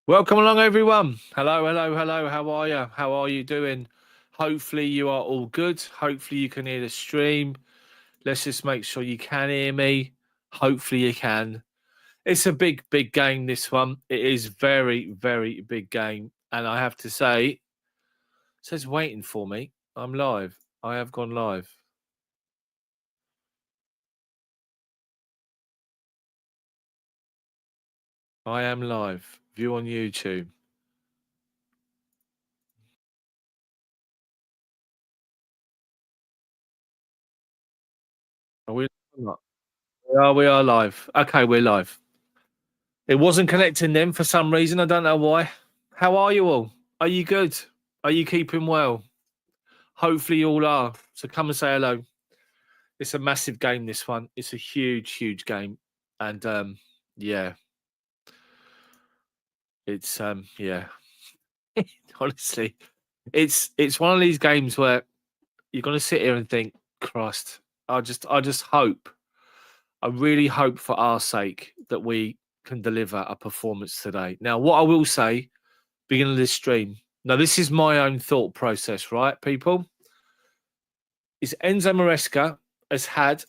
Welcome along, everyone. Hello, hello, hello. How are you? How are you doing? Hopefully, you are all good. Hopefully, you can hear the stream. Let's just make sure you can hear me. Hopefully, you can. It's a big, big game, this one. It is very, very big game. And I have to say, it says waiting for me. I'm live. I have gone live. I am live. View on YouTube. Are we not? We are live. Okay, we're live. It wasn't connecting them for some reason. I don't know why. How are you all? Are you good? Are you keeping well? Hopefully you all are. So come and say hello. It's a massive game, this one. It's a huge, huge game. And yeah. It's yeah. Honestly. It's one of these games where you're gonna sit here and think, Christ, I just hope. I really hope for our sake that we can deliver a performance today. Now, what I will say, beginning of this stream. Now, this is my own thought process, right, people? Is Enzo Maresca has had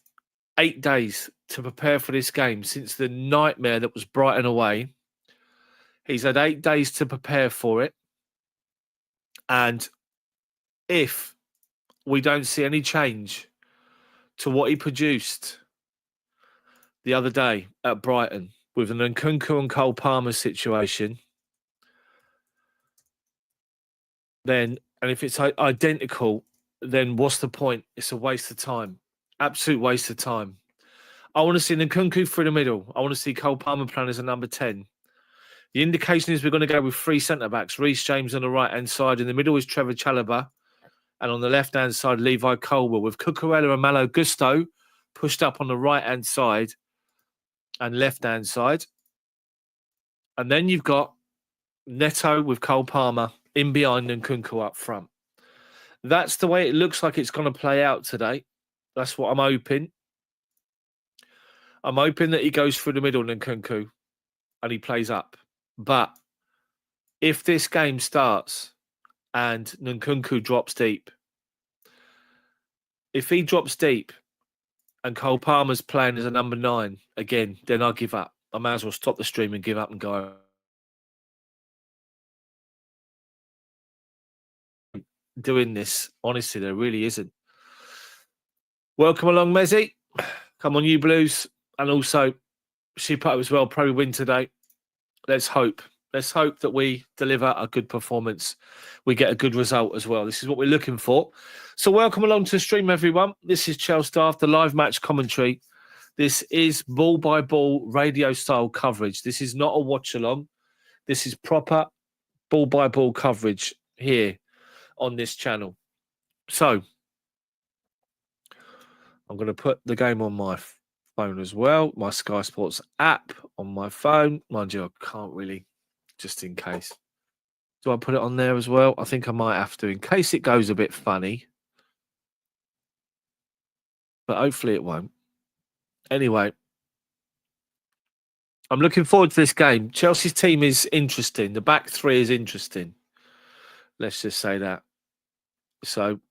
8 days to prepare for this game since the nightmare that was Brighton away. He's had 8 days to prepare for it. And if we don't see any change to what he produced the other day at Brighton with an Nkunku and Cole Palmer situation, then, and if it's identical, then what's the point? It's a waste of time. Absolute waste of time. I want to see Nkunku through the middle. I want to see Cole Palmer playing as a number 10. The indication is we're going to go with 3 centre-backs. Reece James on the right-hand side. In the middle is Trevor Chalobah. And on the left-hand side, Levi Colwill. With Cucurella and Malo Gusto pushed up on the right-hand side and left-hand side. And then you've got Neto with Cole Palmer in behind and Nkunku up front. That's the way it looks like it's going to play out today. That's what I'm hoping. I'm hoping that he goes through the middle, Nkunku, and he plays up. But if this game starts and Nkunku drops deep, if he drops deep and Cole Palmer's playing as a number 9 again, then I'll give up. I might as well stop the stream and give up and go. Doing this, honestly, there really isn't. Welcome along, Mezzy. Come on, you Blues. And also, Shippo as well, probably win today. Let's hope. Let's hope that we deliver a good performance. We get a good result as well. This is what we're looking for. So welcome along to the stream, everyone. This is ChelsDaft, the live match commentary. This is ball-by-ball radio-style coverage. This is not a watch-along. This is proper ball-by-ball coverage here on this channel. So I'm going to put the game on my phone as well. My Sky Sports app on my phone. Mind you, I can't really, just in case. Do I put it on there as well? I think I might have to, in case it goes a bit funny. But hopefully it won't. Anyway, I'm looking forward to this game. Chelsea's team is interesting. The back three is interesting. Let's just say that. So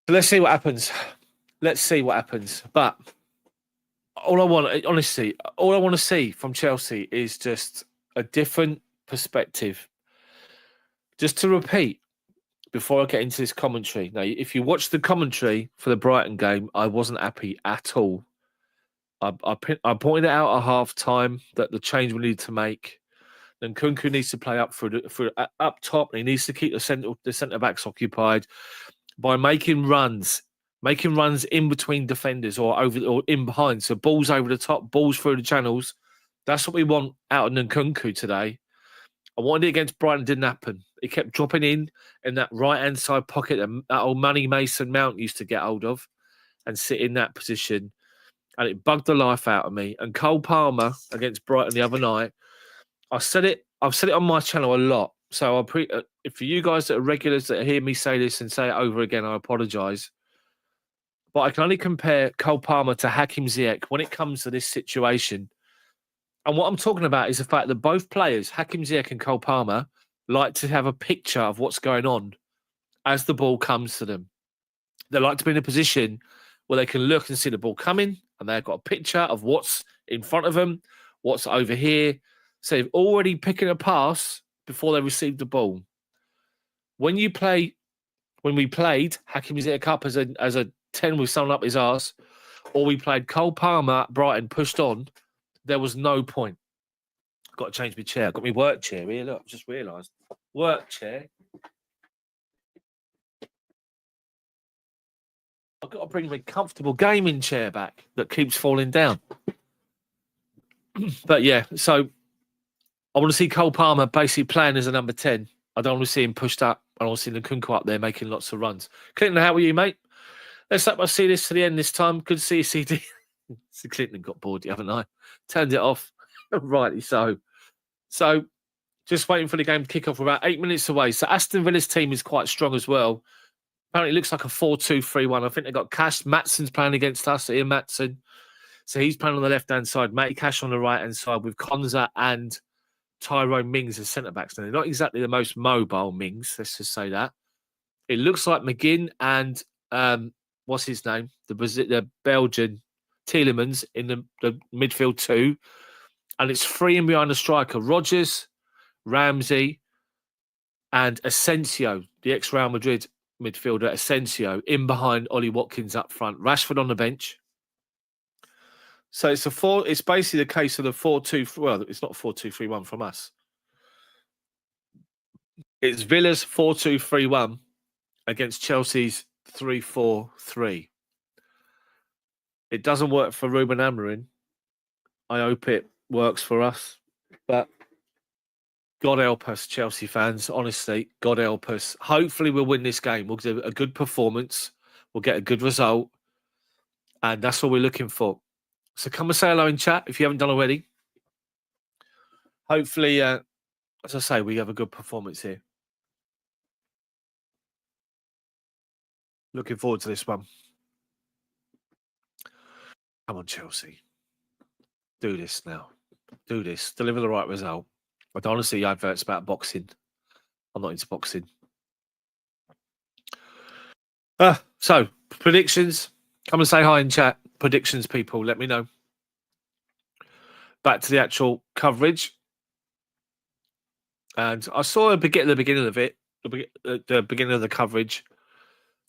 let's see what happens. Let's see what happens. But all I want, honestly, all I want to see from Chelsea is just a different perspective. Just to repeat, before I get into this commentary. Now, if you watch the commentary for the Brighton game, I wasn't happy at all. I pointed it out at half time that the change we need to make. Then Nkunku needs to play up up top, and he needs to keep the centre backs occupied by making runs in between defenders or in behind. So balls over the top, balls through the channels. That's what we want out of Nkunku today. I wanted it against Brighton, didn't happen. He kept dropping in that right-hand side pocket that old Money Mason Mount used to get hold of and sit in that position. And it bugged the life out of me. And Cole Palmer against Brighton the other night, I've said it on my channel a lot. So if for you guys that are regulars that hear me say this and say it over again, I apologise. But I can only compare Cole Palmer to Hakim Ziyech when it comes to this situation. And what I'm talking about is the fact that both players, Hakim Ziyech and Cole Palmer, like to have a picture of what's going on as the ball comes to them. They like to be in a position where they can look and see the ball coming, and they've got a picture of what's in front of them, what's over here. So they've already picking a pass before they receive the ball. When we played Hakim Ziyech up as a 10 with someone up his arse, or we played Cole Palmer at Brighton pushed on, there was no point. I've got to change my chair. I've got my work chair here. Look, I've just realised. Work chair. I've got to bring my comfortable gaming chair back that keeps falling down. But yeah, so I want to see Cole Palmer basically playing as a number 10. I don't want to see him pushed up. I want to see Nkunku up there making lots of runs. Clinton, how are you, mate? Let's hope I see this to the end this time. Good to see you, CD. So Clinton got bored, haven't I? Turned it off. Rightly so. So just waiting for the game to kick off. We're about 8 minutes away. So Aston Villa's team is quite strong as well. Apparently it looks like a 4-2-3-1. I think they got Cash. Matson's playing against us, Ian Matson. So he's playing on the left-hand side. Matty Cash on the right-hand side with Konza and Tyrone Mings as centre-backs. Now, they're not exactly the most mobile Mings, let's just say that. It looks like McGinn and, what's his name? The Belgian Tielemans in the midfield two. And it's three in behind the striker. Rodgers, Ramsey, and Asensio, the ex-Real Madrid midfielder Asensio, in behind Ollie Watkins up front. Rashford on the bench. So it's basically the case of the 4-2. Well, it's not 4-2-3-1 from us. It's Villa's 4-2-3-1 against Chelsea's 3-4-3. It doesn't work for Ruben Amorim. I hope it works for us. But God help us, Chelsea fans. Honestly, God help us. Hopefully we'll win this game. We'll do a good performance. We'll get a good result. And that's all we're looking for. So come and say hello in chat if you haven't done already. Hopefully, as I say, we have a good performance here. Looking forward to this one. Come on, Chelsea. Do this now. Do this. Deliver the right result. I don't want to see adverts about boxing. I'm not into boxing. So, predictions. Come and say hi in chat. Predictions, people. Let me know. Back to the actual coverage. And I saw the beginning of it, the beginning of the coverage,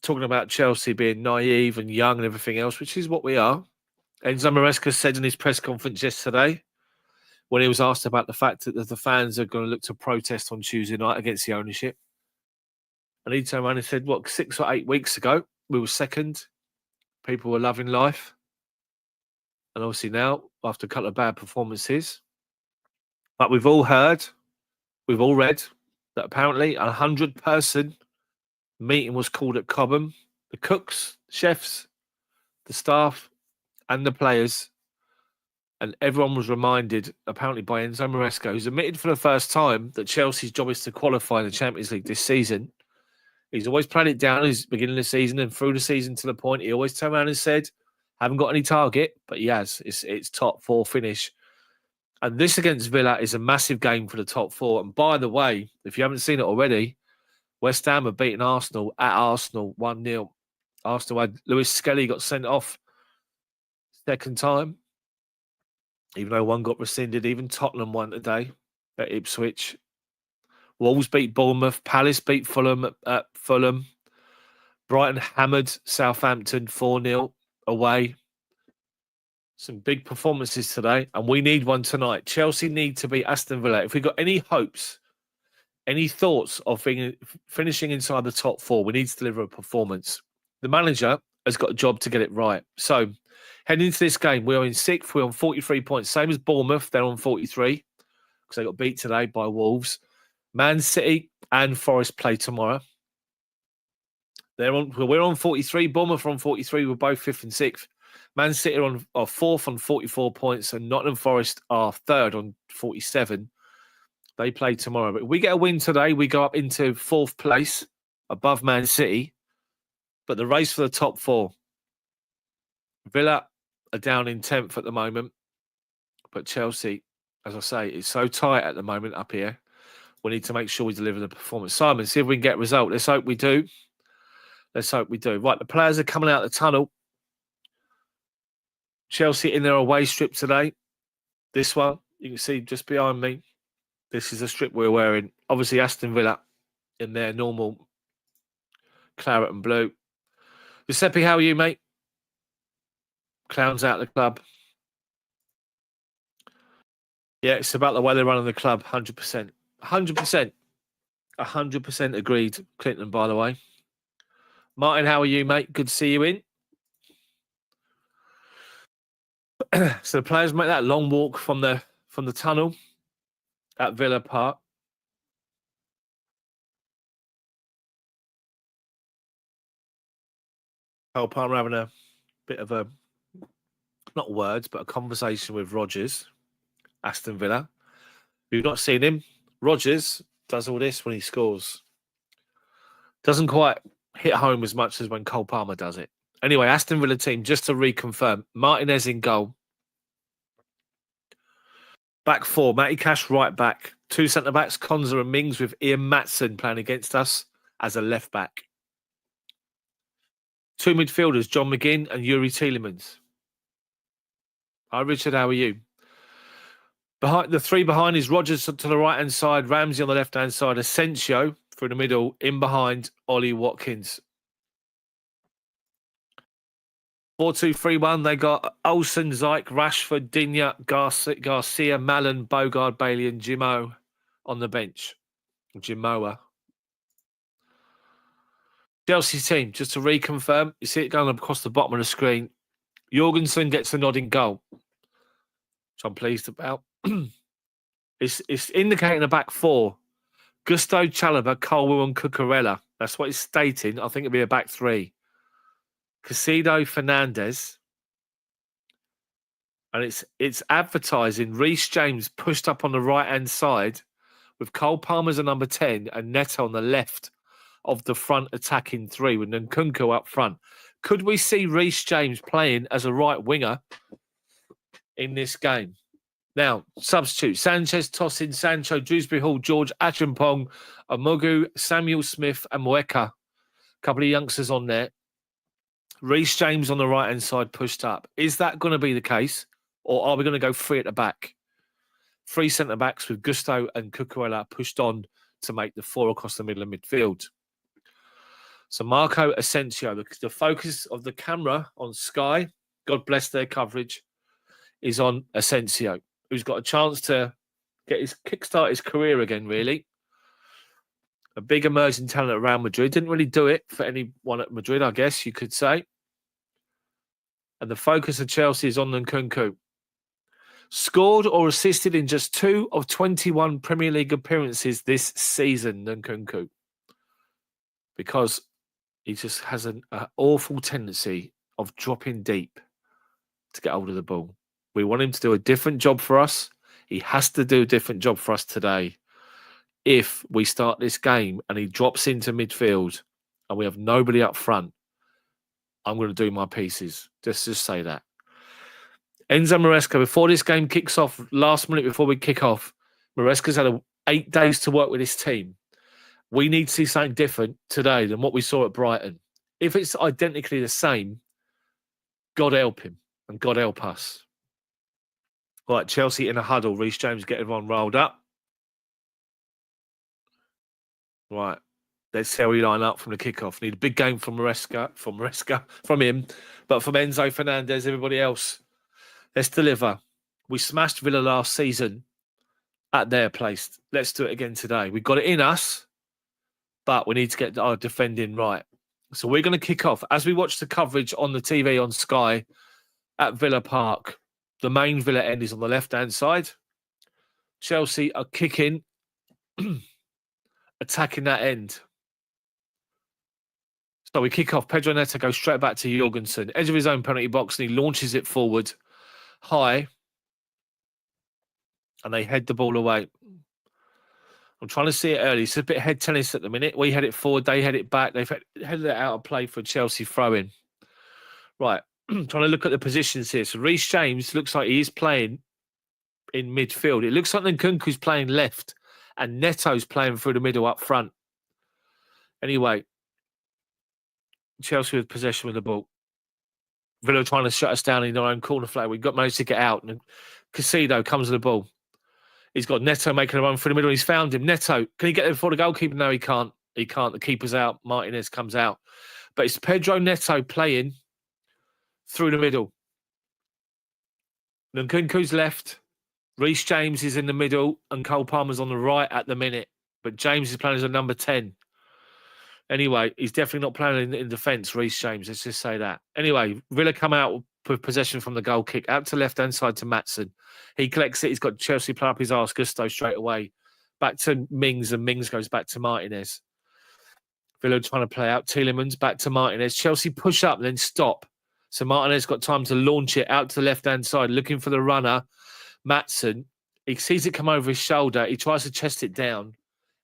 talking about Chelsea being naive and young and everything else, which is what we are. Enzo Maresca said in his press conference yesterday, when he was asked about the fact that the fans are going to look to protest on Tuesday night against the ownership. And he turned around and said, 6 or 8 weeks ago, we were second. People were loving life. And obviously now, after a couple of bad performances, but we've all heard, we've all read that apparently a 100-person meeting was called at Cobham. The cooks, chefs, the staff, and the players. And everyone was reminded, apparently by Enzo Maresca, who's admitted for the first time that Chelsea's job is to qualify in the Champions League this season. He's always played it down at the beginning of the season and through the season to the point he always turned around and said, haven't got any target, but he has. It's top 4 finish. And this against Villa is a massive game for the top 4. And by the way, if you haven't seen it already, West Ham have beaten Arsenal at Arsenal 1-0. Arsenal had Lewis Skelly got sent off second time, even though one got rescinded. Even Tottenham won today at Ipswich. Wolves beat Bournemouth. Palace beat Fulham at Fulham. Brighton hammered Southampton 4-0 away. Some big performances today, and we need one tonight. Chelsea need to beat Aston Villa. If we've got any hopes, any thoughts of finishing inside the top 4, we need to deliver a performance. The manager has got a job to get it right. So, heading into this game, we're in 6th. We're on 43 points. Same as Bournemouth. They're on 43 because they got beat today by Wolves. Man City and Forest play tomorrow. We're on 43. Bournemouth are on 43. We're both 5th and 6th. Man City are 4th on 44 points, and Nottingham Forest are 3rd on 47. They play tomorrow. But if we get a win today, we go up into 4th place above Man City. But the race for the top 4 Villa are down in 10th at the moment, but Chelsea, as I say, is so tight at the moment up here. We need to make sure we deliver the performance. Simon, see if we can get a result. Let's hope we do. Let's hope we do. Right, the players are coming out of the tunnel. Chelsea in their away strip today. This one, you can see just behind me. This is the strip we're wearing. Obviously, Aston Villa in their normal claret and blue. Giuseppe, how are you, mate? Clowns out of the club. Yeah, it's about the way they're running the club, 100%. 100%. 100% agreed, Clinton, by the way. Martin, how are you, mate? Good to see you in. So the players make that long walk from the tunnel at Villa Park. Cole Palmer having a bit of a, not words, but a conversation with Rodgers, Aston Villa. If you've not seen him, Rodgers does all this when he scores. Doesn't quite hit home as much as when Cole Palmer does it. Anyway, Aston Villa team, just to reconfirm, Martinez in goal. Back four, Matty Cash right back. Two centre-backs, Konza and Mings, with Ian Matson playing against us as a left-back. Two midfielders, John McGinn and Yuri Tielemans. Hi, Richard, how are you? The three behind is Rodgers to the right-hand side, Ramsey on the left-hand side, Asensio through the middle, in behind Ollie Watkins. 4-2-3-1, they got Olsen, Ziyech, Rashford, Digne, Garcia, Mallon, Bogard, Bailey and Jimo on the bench. Jimoa. Chelsea team, just to reconfirm, you see it going across the bottom of the screen. Jorgensen gets a nod in goal, which I'm pleased about. It's indicating a back four. Gusto, Chalobah, Colwell and Cucurella. That's what it's stating. I think it'll be a back three. Casido, Fernandez. And it's advertising Reece James pushed up on the right-hand side with Cole Palmer as a number 10 and Neto on the left of the front attacking three with Nkunku up front. Could we see Reece James playing as a right winger in this game? Now, substitute. Sanchez, Tosin, Sancho, Dewsbury Hall, George, Achimpong, Amugu, Samuel Smith and Moeka. A couple of youngsters on there. Reece James on the right-hand side pushed up. Is that going to be the case? Or are we going to go three at the back? Three centre-backs with Gusto and Cucurella pushed on to make the four across the middle of midfield. So Marco Asensio, the focus of the camera on Sky, God bless their coverage, is on Asensio, who's got a chance to kickstart his career again, really. A big emerging talent at Real Madrid. Didn't really do it for anyone at Madrid, I guess you could say. And the focus of Chelsea is on Nkunku. Scored or assisted in just 2 of 21 Premier League appearances this season, Nkunku. Because he just has an awful tendency of dropping deep to get hold of the ball. We want him to do a different job for us. He has to do a different job for us today. If we start this game and he drops into midfield and we have nobody up front, I'm going to do my pieces. Just say that. Enzo Maresca, before this game kicks off, last minute before we kick off, Maresca's had 8 days to work with his team. We need to see something different today than what we saw at Brighton. If it's identically the same, God help him and God help us. Right, Chelsea in a huddle. Reece James getting everyone rolled up. Right, let's see how we line up from the kickoff. Need a big game from Maresca, from him, but from Enzo Fernandez, everybody else. Let's deliver. We smashed Villa last season at their place. Let's do it again today. We've got it in us, but we need to get our defending right. So we're going to kick off. As we watch the coverage on the TV on Sky at Villa Park, the main Villa end is on the left-hand side. Chelsea are kicking, attacking that end. So we kick off. Pedro Neto goes straight back to Jorgensen. Edge of his own penalty box, and he launches it forward high. And they head the ball away. I'm trying to see it early. It's a bit head tennis at the minute. We head it forward, they head it back. They've headed it out of play for Chelsea throw-in. Right. trying to look at the positions here. So Reece James looks like he is playing in midfield. It looks like Nkunku's playing left and Neto's playing through the middle up front. Anyway, Chelsea with possession with the ball. Villa trying to shut us down in their own corner flag. We've got managed to get out. And Casido comes with the ball. He's got Neto making a run through the middle. He's found him. Neto, can he get there before the goalkeeper? No, he can't. He can't. The keeper's out. Martinez comes out. But it's Pedro Neto playing through the middle. Nkunku's left. Reece James is in the middle. And Cole Palmer's on the right at the minute. But James is playing as a number 10. Anyway, he's definitely not playing in defence, Reece James. Let's just say that. Anyway, Villa come out with possession from the goal kick. Out to left-hand side to Maatsen. He collects it. He's got Chelsea play up his arse. Gusto straight away. Back to Mings, and Mings goes back to Martinez. Villa trying to play out. Tielemans back to Martinez. Chelsea push up, then stop. So Martinez got time to launch it out to the left-hand side, looking for the runner, Maatsen. He sees it come over his shoulder. He tries to chest it down.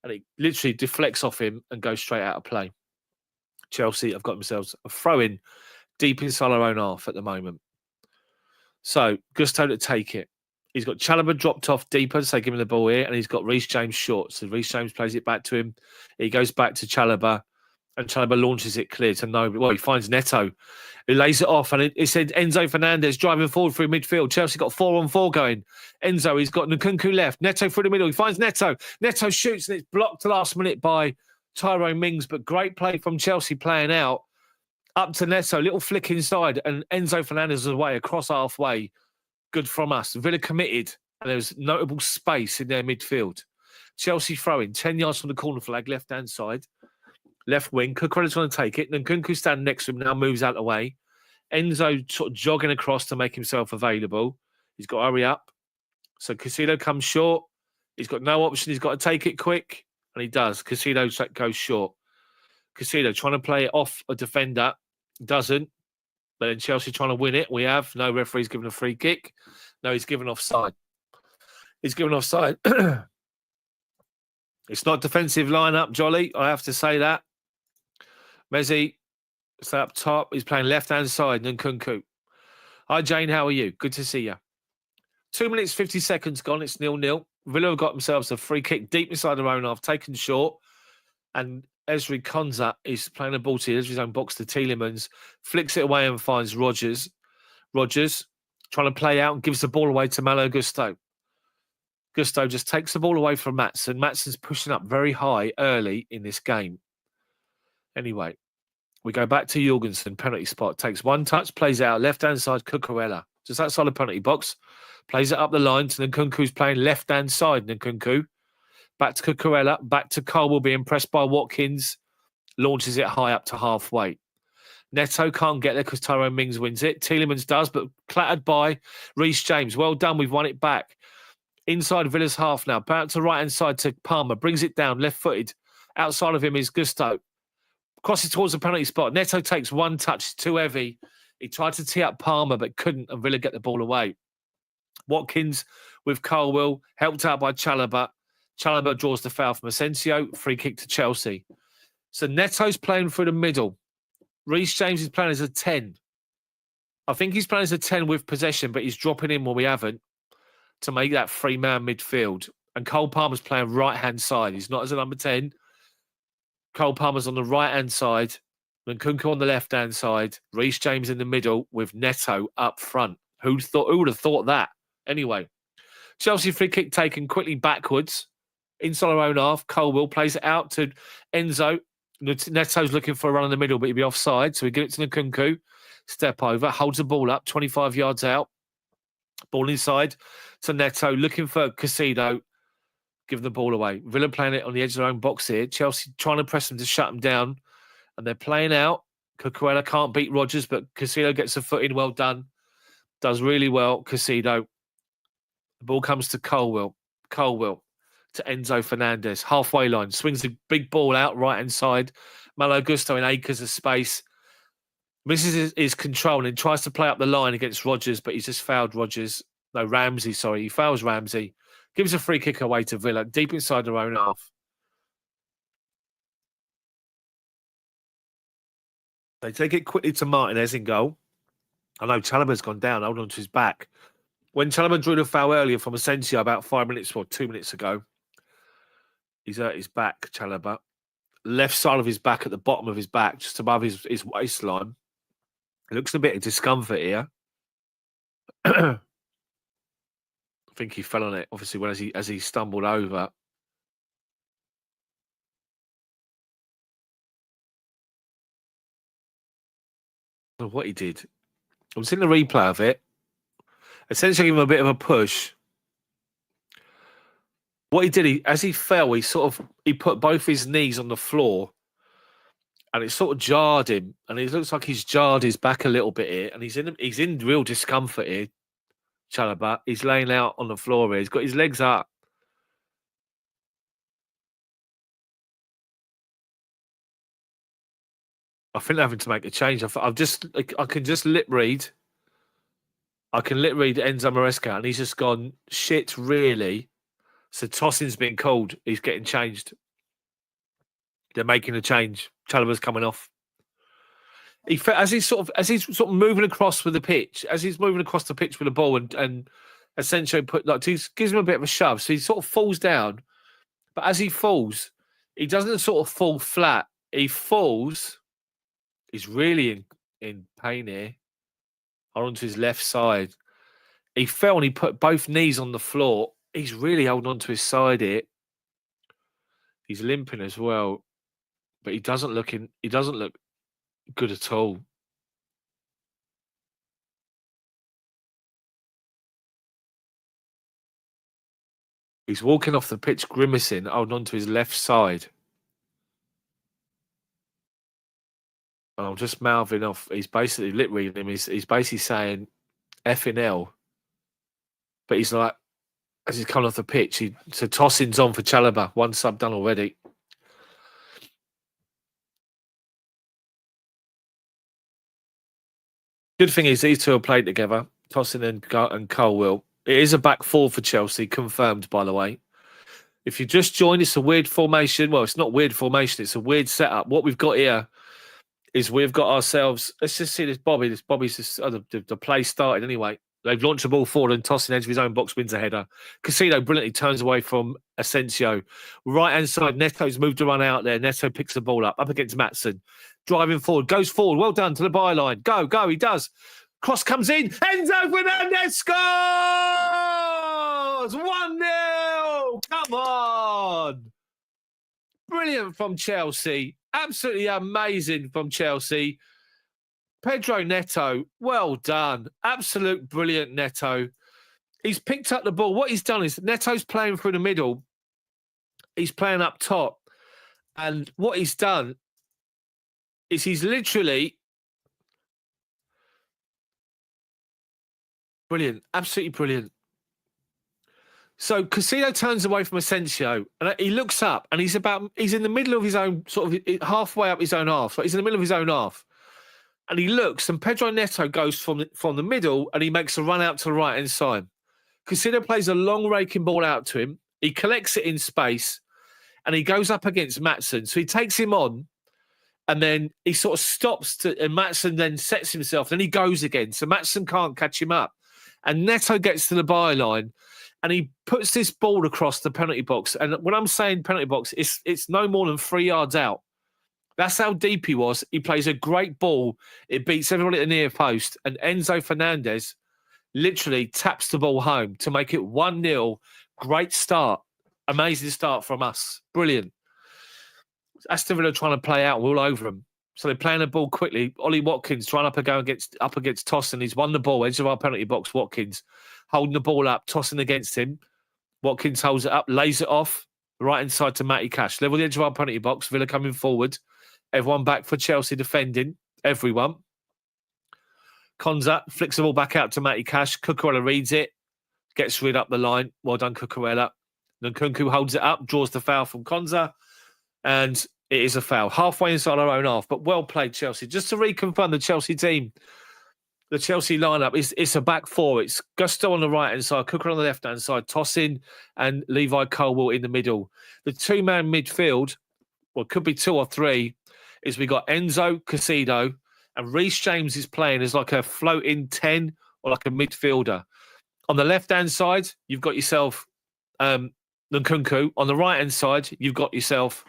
And it literally deflects off him and goes straight out of play. Chelsea have got themselves a throw-in deep inside our own half at the moment. So, Gusto to take it. He's got Chalobah dropped off deeper, so give him the ball here, and he's got Reece James short. So, Reece James plays it back to him. He goes back to Chalobah, and Chalobah launches it clear to nobody. Well, he finds Neto, who lays it off, and it said Enzo Fernandez driving forward through midfield. Chelsea got 4-on-4 going. Enzo, he's got Nkunku left. Neto through the middle. He finds Neto. Neto shoots, and it's blocked last minute by Tyrone Mings, but great play from Chelsea playing out. Up to Neto, little flick inside, and Enzo Fernandez is away across halfway. Good from us. Villa committed, and there's notable space in their midfield. Chelsea throwing 10 yards from the corner flag, left-hand side. Left wing. Cucurella's going to take it. Nkunku standing next to him now, moves out of the way. Enzo sort of jogging across to make himself available. He's got to hurry up. So Casido comes short. He's got no option. He's got to take it quick. And he does. Casido goes short. Casido trying to play it off a defender. Doesn't. But then Chelsea trying to win it. We have. No referee's given a free kick. No, he's given offside. He's given offside. It's not defensive lineup, Jolly. I have to say that. Messi, stay up top. He's playing left-hand side. Nkunku. Hi, Jane. How are you? Good to see you. 2 minutes, 50 seconds gone. It's 0-0. Villa have got themselves a free kick deep inside their own half, taken short. And Ezri Konza is playing a ball to his own box to Tielemans. Flicks it away and finds Rodgers. Rodgers trying to play out and gives the ball away to Malo Gusto. Gusto just takes the ball away from Maatsen. Maatsen's pushing up very high early in this game. Anyway, we go back to Jorgensen, penalty spot. Takes one touch, plays out, left-hand side, Cucurella. Just outside the penalty box. Plays it up the line to Nkunku's playing left-hand side, Nkunku. Back to Cucurella, back to Colwell being pressed by Watkins. Launches it high up to halfway. Neto can't get there because Tyrone Mings wins it. Tielemans does, but clattered by Reece James. Well done, we've won it back. Inside Villa's half now. Back to right-hand side to Palmer. Brings it down, left-footed. Outside of him is Gusto. Crosses towards the penalty spot. Neto takes one touch, too heavy. He tried to tee up Palmer, but couldn't, and Villa get the ball away. Watkins with Colwell, helped out by Chalobah. Chalobah draws the foul from Asensio. Free kick to Chelsea. So Neto's playing through the middle. Reece James is playing as a 10. I think he's playing as a 10 with possession, but he's dropping in when we haven't to make that three-man midfield. And Cole Palmer's playing right-hand side. He's not as a number 10. Cole Palmer's on the right-hand side. Nkunku on the left-hand side. Reece James in the middle with Neto up front. Who would have thought that? Anyway, Chelsea free kick taken quickly backwards. Inside our own half. Colwell plays it out to Enzo. Neto's looking for a run in the middle, but he'll be offside. So we give it to Nkunku. Step over. Holds the ball up. 25 yards out. Ball inside to Neto. Looking for Casido. Give the ball away. Villa playing it on the edge of their own box here. Chelsea trying to press them to shut them down. And they're playing out. Cucurella can't beat Rodgers, but Casido gets a foot in. Well done. Does really well, Casido. The ball comes to Colwell. Colwell to Enzo Fernandez. Halfway line. Swings the big ball out right-hand side. Malo Gusto in acres of space. Misses his control and tries to play up the line against Rodgers, but he's just fouled Rodgers. No, Ramsey, sorry. He fouls Ramsey. Gives a free kick away to Villa, deep inside their own half. They take it quickly to Martinez in goal. I know Chalobah's gone down, hold on to his back. When Chalobah drew the foul earlier from Asensio about 5 minutes or 2 minutes ago, he's hurt his back, Chalobah. Left side of his back, at the bottom of his back, just above his waistline. It looks a bit of discomfort here. I think he fell on it, obviously, as he stumbled over. What he did. I was in the replay of it. Essentially, gave him a bit of a push. What he did, as he fell, he put both his knees on the floor, and it sort of jarred him. And it looks like he's jarred his back a little bit here, and he's in real discomfort here. Chalobah, he's laying out on the floor here. He's got his legs up. I think they're having to make a change. I can just lip read. I can lip read Enzo Maresca, and he's just gone, shit, really? So Tosin's been called. He's getting changed. They're making a change. Chalobah's coming off. As he's sort of moving across with the pitch, as he's moving across the pitch with the ball, and essentially gives him a bit of a shove. So he sort of falls down, but as he falls, he doesn't sort of fall flat. He falls. He's really in pain here. Onto his left side. He fell and he put both knees on the floor. He's really holding on to his side here. He's limping as well, but he doesn't look good at all. He's walking off the pitch grimacing, holding on to his left side. I'm just mouthing off. He's basically lip reading him. He's basically saying effing hell. But he's like, as he's coming off the pitch, so Tosin's on for Chalobah. One sub done already. Good thing is these two are played together. Tosin and Cole will. It is a back four for Chelsea, confirmed, by the way. If you just joined, it's a weird formation. Well, it's not weird formation. It's a weird setup. What we've got here is we've got ourselves. Let's just see this Bobby. This Bobby's just, the play started anyway. They've launched the ball forward and Tosin edge of his own box wins a header. Casino brilliantly turns away from Asensio. Right-hand side, Neto's moved to run out there. Neto picks the ball up against Maatsen. Driving forward, goes forward. Well done to the byline. Go, he does. Cross comes in. Enzo Fernandez scores! 1-0! Come on! Brilliant from Chelsea. Absolutely amazing from Chelsea. Pedro Neto, well done. Absolute brilliant Neto. He's picked up the ball. What he's done is Neto's playing through the middle. He's playing up top. And what he's done is he's literally brilliant. Absolutely brilliant. So Casino turns away from Asensio and he looks up and he's in the middle of his own, sort of halfway up his own half. So he's in the middle of his own half. And he looks, and Pedro Neto goes from the middle, and he makes a run out to the right-hand side. Casino plays a long raking ball out to him. He collects it in space, and he goes up against Maatsen. So he takes him on, and then he sort of stops, and Maatsen then sets himself. Then he goes again, so Maatsen can't catch him up. And Neto gets to the byline, and he puts this ball across the penalty box. And when I'm saying penalty box, it's no more than 3 yards out. That's how deep he was. He plays a great ball. It beats everybody at the near post. And Enzo Fernandez literally taps the ball home to make it 1-0. Great start. Amazing start from us. Brilliant. Aston Villa trying to play out. We're all over them. So they're playing the ball quickly. Ollie Watkins trying to go against Tosin. He's won the ball. Edge of our penalty box. Watkins holding the ball up. Tosin against him. Watkins holds it up. Lays it off. Right inside to Matty Cash. Level the edge of our penalty box. Villa coming forward. Everyone back for Chelsea defending. Everyone. Konza flicks the ball back out to Matty Cash. Cucurella reads it. Gets rid up the line. Well done, Cucurella. Nkunku holds it up. Draws the foul from Konza. And it is a foul. Halfway inside our own half. But well played, Chelsea. Just to reconfirm the Chelsea team. The Chelsea lineup, it's a back four. It's Gusto on the right-hand side. Cucurella on the left-hand side. Tosin and Levi Colwill in the middle. The two-man midfield, well, it could be two or three, is we got Enzo, Casido, And Reece James is playing as like a floating 10 or like a midfielder. On the left-hand side, you've got yourself Nkunku. On the right-hand side, you've got yourself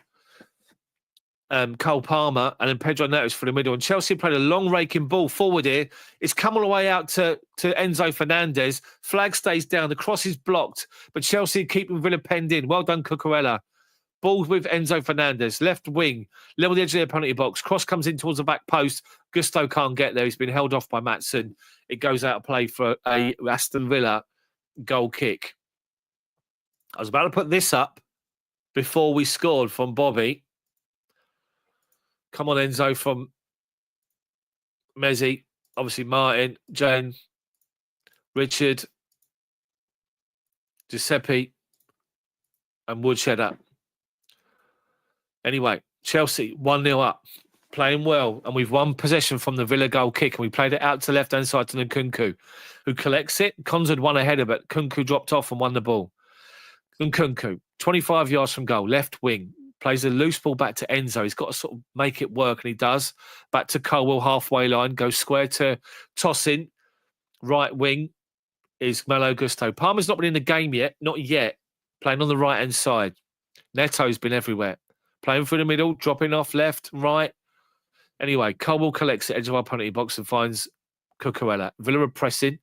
Cole Palmer, and then Pedro Neto for the middle. And Chelsea played a long raking ball forward here. It's come all the way out to Enzo Fernandez. Flag stays down. The cross is blocked, but Chelsea keeping Villa penned in. Well done, Cucurella. Ball with Enzo Fernandez. Left wing, level the edge of the penalty box. Cross comes in towards the back post. Gusto can't get there. He's been held off by Maatsen. It goes out of play for a Aston Villa goal kick. I was about to put this up before we scored from Bobby. Come on, Enzo, from Mezzi. Obviously, Martin, Jane, Richard, Giuseppe, and Woodshed up. Anyway, Chelsea 1-0 up, playing well, and we've won possession from the Villa goal kick, and we played it out to left-hand side to Nkunku, who collects it. Cons had won ahead of it. Nkunku dropped off and won the ball. Nkunku, 25 yards from goal, left wing. Plays a loose ball back to Enzo. He's got to sort of make it work, and he does. Back to Colwell, halfway line. Goes square to Tosin. Right wing is Malo Gusto. Palmer's not been in the game yet. Not yet. Playing on the right-hand side. Neto's been everywhere. Playing through the middle, dropping off left, right. Anyway, Colwell collects the edge of our penalty box and finds Cucurella. Villa are pressing.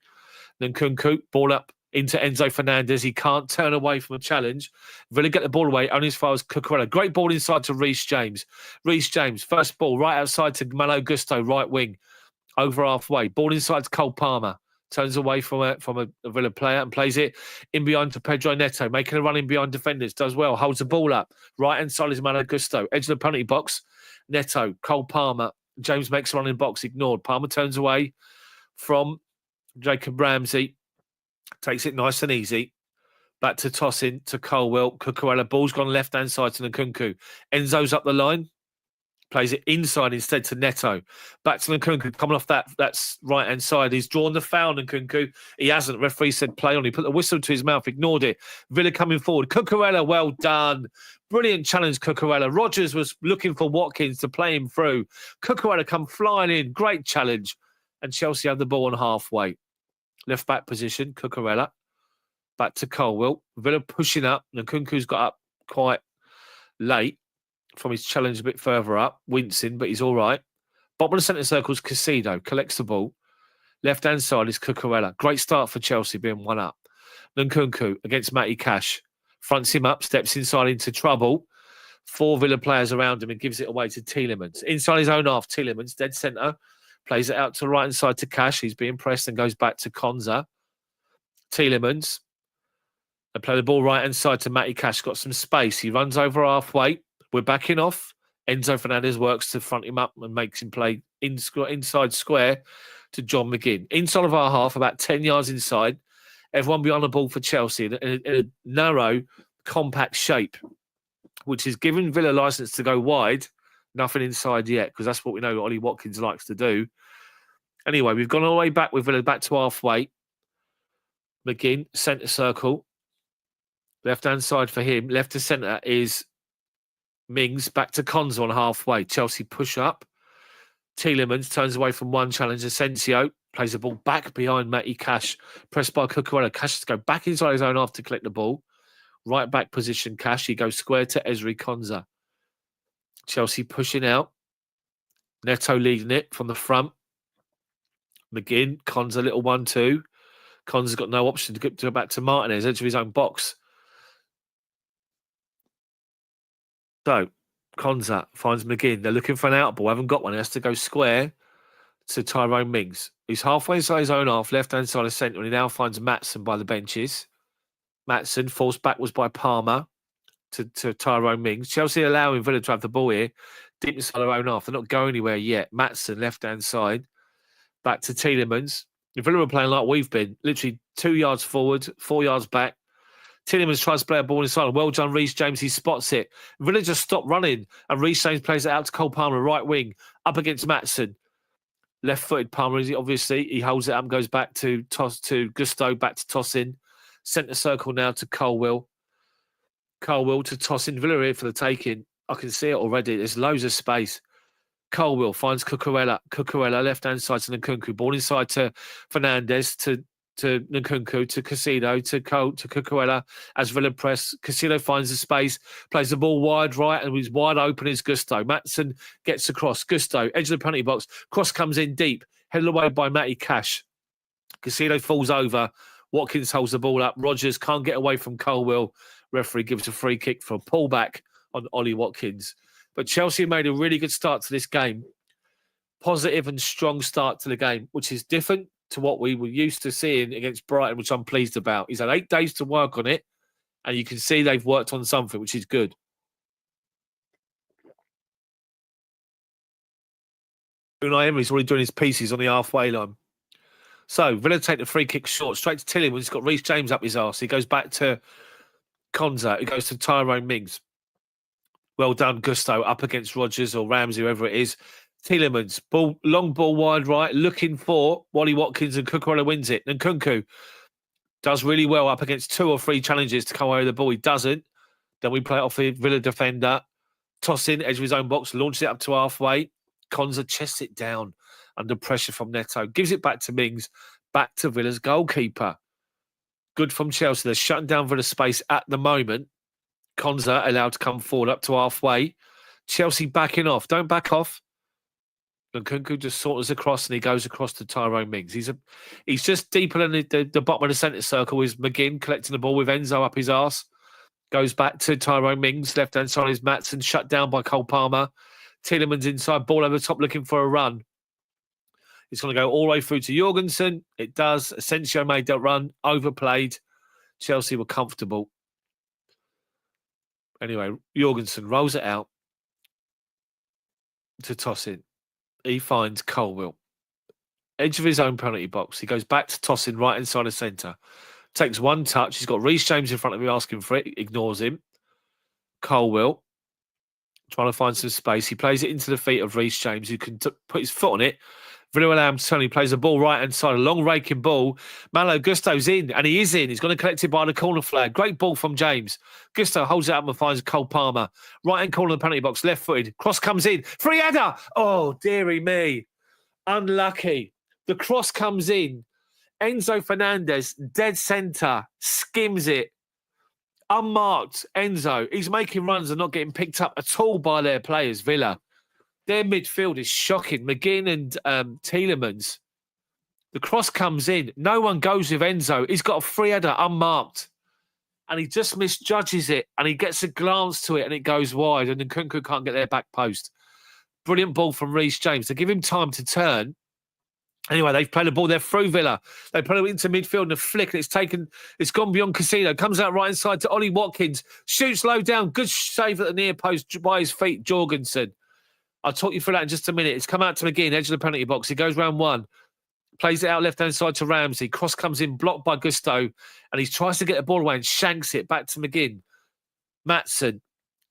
Then Nkunku, ball up into Enzo Fernandez. He can't turn away from a challenge. Villa get the ball away only as far as Cucurella. Great ball inside to Reece James. Reece James, first ball right outside to Malo Gusto, right wing, over halfway. Ball inside to Cole Palmer. Turns away from a Villa player and plays it in behind to Pedro Neto, making a run in behind defenders. Does well, holds the ball up. Right hand side is Malo Gusto. Edge of the penalty box. Neto, Cole Palmer. James makes a run in box, ignored. Palmer turns away from Jacob Ramsey. Takes it nice and easy. Back to Tosin, to Colwell. Cucurella, ball's gone left-hand side to Nkunku. Enzo's up the line. Plays it inside instead to Neto. Back to Nkunku, coming off that's right-hand side. He's drawn the foul, Nkunku. He hasn't. Referee said play on. He put the whistle to his mouth, ignored it. Villa coming forward. Cucurella, well done. Brilliant challenge, Cucurella. Rodgers was looking for Watkins to play him through. Cucurella come flying in. Great challenge. And Chelsea have the ball on halfway. Left back position, Cucurella. Back to Colwell. Villa pushing up. Nkunku's got up quite late from his challenge a bit further up. Wincing, but he's all right. Bottom of the centre circle is Casido. Collects the ball. Left-hand side is Cucurella. Great start for Chelsea, being 1 up. Nkunku against Matty Cash. Fronts him up, steps inside into trouble. 4 Villa players around him and gives it away to Tielemans. Inside his own half, Tielemans, dead centre. Plays it out to the right-hand side to Cash. He's being pressed and goes back to Konza. Tielemans. They play the ball right-hand side to Matty Cash. Got some space. He runs over halfway. We're backing off. Enzo Fernandez works to front him up and makes him play inside square to John McGinn. Inside of our half, about 10 yards inside. Everyone behind the ball for Chelsea in a narrow, compact shape, which is giving Villa license to go wide. Nothing inside yet, because that's what we know Ollie Watkins likes to do. Anyway, we've gone all the way back with Villa, back to halfway. McGinn, centre circle. Left-hand side for him. Left to centre is Mings, back to Konza on halfway. Chelsea push up. Tielemans turns away from one challenge. Asensio plays the ball back behind Matty Cash. Pressed by Cucurella. Cash has to go back inside his own half to collect the ball. Right back position, Cash. He goes square to Ezri Konza. Chelsea pushing out. Neto leading it from the front. McGinn, Konza, little 1-2. Konza's got no option to go back to Martinez, edge of his own box. So, Konza finds McGinn. They're looking for an out ball. Haven't got one. He has to go square to Tyrone Mings. He's halfway inside his own half, left-hand side of centre, and he now finds Maatsen by the benches. Maatsen, forced backwards by Palmer to Tyrone Mings. Chelsea allowing Villa to have the ball here, deep inside their own half. They're not going anywhere yet. Maatsen, left-hand side, back to Tielemans. If Villa were playing like we've been, literally 2 yards forward, 4 yards back. Tielemans tries to play a ball inside. Well done, Reece James. He spots it. Villa just stopped running, and Reece James plays it out to Cole Palmer, right wing, up against Maatsen. Left-footed Palmer, obviously. He holds it up and goes back to Gusto, back to Tosin. Centre circle now to Colwell. Colwell to Tosin. Villa here for the taking. I can see it already. There's loads of space. Colwill finds Cucurella. Cucurella, left-hand side to Nkunku. Ball inside to Fernandez, to Nkunku, to Casido, to Cucurella as Villa press. Casido finds the space, plays the ball wide right, and he's wide open is Gusto. Maatsen gets across. Gusto, edge of the penalty box. Cross comes in deep, headed away by Matty Cash. Casido falls over. Watkins holds the ball up. Rodgers can't get away from Colwill. Referee gives a free kick for a pullback on Ollie Watkins. But Chelsea made a really good start to this game. Positive and strong start to the game, which is different to what we were used to seeing against Brighton, which I'm pleased about. He's had 8 days to work on it, and you can see they've worked on something, which is good. Unai Emery's already doing his pieces on the halfway line. So Villa take the free kick short, straight to Tilly when he's got Reece James up his arse. He goes back to Konza. He goes to Tyrone Mings. Well done, Gusto, up against Rodgers or Ramsey, whoever it is. Tielemans, long ball wide right, looking for Wally Watkins, and Cucurella wins it. And Nkunku does really well up against 2 or 3 challenges to come away with the ball. He doesn't. Then we play it off the Villa defender. Toss in, edge of his own box, launches it up to halfway. Konza chests it down under pressure from Neto. Gives it back to Mings, back to Villa's goalkeeper. Good from Chelsea. They're shutting down Villa's space at the moment. Konza allowed to come forward up to halfway. Chelsea backing off. Don't back off. Nkunku just saunters across and he goes across to Tyrone Mings. He's just deeper than the bottom of the centre circle is McGinn collecting the ball with Enzo up his arse. Goes back to Tyrone Mings. Left-hand side is Maatsen, shut down by Cole Palmer. Tielemans inside, ball over the top looking for a run. It's going to go all the way through to Jorgensen. It does. Asensio made that run, overplayed. Chelsea were comfortable. Anyway, Jorgensen rolls it out to toss in. He finds Colwill. Edge of his own penalty box. He goes back to tossing right inside the centre. Takes one touch. He's got Reece James in front of him asking for it. Ignores him. Colwill trying to find some space. He plays it into the feet of Reece James, who can put his foot on it. Villa allow him to turn. He plays the ball right hand side. A long raking ball. Malo Gusto's in, and he is in. He's going to collect it by the corner flag. Great ball from James. Gusto holds it up and finds Cole Palmer. Right hand corner of the penalty box. Left footed. Cross comes in. Free header. Oh, dearie me. Unlucky. The cross comes in. Enzo Fernandez, dead centre, skims it. Unmarked, Enzo. He's making runs and not getting picked up at all by their players, Villa. Their midfield is shocking. McGinn and Tielemans. The cross comes in. No one goes with Enzo. He's got a free header unmarked. And he just misjudges it. And he gets a glance to it and it goes wide. And Nkunku can't get their back post. Brilliant ball from Reece James. To give him time to turn. Anyway, they've played the ball. They're through Villa. They play it into midfield and a flick. And it's gone beyond Casino. Comes out right inside to Ollie Watkins. Shoots low down. Good save at the near post by his feet, Jorgensen. I'll talk you through that in just a minute. It's come out to McGinn, edge of the penalty box. He goes round one. Plays it out left-hand side to Ramsey. Cross comes in, blocked by Gusto. And he tries to get the ball away and shanks it back to McGinn. Maatsen.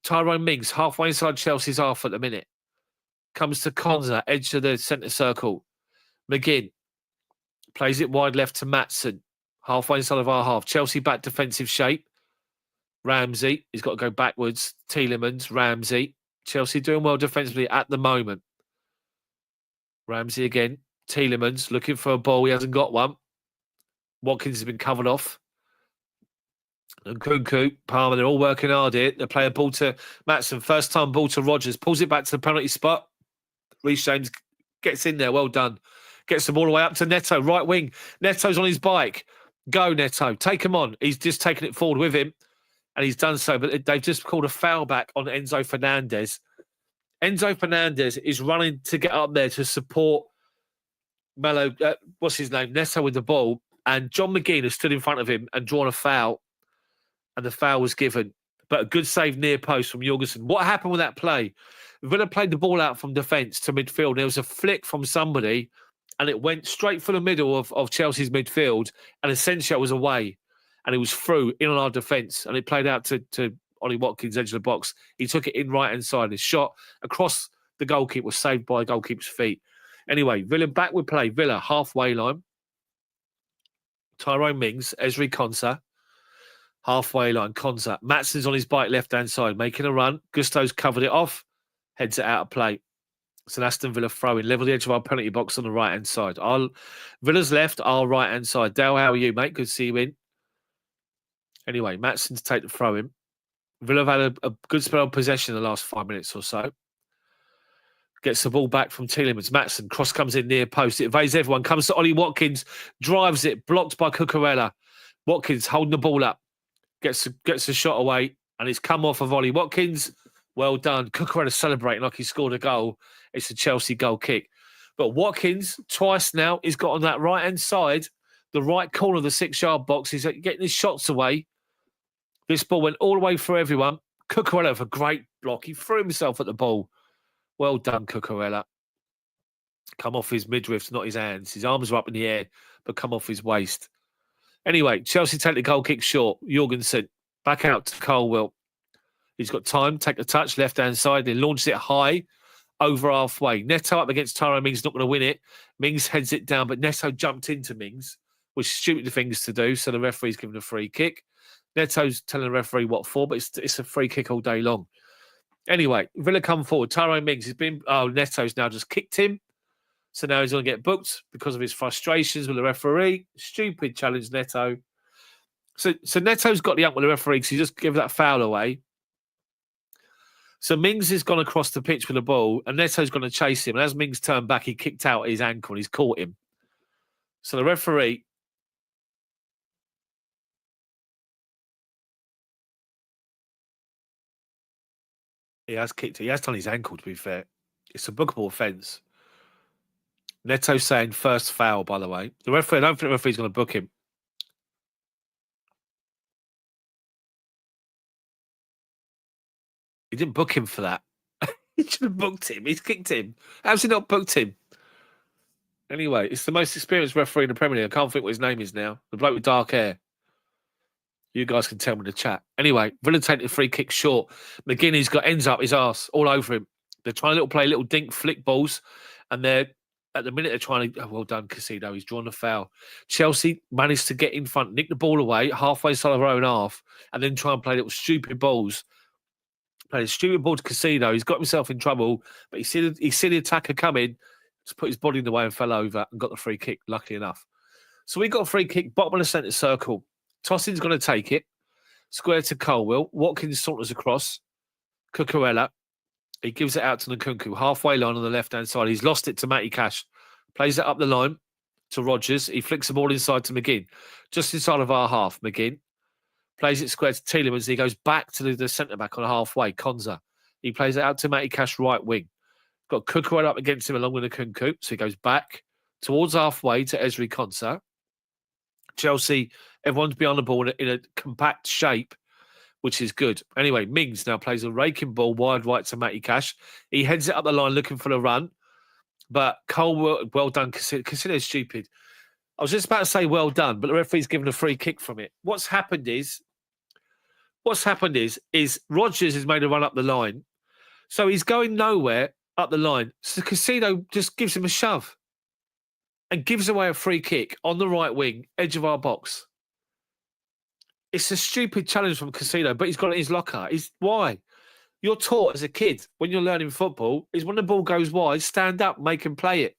Tyrone Mings, halfway inside Chelsea's half at the minute. Comes to Konza, edge of the centre circle. McGinn. Plays it wide left to Maatsen. Halfway inside of our half. Chelsea back defensive shape. Ramsey. He's got to go backwards. Tielemans. Ramsey. Chelsea doing well defensively at the moment. Ramsey again. Tielemans looking for a ball. He hasn't got one. Watkins has been covered off. And Nkunku, Palmer, they're all working hard here. They play a ball to Maatsen. First time ball to Rodgers. Pulls it back to the penalty spot. Reece James gets in there. Well done. Gets the ball away up to Neto. Right wing. Neto's on his bike. Go, Neto. Take him on. He's just taken it forward with him. And he's done so, but they've just called a foul back on Enzo Fernandez. Enzo Fernandez is running to get up there to support Neto with the ball. And John McGinn has stood in front of him and drawn a foul. And the foul was given. But a good save near post from Jorgensen. What happened with that play? Villa played the ball out from defence to midfield. There was a flick from somebody, and it went straight for the middle of Chelsea's midfield. And Asensio was away. And it was through in on our defence, and it played out to Ollie Watkins, edge of the box. He took it in right-hand side. His shot across the goalkeeper was saved by the goalkeeper's feet. Anyway, Villa back with play. Villa, halfway line. Tyrone Mings, Ezri Konsa. Halfway line, Konsa. Maatsen's on his bike, left-hand side, making a run. Gusto's covered it off. Heads it out of play. It's an Aston Villa throw-in, level the edge of our penalty box on the right-hand side. Villa's left, our right-hand side. Dale, how are you, mate? Good to see you in. Anyway, Maatsen to take the throw-in. Villa have had a good spell of possession in the last 5 minutes or so. Gets the ball back from Tielemans. Maatsen, cross comes in near post. It evades everyone. Comes to Ollie Watkins. Drives it. Blocked by Cucurella. Watkins holding the ball up. Gets a shot away. And it's come off of Ollie Watkins. Well done. Cucurella celebrating like he scored a goal. It's a Chelsea goal kick. But Watkins, twice now, he's got on that right-hand side, the right corner of the 6-yard box. He's getting his shots away. This ball went all the way through everyone. Cucurella with a great block. He threw himself at the ball. Well done, Cucurella. Come off his midriff, not his hands. His arms are up in the air, but come off his waist. Anyway, Chelsea take the goal kick short. Jorgensen back out to Colwill. He's got time, take the touch, left-hand side. They launched it high, over halfway. Neto up against Tyrone Mings, not going to win it. Mings heads it down, but Neto jumped into Mings, which is stupid things to do, so the referee's given a free kick. Neto's telling the referee what for, but it's a free kick all day long. Anyway, Villa come forward. Tyrone Mings has been... Oh, Neto's now just kicked him. So now he's going to get booked because of his frustrations with the referee. Stupid challenge, Neto. So Neto's got the up with the referee because he just gave that foul away. So Mings has gone across the pitch with the ball and Neto's going to chase him. And as Mings turned back, he kicked out his ankle and he's caught him. So the referee... He has kicked it. He has done his ankle, to be fair. It's a bookable offence. Neto saying first foul, by the way. The referee, I don't think the referee's going to book him. He didn't book him for that. He should have booked him. He's kicked him. How's he not booked him? Anyway, it's the most experienced referee in the Premier League. I can't think what his name is now. The bloke with dark hair. You guys can tell me in the chat. Anyway, Villa take the free kick short. McGinney's got ends up his arse all over him. They're trying to play little dink flick balls, and they're at the minute they're trying to. Oh, well done, Casido. He's drawn the foul. Chelsea managed to get in front, nick the ball away halfway side of their own half, and then try and play little stupid balls. Played a stupid ball to Casido. He's got himself in trouble, but he see the attacker coming, just put his body in the way and fell over and got the free kick. Luckily enough, so we got a free kick bottom of the centre circle. Tossing's going to take it. Square to Colwill. Watkins saunters across. Cucurella. He gives it out to Nkunku. Halfway line on the left-hand side. He's lost it to Matty Cash. Plays it up the line to Rodgers. He flicks the ball inside to McGinn. Just inside of our half, McGinn. Plays it square to Tielemans. He goes back to the centre-back on halfway, Konza. He plays it out to Matty Cash, right wing. Got Cucurella up against him along with Nkunku. So he goes back towards halfway to Ezri Konsa. Chelsea, everyone's behind the ball in a compact shape, which is good. Anyway, Mings now plays a raking ball wide right to Matty Cash. He heads it up the line looking for the run. But Cole, well done. Consider stupid. I was just about to say well done, but the referee's given a free kick from it. What's happened is Rodgers has made a run up the line. So he's going nowhere up the line. So Casido just gives him a shove and gives away a free kick on the right wing, edge of our box. It's a stupid challenge from Casido, but he's got it in his locker. Why? You're taught as a kid when you're learning football is when the ball goes wide, stand up, make him play it.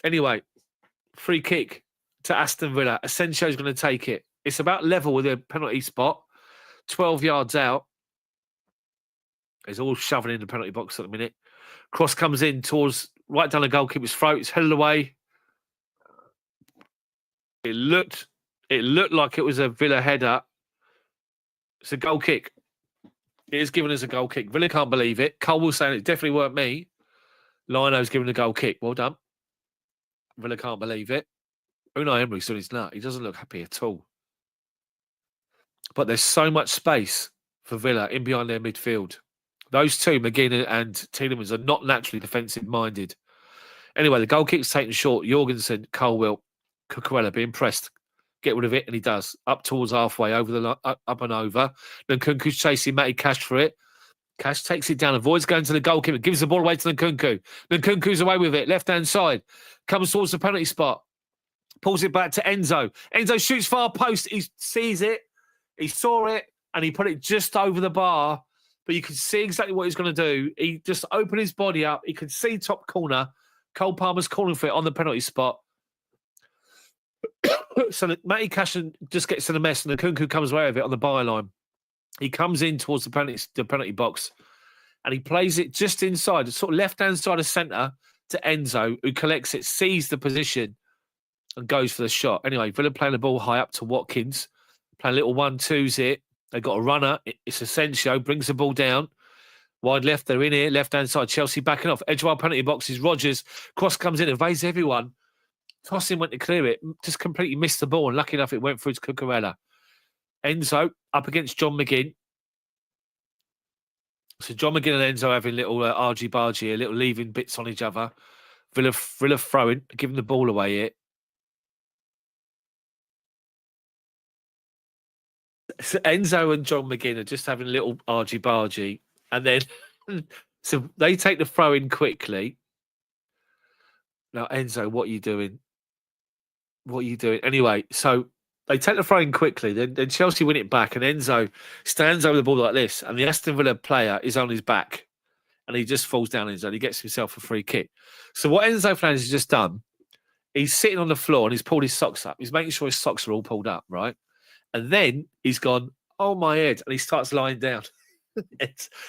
Anyway, free kick to Aston Villa. Asensio's going to take it. It's about level with a penalty spot. 12 yards out. He's all shoving in the penalty box at the minute. Cross comes in towards right down the goalkeeper's throat. It's headed away. It looked like it was a Villa header. It's a goal kick. It is given as a goal kick. Villa can't believe it. Cole was saying it definitely weren't me. Lino's given a goal kick. Well done. Villa can't believe it. Unai Emery's doing his nut. He doesn't look happy at all. But there's so much space for Villa in behind their midfield. Those two, McGinn and Tielemans, are not naturally defensive-minded. Anyway, the goal kick's taken short. Jorgensen, Colwill, Cucurella being pressed. Get rid of it, and he does. Up towards halfway, up and over. Nkunku's chasing Matty Cash for it. Cash takes it down, avoids going to the goalkeeper, gives the ball away to Nkunku. Nkunku's away with it, left-hand side. Comes towards the penalty spot. Pulls it back to Enzo. Enzo shoots far post. He sees it. He saw it, and he put it just over the bar. but you could see exactly what he's going to do. He just opened his body up. He could see top corner. Cole Palmer's calling for it on the penalty spot. So Matty Cash just gets in a mess, and Nkunku comes away with it on the byline. He comes in towards the penalty box, and he plays it just inside, sort of left-hand side of centre to Enzo, who collects it, sees the position, and goes for the shot. Anyway, Villa playing the ball high up to Watkins, playing a little 1-2s here. They've got a runner. It's Asensio, brings the ball down. Wide left, they're in here, left-hand side. Chelsea backing off. Edge of our penalty box is Rodgers. Cross comes in, evades everyone. Tossing went to clear it, just completely missed the ball, and lucky enough it went through to Cucurella. Enzo up against John McGinn. So John McGinn and Enzo having little argy-bargy, a little leaving bits on each other. Villa throwing, giving the ball away here. So Enzo and John McGinn are just having a little argy-bargy. And then, so they take the throw in quickly. Now, Enzo, what are you doing? What are you doing? Anyway, so they take the throw in quickly. Then Chelsea win it back, and Enzo stands over the ball like this, and the Aston Villa player is on his back, and he just falls down in zone. He gets himself a free kick. So what Enzo Fernandez has just done, he's sitting on the floor and he's pulled his socks up. He's making sure his socks are all pulled up, right? And then he's gone, oh my head, and he starts lying down.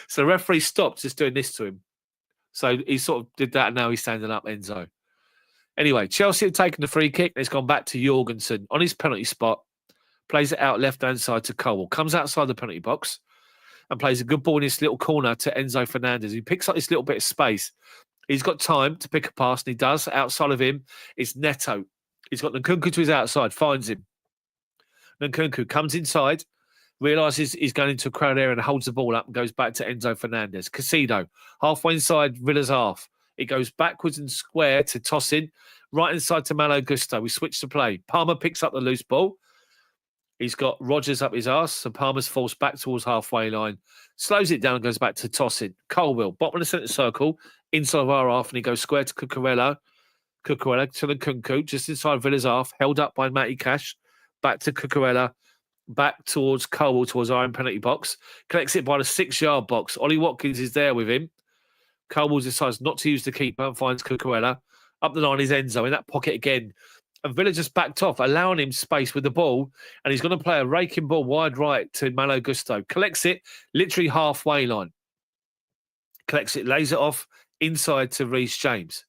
So the referee stopped just doing this to him. So he sort of did that, and now he's standing up, Enzo. Anyway, Chelsea have taken the free kick. It's gone back to Jorgensen on his penalty spot. Plays it out left-hand side to Cole. Comes outside the penalty box and plays a good ball in this little corner to Enzo Fernandez. He picks up this little bit of space. He's got time to pick a pass, and he does. Outside of him is Neto. He's got Nkunku to his outside, finds him. Nkunku comes inside, realises he's going into a crowd area and holds the ball up and goes back to Enzo Fernandez. Casido, halfway inside Villa's half. It goes backwards and square to Tosin, right inside to Malo Gusto. We switch to play. Palmer picks up the loose ball. He's got Rodgers up his arse, so Palmer's forced back towards halfway line. Slows it down and goes back to Tosin. Colwill, bottom of the centre circle, inside of our half, and he goes square to Cucurella. Cucurella to Nkunku, just inside Villa's half, held up by Matty Cash. Back to Cucurella. Back towards Colwill, towards our own penalty box. Collects it by the 6-yard box. Ollie Watkins is there with him. Colwill decides not to use the keeper and finds Cucurella. Up the line is Enzo in that pocket again. And Villa just backed off, allowing him space with the ball. And he's going to play a raking ball wide right to Malo Gusto. Collects it literally halfway line. Collects it, lays it off inside to Reece James.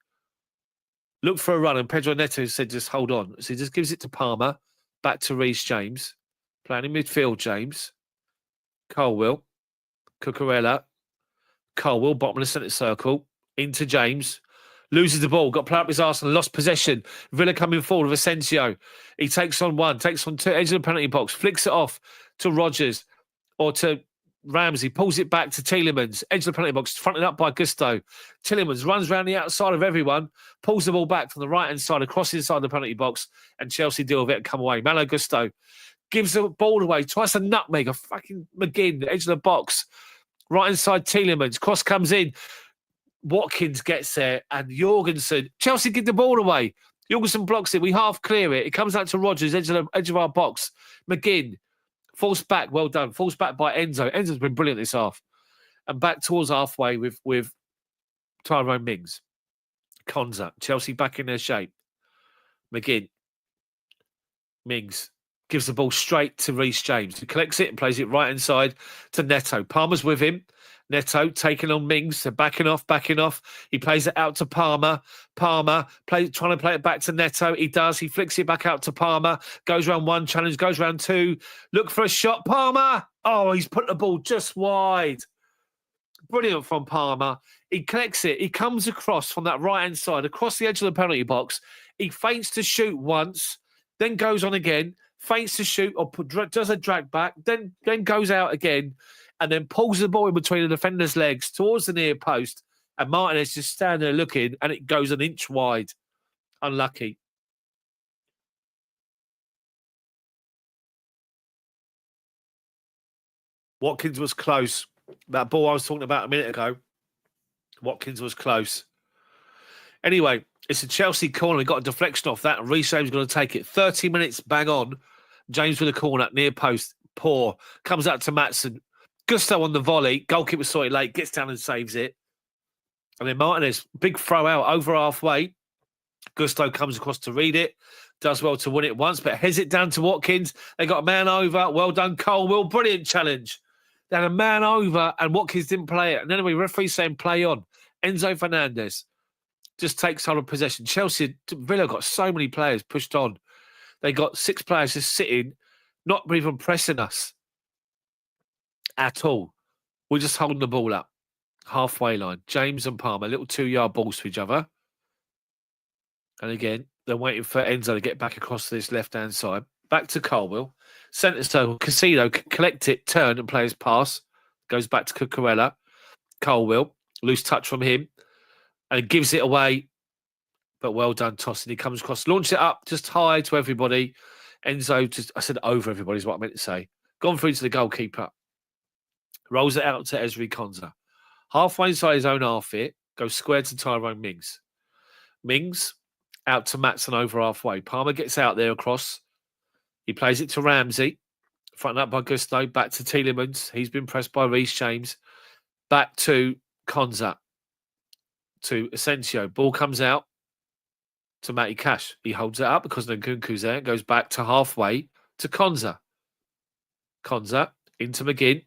Look for a run, and Pedro Neto said just hold on. So he just gives it to Palmer. Back to Reece James. Playing in midfield, James. Colwill. Cucurella. Colwill, bottom of the centre circle, into James, loses the ball, got to play up his arse and lost possession. Villa coming forward with Asensio. He takes on one, takes on two, edge of the penalty box, flicks it off to Rodgers or to Ramsey, pulls it back to Tielemans, edge of the penalty box, fronted up by Gusto. Tielemans runs around the outside of everyone, pulls the ball back from the right-hand side, across inside the penalty box, and Chelsea deal with it and come away. Malo Gusto gives the ball away, tries to nutmeg a fucking McGinn, edge of the box. Right inside Tielemans. Cross comes in. Watkins gets there. And Jorgensen. Chelsea give the ball away. Jorgensen blocks it. We half clear it. It comes out to Rodgers, edge of our box. McGinn. Falls back. Well done. Falls back by Enzo. Enzo's been brilliant this half. And back towards halfway with Tyrone Mings. Konza. Chelsea back in their shape. McGinn. Mings. Gives the ball straight to Reece James, who collects it and plays it right inside to Neto. Palmer's with him. Neto taking on Mings, so backing off. He plays it out to Palmer. Palmer trying to play it back to Neto. He does. He flicks it back out to Palmer. Goes round one, challenge, goes round two. Look for a shot. Palmer. Oh, he's put the ball just wide. Brilliant from Palmer. He collects it. He comes across from that right-hand side, across the edge of the penalty box. He feints to shoot once, then goes on again. Feints to shoot or does a drag back, then goes out again and then pulls the ball in between the defender's legs towards the near post, and Martinez just standing there looking, and it goes an inch wide. Unlucky. Watkins was close. That ball I was talking about a minute ago, Watkins was close. Anyway, it's a Chelsea corner. We got a deflection off that, and Reece James is going to take it. 30 minutes, bang on. James with a corner, near post, poor. Comes out to Maatsen. Gusto on the volley. Goalkeeper saw it late, gets down and saves it. And then Martinez, big throw out over halfway. Gusto comes across to read it. Does well to win it once, but heads it down to Watkins. They got a man over. Well done, Colwell. Brilliant challenge. They had a man over and Watkins didn't play it. And anyway, referee saying play on. Enzo Fernandez just takes hold of possession. Villa got so many players pushed on. They got 6 players just sitting, not even pressing us at all. We're just holding the ball up. Halfway line. James and Palmer, little 2-yard balls to each other. And again, they're waiting for Enzo to get back across to this left-hand side. Back to Colwell. Centre circle. Casino can collect it, turn and play his pass. Goes back to Cucurella. Colwell. Loose touch from him. And gives it away. But well done, tossing. He comes across. Launch it up just high to everybody. Enzo just, I said over everybody is what I meant to say. Gone through to the goalkeeper. Rolls it out to Ezri Konsa. Halfway inside his own half it. Goes square to Tyrone Mings. Mings out to Maatsen over halfway. Palmer gets out there across. He plays it to Ramsey. Fronted up by Gusto. Back to Tielemans. He's been pressed by Reece James. Back to Konsa. To Asensio. Ball comes out to Matty Cash. He holds it up because Nkunku's there. Goes back to halfway to Konsa. Konsa into McGinn.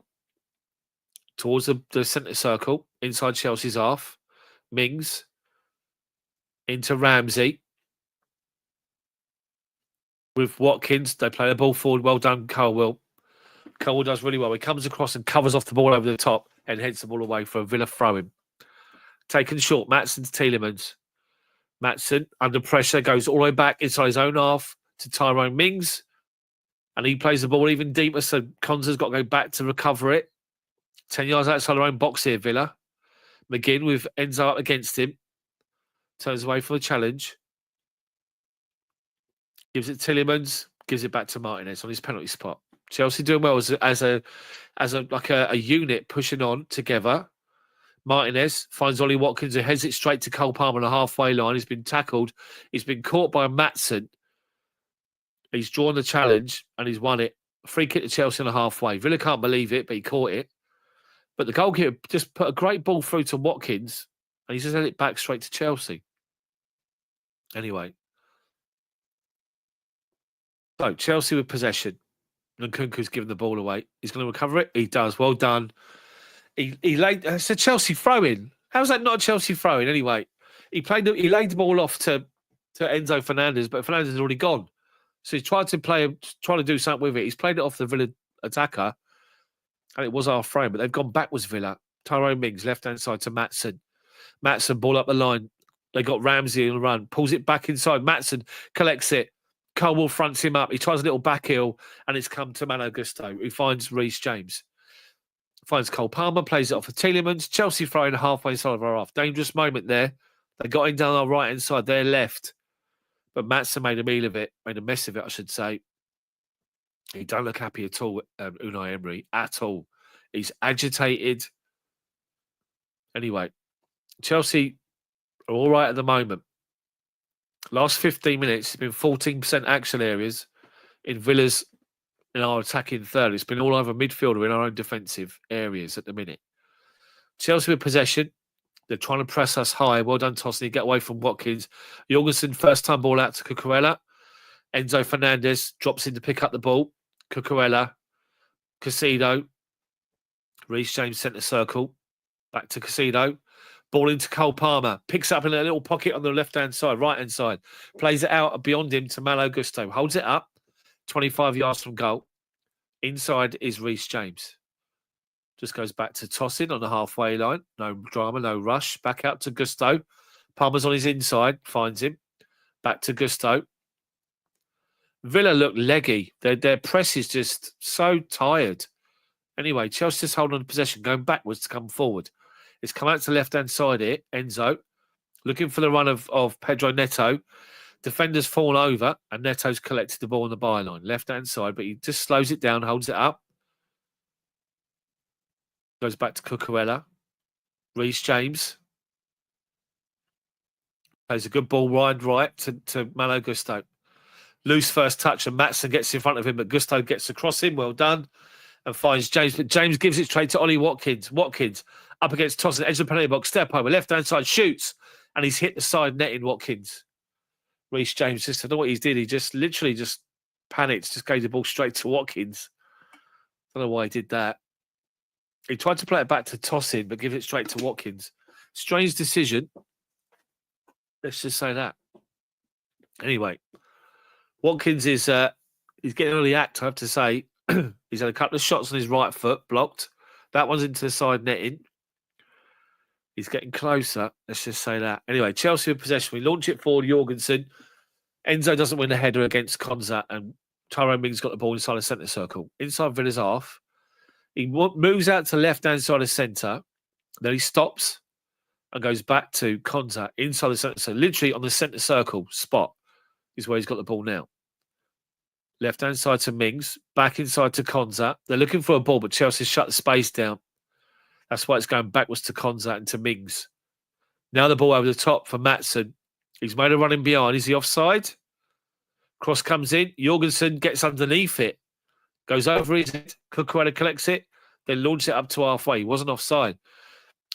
Towards the centre circle. Inside Chelsea's half. Mings. Into Ramsey. With Watkins, they play the ball forward. Well done, Colwell. Colwell does really well. He comes across and covers off the ball over the top and heads the ball away for a Villa throw-in. Taken short, Maatsen to Tielemans. Maatsen, under pressure, goes all the way back inside his own half to Tyrone Mings. And he plays the ball even deeper, so Konsa's got to go back to recover it. 10 yards outside their own box here, Villa. McGinn with Enzo up against him. Turns away for the challenge. Gives it to Tielemans. Gives it back to Martinez on his penalty spot. Chelsea doing well as a unit pushing on together. Martinez finds Ollie Watkins who heads it straight to Cole Palmer on the halfway line. He's been tackled. He's been caught by Maatsen. He's drawn the challenge and he's won it. Free kick to Chelsea on the halfway. Villa can't believe it, but he caught it. But the goalkeeper just put a great ball through to Watkins and he's just had it back straight to Chelsea. Anyway. So, Chelsea with possession. Nkunku's given the ball away. He's going to recover it. He does. Well done. He laid. It's a Chelsea throw-in. How's that not a Chelsea throw-in? Anyway, he laid the ball off to Enzo Fernandez, but Fernandez has already gone. So he tried to do something with it. He's played it off the Villa attacker, and it was our frame, but they've gone backwards, Villa. Tyrone Mings, left-hand side to Maatsen. Maatsen, ball up the line. They got Ramsey on the run. Pulls it back inside. Maatsen collects it. Colwell fronts him up. He tries a little back heel, and it's come to Malo Gusto, who finds Reece James. Finds Cole Palmer, plays it off for Tielemans. Chelsea throwing halfway side of our half. Dangerous moment there. They got him down our right-hand side. They're left. But Maatsen made a meal of it. Made a mess of it, I should say. He don't look happy at all, Unai Emery, at all. He's agitated. Anyway, Chelsea are all right at the moment. Last 15 minutes, it's been 14% action areas in our attacking third. It's been all over midfield or in our own defensive areas at the minute. Chelsea with possession. They're trying to press us high. Well done, Tosny. Get away from Watkins. Jorgensen, first time ball out to Cucurella. Enzo Fernandez drops in to pick up the ball. Cucurella. Casido. Reece James centre circle. Back to Casido. Ball into Cole Palmer. Picks up in a little pocket on the left-hand side, right-hand side. Plays it out beyond him to Malo Gusto. Holds it up. 25 yards from goal. Inside is Reece James. Just goes back to tossing on the halfway line. No drama, no rush. Back out to Gusto. Palmer's on his inside. Finds him. Back to Gusto. Villa look leggy. Their press is just so tired. Anyway, Chelsea's holding on to possession, going backwards to come forward. It's come out to left-hand side here. Enzo. Looking for the run of Pedro Neto. Defender's fallen over and Neto's collected the ball on the byline. Left-hand side, but he just slows it down, holds it up. Goes back to Cucurella. Reece James. Plays a good ball wide right to Malo Gusto. Loose first touch and Maatsen gets in front of him, but Gusto gets across him. Well done. and finds James, but James gives it straight to Ollie Watkins. Watkins up against Tosin, edge of the penalty box, step over, left-hand side, shoots, and he's hit the side net in Watkins. Reece James just, I don't know what he did. He just literally just panicked, just gave the ball straight to Watkins. I don't know why he did that. He tried to play it back to Tosin, but give it straight to Watkins. Strange decision. Let's just say that. Anyway, Watkins is he's getting on the act, I have to say. He's had a couple of shots on his right foot, blocked. That one's into the side netting. He's getting closer. Let's just say that. Anyway, Chelsea with possession. We launch it forward, Jorgensen. Enzo doesn't win the header against Konza, and Tyrone Mings got the ball inside the centre circle. Inside Villa's half. He moves out to left-hand side of centre. Then he stops and goes back to Konza inside the centre. So literally on the centre circle spot is where he's got the ball now. Left-hand side to Mings, back inside to Konza. They're looking for a ball, but Chelsea shut the space down. That's why it's going backwards to Konza and to Mings. Now the ball over the top for Maatsen. He's made a run in behind. Is he offside? Cross comes in. Jorgensen gets underneath it. Goes over his head. Cucurella collects it. Then launches it up to halfway. He wasn't offside.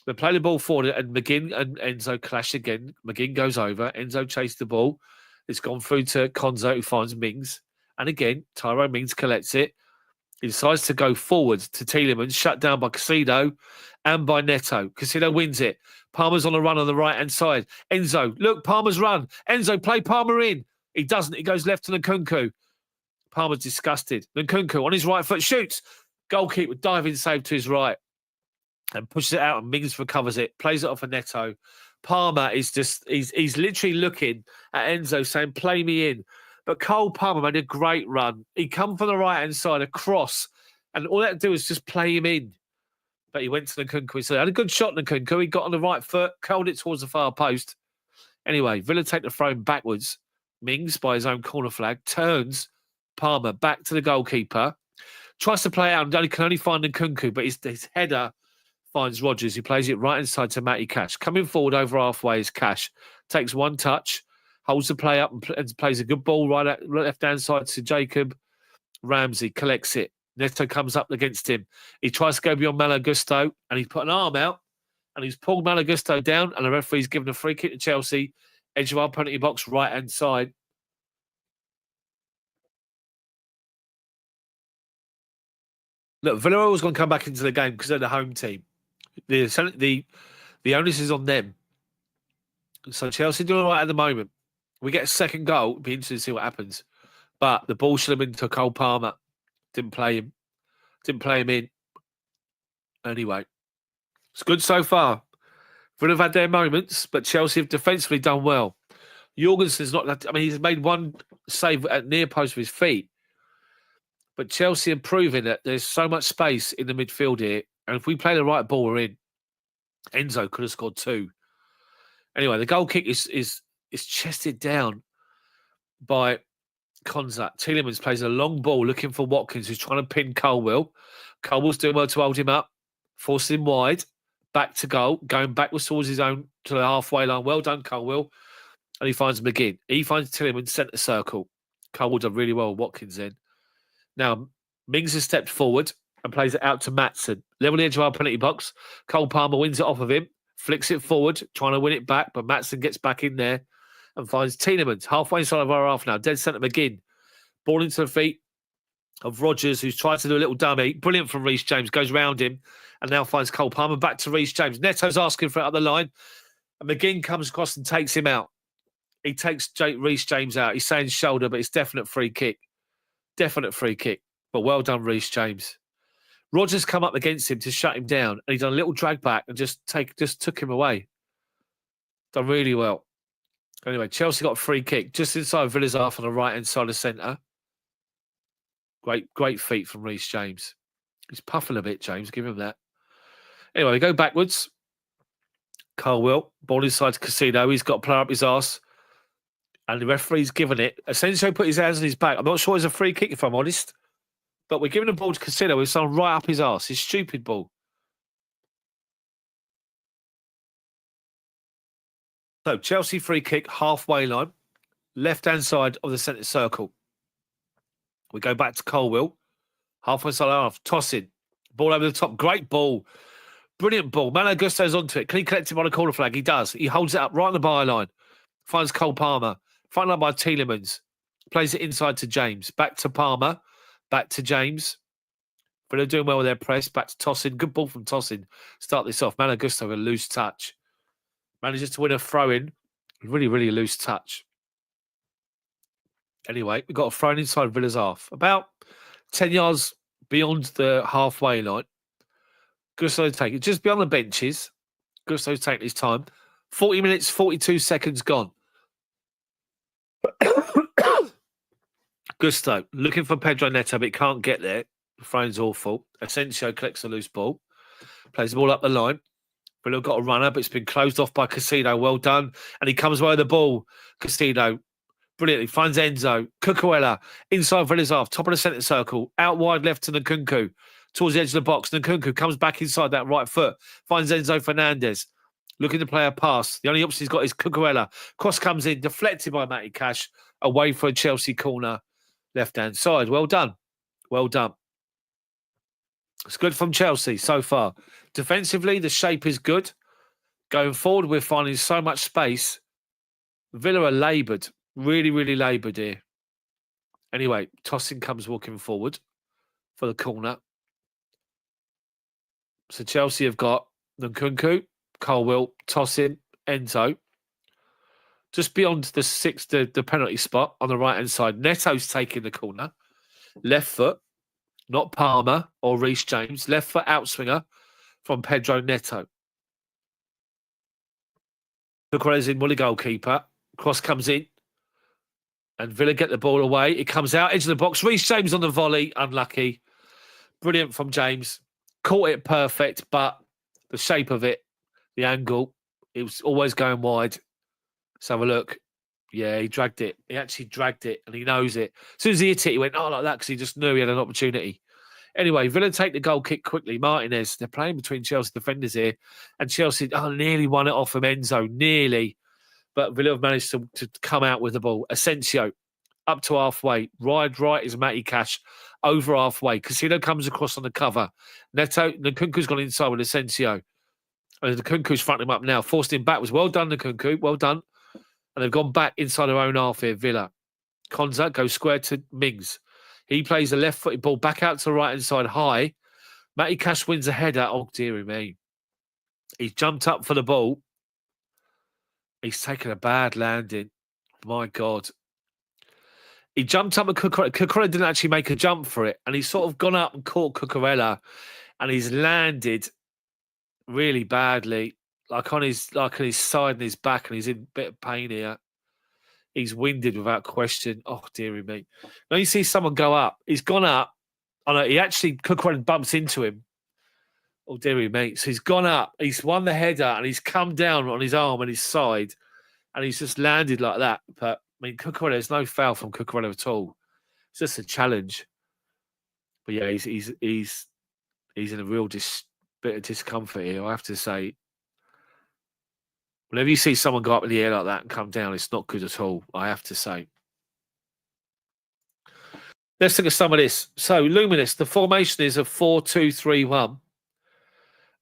They play the ball forward and McGinn and Enzo clash again. McGinn goes over. Enzo chased the ball. It's gone through to Konza, who finds Mings. And again, Tyrone Mings collects it. He decides to go forward to Tielemans, shut down by Casido and by Neto. Casido wins it. Palmer's on the run on the right-hand side. Enzo, look, Palmer's run. Enzo, play Palmer in. He doesn't. He goes left to Nkunku. Palmer's disgusted. Nkunku on his right foot shoots. Goalkeeper diving save to his right and pushes it out, and Mings recovers it, plays it off a Neto. Palmer is just, he's literally looking at Enzo saying, play me in. But Cole Palmer made a great run. He come from the right-hand side across, and all that to do was just play him in. But he went to Nkunku. So he had a good shot, Nkunku. He got on the right foot, curled it towards the far post. Anyway, Villa take the throw backwards. Mings, by his own corner flag, turns Palmer back to the goalkeeper. Tries to play out and can only find Nkunku, but his header finds Rodgers, who plays it right inside to Matty Cash. Coming forward over halfway is Cash. Takes one touch, holds the play up and plays a good ball right at left-hand side to Jacob. Ramsey collects it. Neto comes up against him. He tries to go beyond Malagusto, and he's put an arm out, and he's pulled Malagusto down, and the referee's given a free kick to Chelsea. Edge of our penalty box, right-hand side. Look, Villarreal was going to come back into the game because they're the home team. The onus is on them. So Chelsea doing all right at the moment. We get a second goal. It'd be interesting to see what happens. But the ball should have been to Cole Palmer. Didn't play him. Didn't play him in. Anyway, it's good so far. Villa have had their moments, but Chelsea have defensively done well. Jorgensen's not that. I mean, he's made one save at near post with his feet. But Chelsea are proving that there's so much space in the midfield here. And if we play the right ball, we're in. Enzo could have scored two. Anyway, the goal kick is chested down by Konza. Tielemans plays a long ball looking for Watkins, who's trying to pin Colwell. Colwell's doing well to hold him up, forcing him wide, back to goal, going backwards towards his own to the halfway line. Well done, Colwell. And he finds McGinn. He finds Tielemans centre circle. Colwell done really well with Watkins then. Now, Mings has stepped forward and plays it out to Maatsen. Level the edge of our penalty box. Cole Palmer wins it off of him, flicks it forward, trying to win it back, but Maatsen gets back in there and finds Tielemans halfway inside of our half now. Dead centre McGinn. Ball into the feet of Rodgers, who's tried to do a little dummy. Brilliant from Reece James. Goes round him and now finds Cole Palmer. Back to Reece James. Neto's asking for it up the line. And McGinn comes across and takes him out. He takes Reece James out. He's saying shoulder, but it's definite free kick. Definite free kick. But well done, Reece James. Rodgers come up against him to shut him down, and he done a little drag back and just took him away. Done really well. Anyway, Chelsea got a free kick just inside Villa's half on the right-hand side of centre. Great feat from Reece James. He's puffing a bit, James. Give him that. Anyway, we go backwards. Carwell, ball inside to Casido. He's got to play up his arse. And the referee's given it. Asensio put his hands on his back. I'm not sure it's a free kick, if I'm honest. But we're giving the ball to Casido with someone right up his arse. His stupid ball. So, Chelsea free kick, halfway line. Left-hand side of the centre circle. We go back to Colwell. Halfway side half. Tossing. Ball over the top. Great ball. Brilliant ball. Malo Gusto's onto it. Can he collect him on a corner flag? He does. He holds it up right on the byline. Finds Cole Palmer. Front line by Tielemans. Plays it inside to James. Back to Palmer. Back to James. But they're doing well with their press. Back to Tosin. Good ball from Tosin. Start this off. Malo Gusto with a loose touch. Manages to win a throw-in. Really, really loose touch. Anyway, we've got a throw-in inside Villa's half. About 10 yards beyond the halfway line. Gusto's taking it. Just beyond the benches. Gusto's taking his time. 40 minutes, 42 seconds gone. Gusto looking for Pedro Neto, but he can't get there. The throw-in's awful. Asensio collects the loose ball. Plays the ball up the line. Villa got a runner, but it's been closed off by Casino. Well done. And he comes away with the ball. Casino, brilliantly, finds Enzo. Cucurella, inside Villa's half, top of the centre circle. Out wide left to Nkunku. Towards the edge of the box. Nkunku comes back inside that right foot. Finds Enzo Fernandez. Looking to play a pass. The only option he's got is Cucurella. Cross comes in, deflected by Matty Cash. Away for a Chelsea corner. Left-hand side. Well done. Well done. It's good from Chelsea so far. Defensively, the shape is good. Going forward, we're finding so much space. Villa are laboured. Really, really laboured here. Anyway, Tosin comes walking forward for the corner. So Chelsea have got Nkunku, Colwill, Tosin, Enzo. Just beyond the penalty spot on the right-hand side. Neto's taking the corner. Left foot. Not Palmer or Reece James. Left foot outswinger from Pedro Neto. Cucurella's in, Woolley goalkeeper. Cross comes in. And Villa get the ball away. It comes out, edge of the box. Reece James on the volley. Unlucky. Brilliant from James. Caught it perfect, but the shape of it, the angle, it was always going wide. Let's have a look. Yeah, he dragged it. He actually dragged it, and he knows it. As soon as he hit it, he went, oh, like that, because he just knew he had an opportunity. Anyway, Villa take the goal kick quickly. Martinez, they're playing between Chelsea defenders here, and Chelsea, nearly won it off from Enzo, nearly. But Villa have managed to come out with the ball. Asensio, up to halfway. Right is Matty Cash, over halfway. Casino comes across on the cover. Nkunku's gone inside with Asensio. And Nkunku's fronting him up now, forced him backwards. Well done, Nkunku, well done. And they've gone back inside their own half here, Villa. Konza goes square to Mings. He plays a left-footed ball back out to the right-hand side high. Matty Cash wins a header. Oh, dearie me. He's jumped up for the ball. He's taken a bad landing. My God. He jumped up at Cucurella. Cucurella didn't actually make a jump for it. And he's sort of gone up and caught Cucurella. And he's landed really badly. Like on his side and his back, and he's in a bit of pain here. He's winded without question. Oh, dearie me. Now you see someone go up. He's gone up. Oh, no, he actually, Cucurella bumps into him. Oh, dearie me. So he's gone up. He's won the header, and he's come down on his arm and his side, and he's just landed like that. But, I mean, Cucurella, there's no foul from Cucurella at all. It's just a challenge. But, yeah, he's in a real bit of discomfort here, I have to say. Whenever you see someone go up in the air like that and come down, it's not good at all, I have to say. Let's look at some of this. So, Luminous, the formation is a 4-2-3-1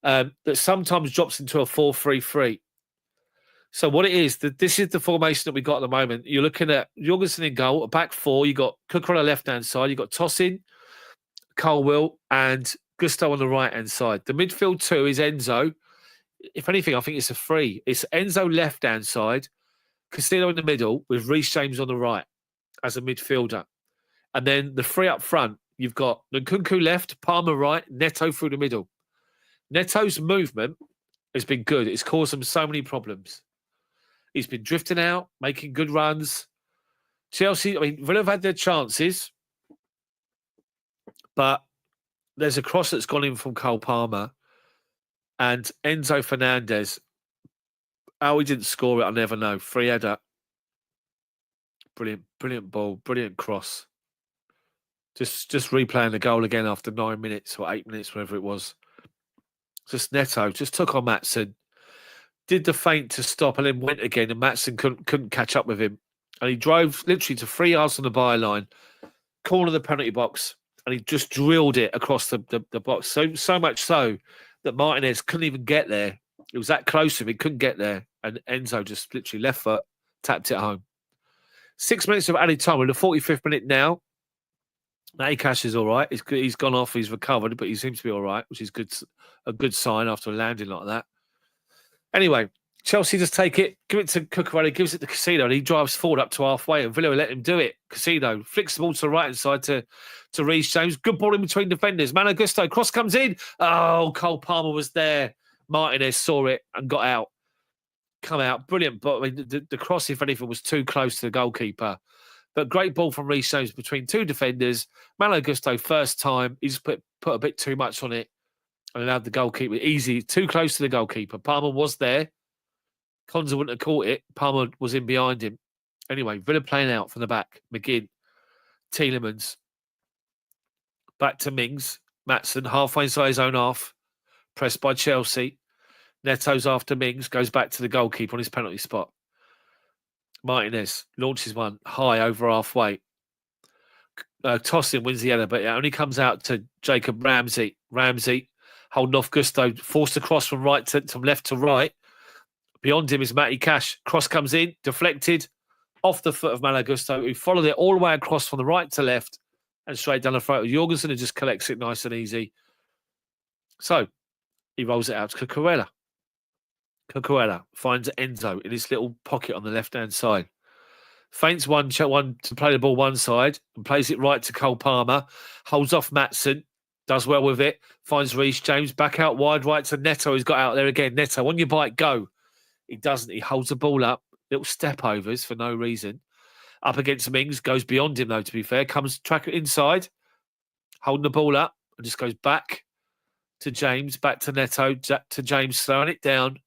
that sometimes drops into a 4-3-3. So, what it is, this is the formation that we've got at the moment. You're looking at Jorgensen in goal, a back four. You've got Cucurella left-hand side. You've got Tosin, Colwill, and Gusto on the right-hand side. The midfield two is Enzo. If anything, I think it's a three. It's Enzo left-hand side, Castillo in the middle, with Reece James on the right as a midfielder. And then the three up front, you've got Nkunku left, Palmer right, Neto through the middle. Neto's movement has been good. It's caused him so many problems. He's been drifting out, making good runs. Chelsea, I mean, Villa have had their chances, but there's a cross that's gone in from Cole Palmer. And Enzo Fernandez, how he didn't score it, I'll never know. Free header. Brilliant ball, brilliant cross. Just replaying the goal again after 9 minutes or 8 minutes, whatever it was. Just Neto, just took on Maatsen, did the feint to stop and then went again, and Maatsen couldn't catch up with him. And he drove literally to 3 yards on the byline, corner of the penalty box, and he just drilled it across the box. So much so that Martinez couldn't even get there. It was that close to him, he couldn't get there. And Enzo just literally left foot, tapped it home. 6 minutes of added time. We're in the 45th minute now. Matty Cash is all right. He's gone off, he's recovered, but he seems to be all right, which is a good sign after a landing like that. Anyway, Chelsea just take it, give it to Cucurella, gives it to Casino, and he drives forward up to halfway, and Villa will let him do it. Casino flicks the ball to the right-hand side to Reece James. Good ball in between defenders. Malo Gusto, cross comes in. Oh, Cole Palmer was there. Martinez saw it and got out. Come out. Brilliant. But I mean, the cross, if anything, was too close to the goalkeeper. But great ball from Reece James between two defenders. Malo Gusto, first time, he just put a bit too much on it and allowed the goalkeeper. Easy, too close to the goalkeeper. Palmer was there. Konza wouldn't have caught it. Palmer was in behind him. Anyway, Villa playing out from the back. McGinn, Tielemans. Back to Mings. Maatsen, halfway inside his own half. Pressed by Chelsea. Neto's after Mings. Goes back to the goalkeeper on his penalty spot. Martinez launches one high over halfway. Tosin wins the header, but it only comes out to Jacob Ramsey. Ramsey holding off Gusto. Forced across from left to right. Beyond him is Matty Cash. Cross comes in, deflected, off the foot of Malo Gusto, who followed it all the way across from the right to left and straight down the throat of Jorgensen, who just collects it nice and easy. So he rolls it out to Cucurella. Cucurella finds Enzo in his little pocket on the left-hand side. Feints one to play the ball one side and plays it right to Cole Palmer. Holds off Maatsen. Does well with it. Finds Reece James back out wide right to Neto, who's got out there again. Neto, on your bike, go. He doesn't. He holds the ball up. Little step overs for no reason. Up against Mings. Goes beyond him, though, to be fair. Comes track inside. Holding the ball up. And just goes back to James. Back to Neto. To James. Slowing it down.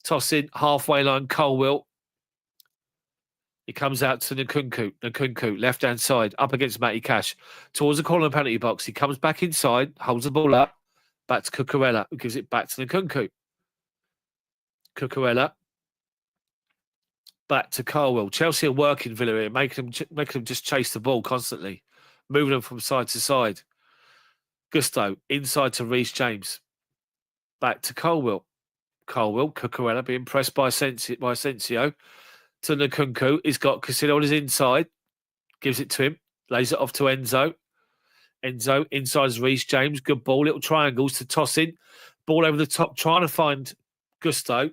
Toss in. Halfway line. Colwill. He comes out to Nkunku. Nkunku. Left-hand side. Up against Matty Cash. Towards the corner of the penalty box. He comes back inside. Holds the ball up. Back to Cucurella. Who gives it back to Nkunku. Cucurella. Back to Carwell. Chelsea are working Villa here, making them just chase the ball constantly, moving them from side to side. Gusto inside to Reece James. Back to Colwill. Cucurella being pressed by Asensio to Nkunku. He's got Casino on his inside. Gives it to him. Lays it off to Enzo. Enzo inside is Reece James. Good ball. Little triangles to toss in. Ball over the top, trying to find Gusto.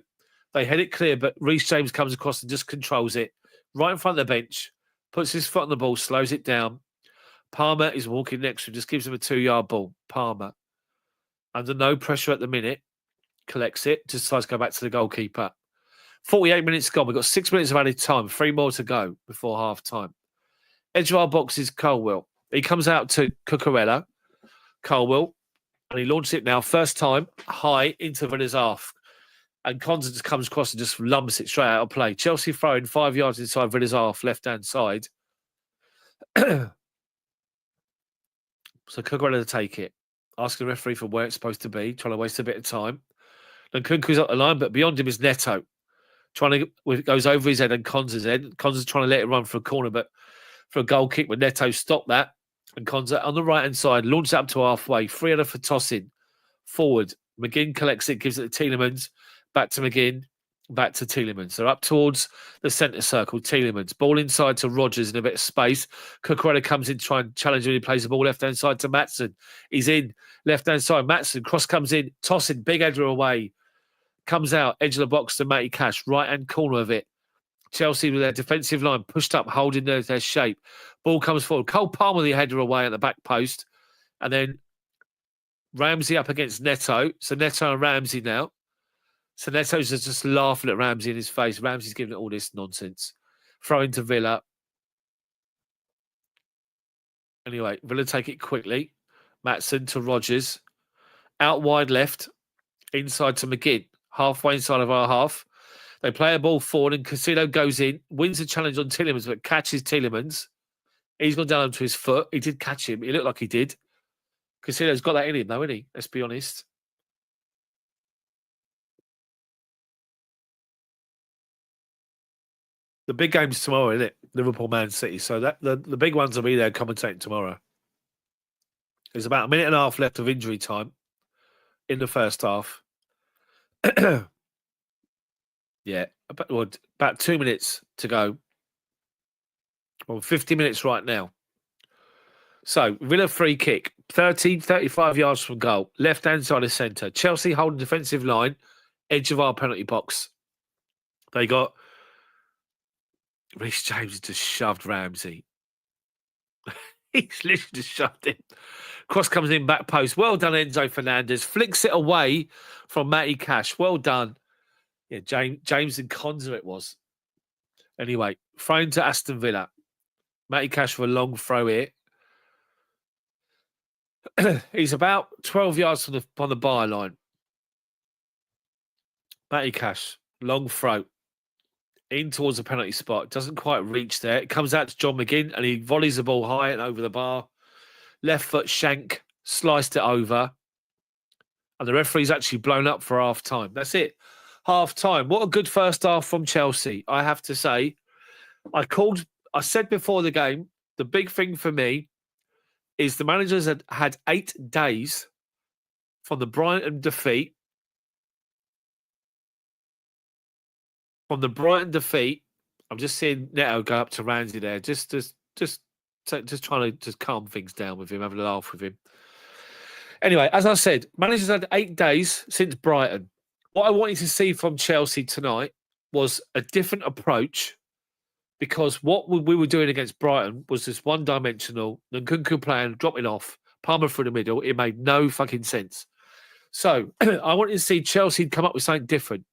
They head it clear, but Reece James comes across and just controls it. Right in front of the bench. Puts his foot on the ball, slows it down. Palmer is walking next to him, just gives him a 2-yard ball. Palmer, under no pressure at the minute, collects it, just decides to go back to the goalkeeper. 48 minutes gone. We've got 6 minutes of added time. 3 more to go before half time. Edge of our box is Colwill. He comes out to Cucurella. Colwill. And he launches it now, first time, high into Villa's half. And Konza just comes across and just lumps it straight out of play. Chelsea throwing 5 yards inside Villa's half, left-hand side. So Cucurella to take it. Asking the referee for where it's supposed to be, trying to waste a bit of time. Then Nkunku's up the line, but beyond him is Neto. It goes over his head and Konza's head. Konza's trying to let it run for a corner, but for a goal kick, but Neto stopped that. And Konza on the right-hand side, launches up to halfway. 3-header for tossing. Forward. McGinn collects it, gives it to Tielemans. Back to McGinn. Back to Tielemans. They're up towards the centre circle. Tielemans. Ball inside to Rodgers in a bit of space. Cucurella comes in to try and challenge him. He plays the ball left-hand side to Maatsen. He's in. Left-hand side. Maatsen. Cross comes in. Tossing. Big header away. Comes out. Edge of the box to Matty Cash. Right-hand corner of it. Chelsea with their defensive line pushed up, holding their shape. Ball comes forward. Cole Palmer the header away at the back post. And then Ramsey up against Neto. So Neto and Ramsey now. So Neto's just laughing at Ramsey in his face. Ramsey's giving it all this nonsense. Throwing to Villa. Anyway, Villa take it quickly. Maatsen to Rodgers. Out wide left. Inside to McGinn. Halfway inside of our half. They play a ball forward and Casino goes in. Wins the challenge on Tielemans, but catches Tielemans. He's gone down to his foot. He did catch him. He looked like he did. Casino's got that in him, though, isn't he? Let's be honest. The big game's tomorrow, isn't it? Liverpool, Man City. So that the big ones will be there commentating tomorrow. There's about a minute and a half left of injury time in the first half. Yeah, about 2 minutes to go. Well, 50 minutes right now. So, Villa free kick, 35 yards from goal, left-hand side of centre. Chelsea holding defensive line, edge of our penalty box. They got Reece James just shoved Ramsey. He's literally just shoved him. Cross comes in, back post. Well done, Enzo Fernandez. Flicks it away from Matty Cash. Well done. Yeah, James and Conza it was. Anyway, thrown to Aston Villa. Matty Cash for a long throw here. He's about 12 yards from on the byline. Matty Cash, long throw. In towards the penalty spot. Doesn't quite reach there. It comes out to John McGinn and he volleys the ball high and over the bar. Left foot shank, sliced it over. And the referee's actually blown up for half time. That's it. Half time. What a good first half from Chelsea, I have to say. I said before the game, the big thing for me is the managers had 8 days from the Brighton defeat. I'm just seeing Neto go up to Ramsey there, just trying to calm things down with him, having a laugh with him. Anyway, as I said, managers had 8 days since Brighton. What I wanted to see from Chelsea tonight was a different approach, because what we were doing against Brighton was this one-dimensional, Nkunku playing, dropping off, Palmer through the middle. It made no fucking sense. So I wanted to see Chelsea come up with something different.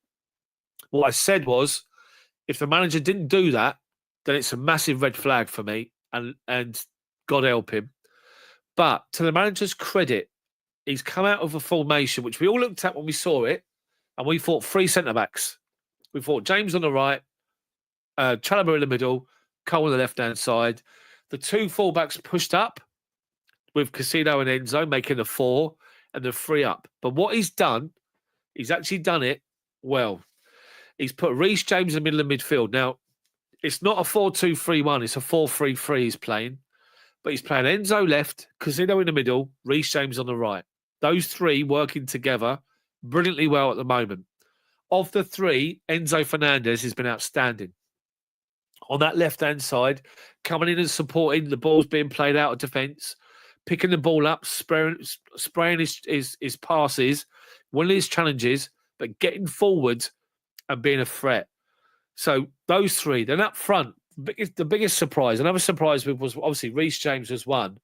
What I said was, if the manager didn't do that, then it's a massive red flag for me, and God help him. But to the manager's credit, he's come out of a formation which we all looked at when we saw it, and we thought 3 centre-backs. We thought James on the right, Chalobah in the middle, Cole on the left-hand side. The 2 fullbacks pushed up with Caicedo and Enzo, making a 4, and the 3 up. But what he's done, he's actually done it well. He's put Reece James in the middle of midfield. Now, it's not a 4-2-3-1. It's a 4-3-3 he's playing. But he's playing Enzo left, Caicedo in the middle, Reece James on the right. Those 3 working together brilliantly well at the moment. Of the 3, Enzo Fernandez has been outstanding. On that left-hand side, coming in and supporting, the ball's being played out of defence, picking the ball up, spraying his passes, winning his challenges, but getting forward and being a threat. So those 3, then up front, the biggest surprise, another surprise was obviously Reece James was one,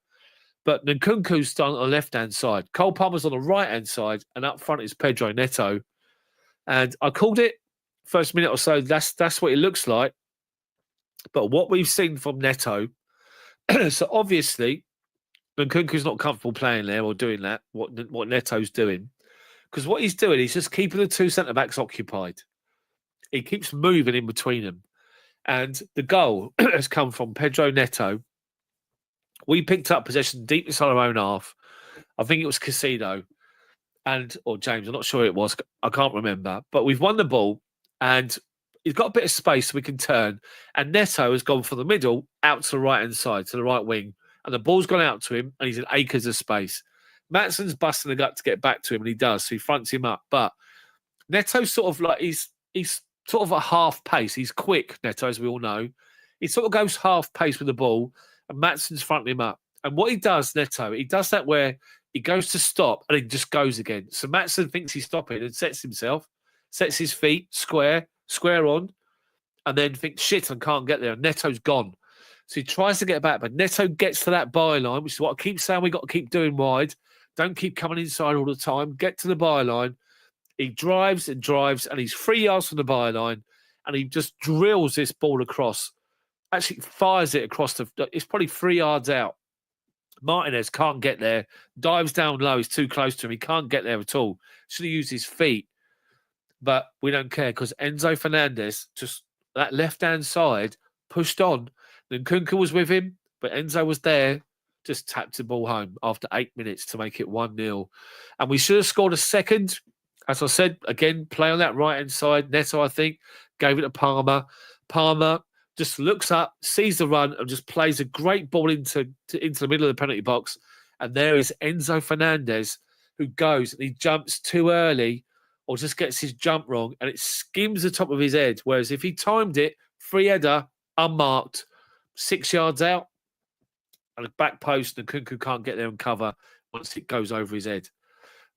but Nkunku's starting on the left-hand side. Cole Palmer's on the right-hand side, and up front is Pedro Neto. And I called it first minute or so, that's what it looks like. But what we've seen from Neto, so obviously, Nkunku's not comfortable playing there or doing that, what Neto's doing. Because what he's doing, he's just keeping the 2 centre-backs occupied. He keeps moving in between them. And the goal has come from Pedro Neto. We picked up possession deep inside our own half. I think it was Caicedo or James. I'm not sure it was. I can't remember. But we've won the ball and he's got a bit of space so we can turn. And Neto has gone from the middle out to the right-hand side, to the right wing. And the ball's gone out to him and he's in acres of space. Matson's busting the gut to get back to him and he does. So he fronts him up. But Neto's sort of like, he's sort of a half pace. He's quick, Neto, as we all know. He sort of goes half pace with the ball and Matson's fronting him up. And what he does, Neto, he does that where he goes to stop and he just goes again. So Matson thinks he's stopping and sets his feet square on, and then thinks, shit, I can't get there. And Neto's gone. So he tries to get back, but Neto gets to that byline, which is what I keep saying we got to keep doing wide. Don't keep coming inside all the time. Get to the byline. He drives, and he's 3 yards from the byline, and he just drills this ball across. Actually fires it across it's probably 3 yards out. Martinez can't get there. Dives down low. He's too close to him. He can't get there at all. Should have used his feet. But we don't care because Enzo Fernandez, just that left-hand side, pushed on. Then Nkunku was with him, but Enzo was there, just tapped the ball home after 8 minutes to make it 1-0. And we should have scored a second. As I said, again, play on that right-hand side. Neto, I think, gave it to Palmer. Palmer just looks up, sees the run, and just plays a great ball into the middle of the penalty box. And there is Enzo Fernandez, who goes and he jumps too early or just gets his jump wrong and it skims the top of his head. Whereas if he timed it, free header, unmarked, 6 yards out, and a back post, and Nkunku can't get there and cover once it goes over his head.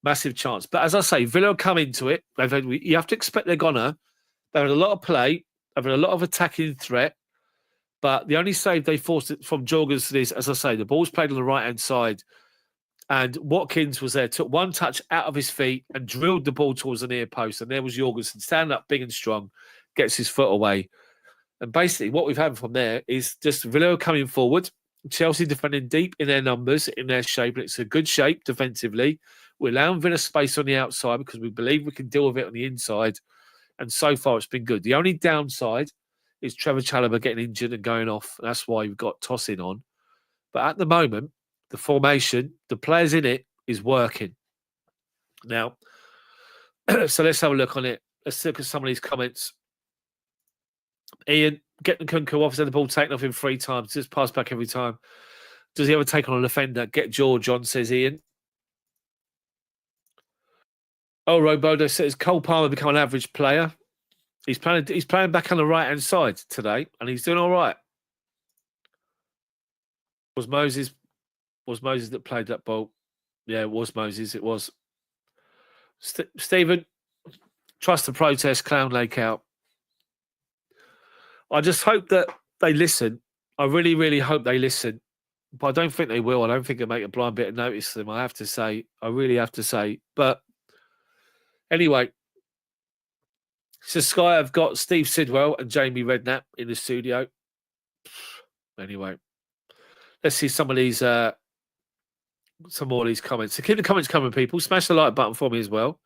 Massive chance. But as I say, Villa come into it. You have to expect they're gonna. They've had a lot of play. They've had a lot of attacking threat. But the only save they forced it from Jorgensen is, as I say, the ball's played on the right-hand side. And Watkins was there, took one touch out of his feet and drilled the ball towards the near post. And there was Jorgensen, standing up big and strong, gets his foot away. And basically what we've had from there is just Villa coming forward, Chelsea defending deep in their numbers, in their shape. And it's a good shape defensively. We're allowing Villa space on the outside because we believe we can deal with it on the inside. And so far it's been good. The only downside is Trevor Chalobah getting injured and going off. And that's why we've got Tosin on. But at the moment, the formation, the players in it is working. Now, so let's have a look on it. Let's look at some of these comments. Ian, get Nkunku off, had the ball taken off him 3 times, just pass back every time. Does he ever take on an offender? Get George on, says Ian. Oh, Robodo says Cole Palmer become an average player. He's playing back on the right-hand side today, and he's doing all right. Was Moses that played that ball? Yeah, it was Moses. It was. Stephen, trust the protest, Clown Lake out. I just hope that they listen. I really, really hope they listen. But I don't think they will. I don't think they'll make a blind bit of notice to them, I have to say. I really have to say. But anyway, so Sky have got Steve Sidwell and Jamie Redknapp in the studio. Anyway, let's see some of these, some more of these comments. So keep the comments coming, people. Smash the like button for me as well.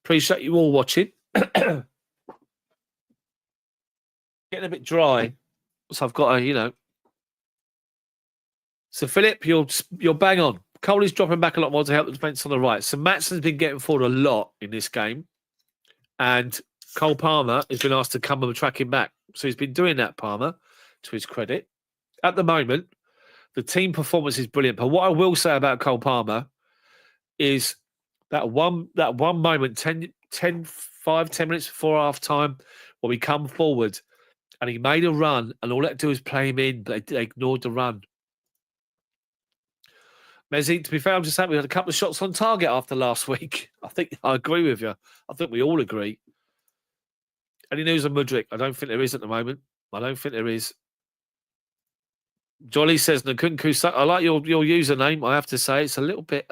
Appreciate you all watching. Getting a bit dry, so I've got to, So Philip, you're bang on. Cole is dropping back a lot more to help the defence on the right. So Matson's been getting forward a lot in this game, and Cole Palmer has been asked to come and track him back. So he's been doing that, Palmer, to his credit. At the moment, the team performance is brilliant. But what I will say about Cole Palmer is that one moment, 10 minutes before half time, where we come forward and he made a run, and all they had to do was play him in, but they ignored the run. Mezzi, to be fair, I'm just saying we had a couple of shots on target after last week. I think I agree with you. I think we all agree. Any news on Mudryk? I don't think there is at the moment. I don't think there is. Jolly says Nkunku. I like your username. I have to say it's a little bit.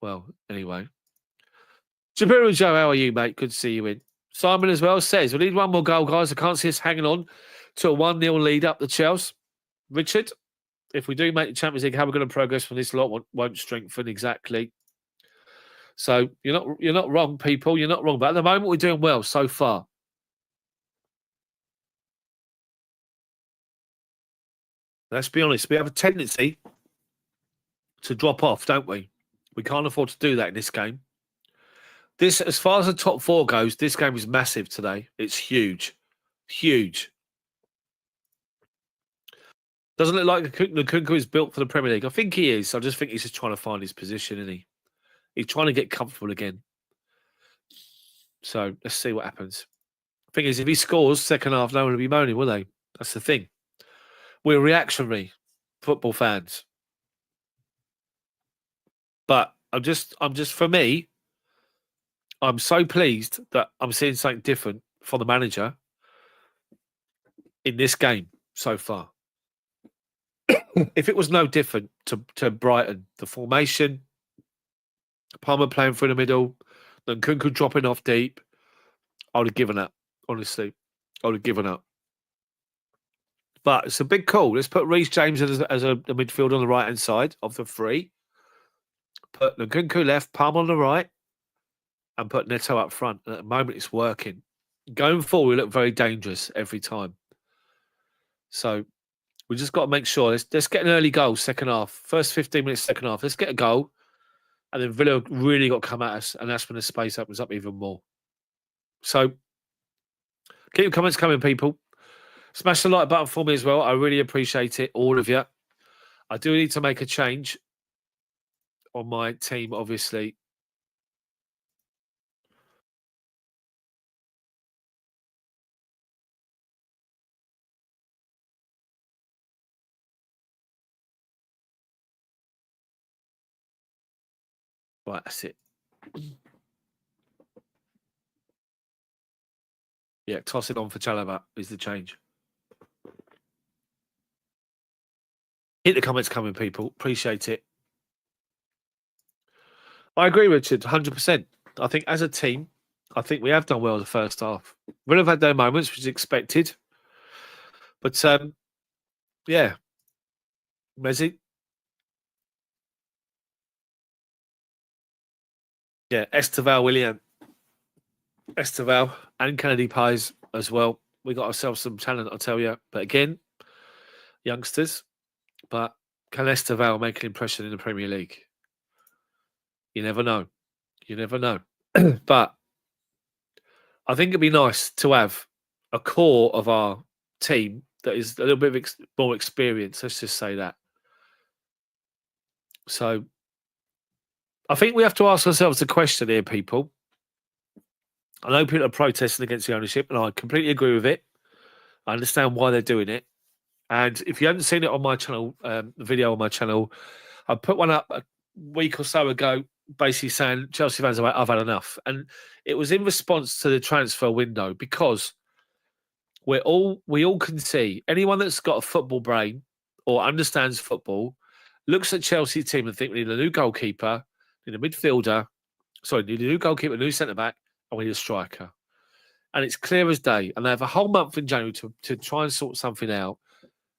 Well, anyway. Jabiru Joe, how are you, mate? Good to see you in. Simon as well says we need one more goal, guys. I can't see us hanging on to a 1-0 lead up the Chels. Richard, if we do make the Champions League, how are we going to progress from this lot? Won't strengthen exactly. So you're not wrong, people. You're not wrong. But at the moment, we're doing well so far. Let's be honest. We have a tendency to drop off, don't we? We can't afford to do that in this game. As far as the top 4 goes, this game is massive today. It's huge. Huge. Doesn't look like Nkunku is built for the Premier League. I think he is. I just think he's just trying to find his position, isn't he? He's trying to get comfortable again. So let's see what happens. Thing is, if he scores second half, no one will be moaning, will they? That's the thing. We're reactionary football fans. But I'm just for me, I'm so pleased that I'm seeing something different from the manager in this game so far. If it was no different to Brighton, the formation, Palmer playing through the middle, then Nkunku dropping off deep, I would have given up, honestly. I would have given up. But it's a big call. Let's put Reece James as a midfield on the right-hand side of the 3. Put Nkunku left, Palmer on the right, and put Neto up front. And at the moment, it's working. Going forward, we look very dangerous every time. So we just got to make sure. Let's get an early goal, second half. First 15 minutes, second half. Let's get a goal. And then Villa really got to come at us. And that's when the space opens up even more. So keep your comments coming, people. Smash the like button for me as well. I really appreciate it, all of you. I do need to make a change on my team, obviously. Right, that's it. Yeah, toss it on for Chalaba is the change. Hit the comments coming, people. Appreciate it. I agree, Richard, 100%. I think as a team, I think we have done well in the first half. We'll have had their moments, which is expected. But, yeah. Messi. Yeah, Esteval William. Esteval and Kennedy Pies as well. We got ourselves some talent, I'll tell you. But again, youngsters. But can Esteval make an impression in the Premier League? You never know. You never know. But I think it'd be nice to have a core of our team that is a little bit more experienced. Let's just say that. So I think we have to ask ourselves the question here, people. I know people are protesting against the ownership, and I completely agree with it. I understand why they're doing it. And if you haven't seen it on my channel, the video on my channel, I put one up a week or so ago, basically saying Chelsea fans, I've had enough. And it was in response to the transfer window because we all can see anyone that's got a football brain or understands football looks at Chelsea team and think we need a new goalkeeper, need a midfielder, need a new goalkeeper, a new centre back, and we need a striker. And it's clear as day. And they have a whole month in January to try and sort something out.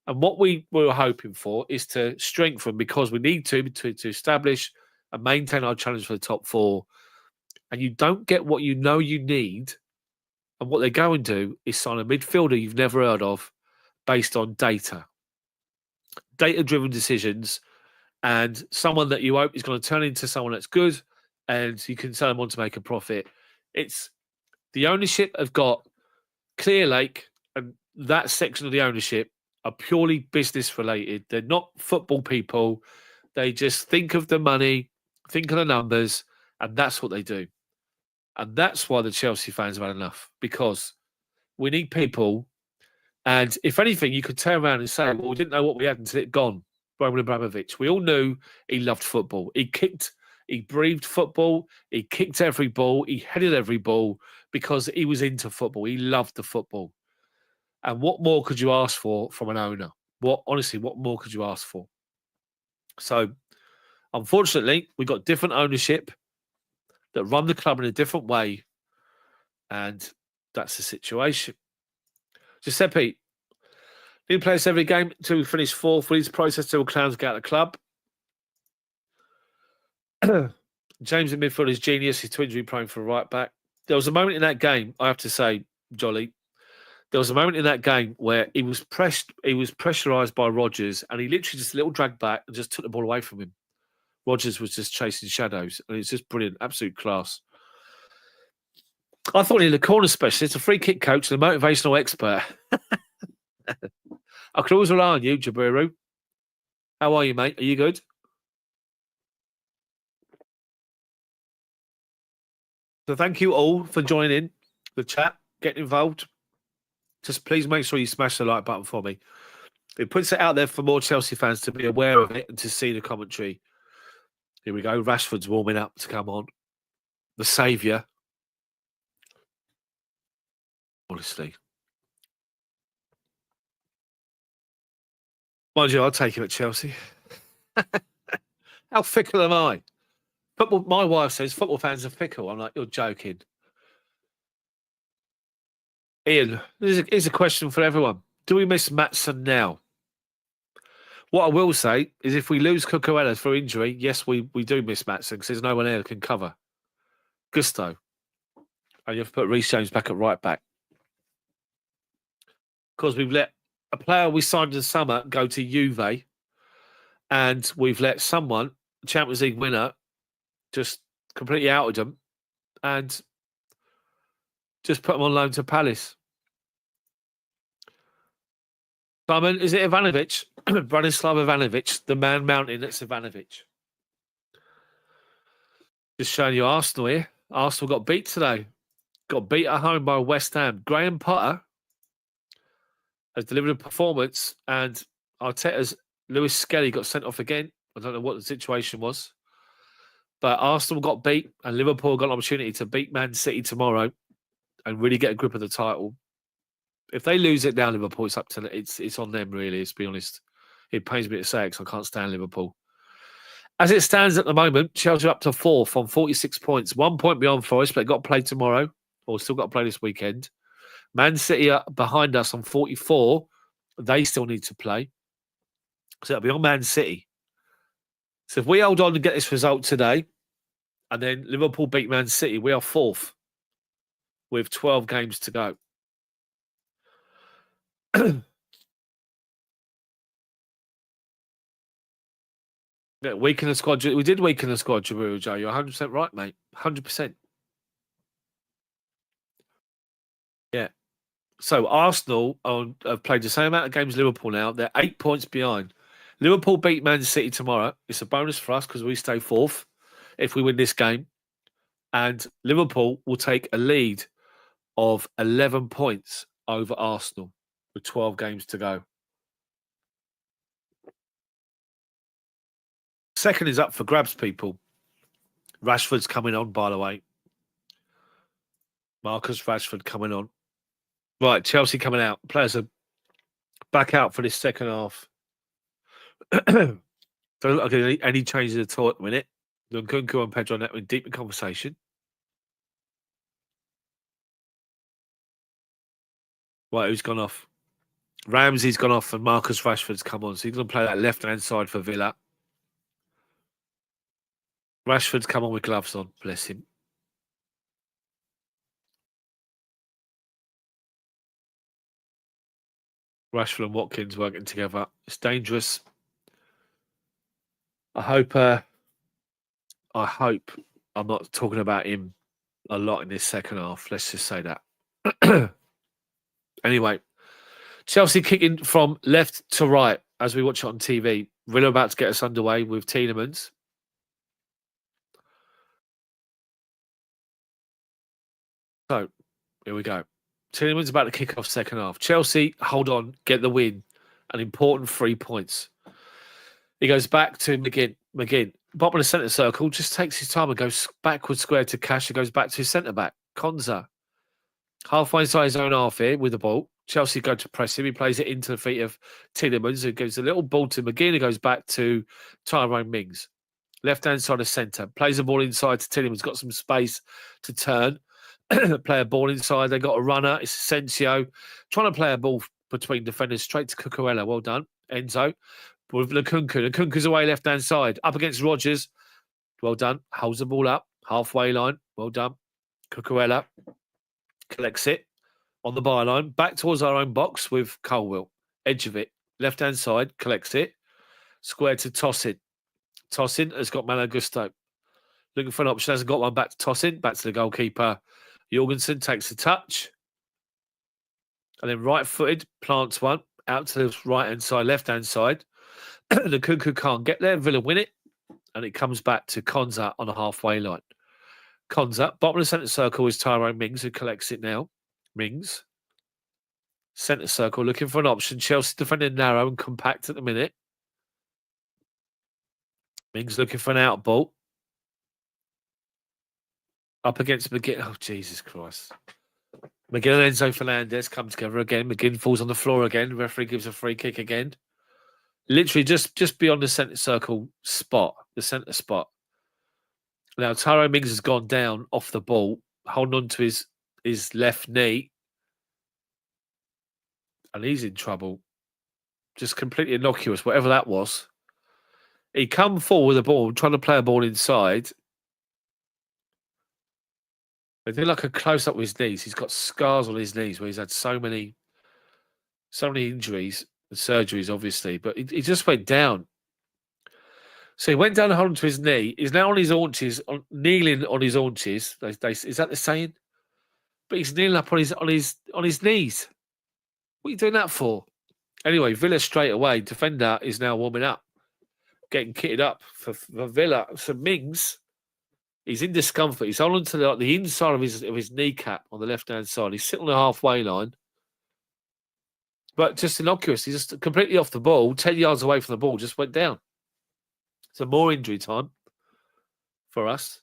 And what we were hoping for is to strengthen because we need to establish and maintain our challenge for the top four. And you don't get what you know you need. And what they're going to do is sign a midfielder you've never heard of based on data. Data-driven decisions and someone that you hope is going to turn into someone that's good and you can sell them on to make a profit. It's the ownership have got Clear Lake and that section of the ownership are purely business related. They're not football people. They just think of the money, think of the numbers, and that's what they do. And that's why the Chelsea fans have had enough because we need people. And if anything, you could turn around and say, well, we didn't know what we had until it gone. Roman Abramovich. We all knew he loved football. He breathed football. He kicked every ball. He headed every ball because he was into football. He loved the football. And what more could you ask for from an owner? What more could you ask for? So, unfortunately, we've got different ownership that run the club in a different way. And that's the situation. Giuseppe, new players every game to finish fourth. We need to process till clowns get out of the club. James in midfield is genius. He's too injury prone for a right back. There was a moment in that game, I have to say, Jolly. There was a moment in that game where he was pressurised by Rodgers, and he literally just a little drag back and just took the ball away from him. Rodgers was just chasing shadows, and it's just brilliant, absolute class. I thought he was a corner specialist, a free kick coach, and a motivational expert. I could always rely on you, Jabiru. How are you, mate? Are you good? So thank you all for joining the chat, getting involved. Just please make sure you smash the like button for me. It puts it out there for more Chelsea fans to be aware of it and to see the commentary. Here we go. Rashford's warming up to come on. The saviour. Honestly. Mind you, I'll take him at Chelsea. How fickle am I? Football. My wife says football fans are fickle. I'm like, you're joking. Ian, here's a question for everyone. Do we miss Maatsen now? What I will say is if we lose Cucurella for injury, yes, we do miss Maatsen because there's no one there that can cover. Gusto. And you have to put Reece James back at right back. Because we've let a player we signed in the summer go to Juve and we've let someone, Champions League winner, just completely outed them and just put them on loan to Palace. Simon, is it Ivanovic? Branislav Ivanovic, the man mountain, that's Ivanovic. Just showing you Arsenal here. Arsenal got beat today. Got beat at home by West Ham. Graham Potter has delivered a performance, and Arteta's Lewis Skelly got sent off again. I don't know what the situation was. But Arsenal got beat, and Liverpool got an opportunity to beat Man City tomorrow and really get a grip of the title. If they lose it now, Liverpool, it's up to it's on them, really, let's be honest. It pains me to say it because I can't stand Liverpool. As it stands at the moment, Chelsea are up to 4th on 46 points, 1 point beyond Forest, but they've got to play tomorrow, or still got to play this weekend. Man City are behind us on 44. They still need to play. So it'll be on Man City. So if we hold on and get this result today, and then Liverpool beat Man City, we are 4th with 12 games to go. Yeah, weaken the squad. We did weaken the squad, Jabril Joe. You're 100% right, mate. 100%. Yeah. So Arsenal have played the same amount of games as Liverpool now. They're 8 points behind. Liverpool beat Man City tomorrow. It's a bonus for us because we stay 4th if we win this game. And Liverpool will take a lead of 11 points over Arsenal with 12 games to go. Second is up for grabs, people. Rashford's coming on, by the way. Marcus Rashford coming on. Right, Chelsea coming out. Players are back out for this second half. Don't look like any changes at all at the minute. Nkunku and Pedro Neto in deep conversation. Right, who's gone off? Ramsey's gone off and Marcus Rashford's come on. So he's going to play that left-hand side for Villa. Rashford's come on with gloves on. Bless him. Rashford and Watkins working together. It's dangerous. I hope I'm not talking about him a lot in this second half. Let's just say that. Anyway, Chelsea kicking from left to right as we watch it on TV. Villa about to get us underway with Tielemans. So, here we go. Tielemans about to kick off second half. Chelsea, hold on, get the win. An important 3 points. He goes back to McGinn. Bottom of the centre circle, just takes his time and goes backwards square to Cash and goes back to his centre-back. Konza. Halfway inside his own half here with the ball. Chelsea go to press him. He plays it into the feet of Tielemans, who gives a little ball to McGinn, who goes back to Tyrone Mings. Left-hand side of centre. Plays the ball inside to Tielemans. Got some space to turn. Play a ball inside. They got a runner. It's Asensio. Trying to play a ball between defenders straight to Cucurella. Well done. Enzo. With Nkunku. Nkunku's away left-hand side. Up against Rodgers. Well done. Holds the ball up. Halfway line. Well done. Cucurella collects it on the byline. Back towards our own box with Colwill. Edge of it. Left-hand side. Collects it. Square to Tossin. Tossin has got Malo Gusto. Looking for an option. Hasn't got one. Back to Tossin. Back to the goalkeeper. Jorgensen takes the touch. And then right-footed. Plants one. Out to the right-hand side. Left-hand side. The Nkunku can't get there. Villa win it. And it comes back to Konza on the halfway line. Konza. Bottom of the centre circle is Tyrone Mings, who collects it now. Mings. Centre circle. Looking for an option. Chelsea defending narrow and compact at the minute. Mings looking for an out ball. Up against McGinn. Oh, Jesus Christ. McGinn and Enzo Fernandez come together again. McGinn falls on the floor again. The referee gives a free kick again. Literally just beyond the centre circle spot, the centre spot. Now, Tyrone Mings has gone down off the ball, holding on to his left knee. And he's in trouble. Just completely innocuous, whatever that was. He come forward with the ball, trying to play a ball inside. They did like a close-up with his knees. He's got scars on his knees where he's had so many injuries and surgeries, obviously. But he just went down. So he went down and holding to his knee. He's now on his haunches, kneeling on his haunches. Is that the saying? But he's kneeling up on his knees. What are you doing that for? Anyway, Villa straight away. Defender is now warming up, getting kitted up for Villa. So Mings He's in discomfort. He's holding to the inside of his kneecap on the left-hand side. He's sitting on the halfway line. But just innocuous. He's just completely off the ball, 10 yards away from the ball, just went down. So more injury time for us.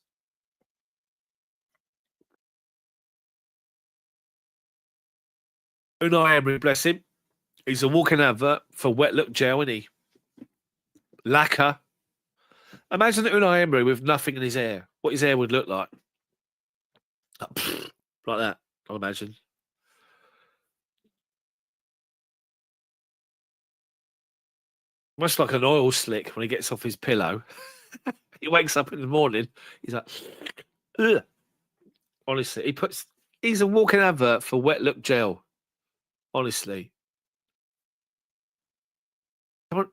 Unai Emery, bless him. He's a walking advert for wet look gel, isn't he? Lacquer. Imagine Unai Emery with nothing in his hair. What his hair would look like. Like that, I imagine. Much like an oil slick when he gets off his pillow. He wakes up in the morning, he's like, ugh. Honestly, he's a walking advert for wet look gel. Honestly.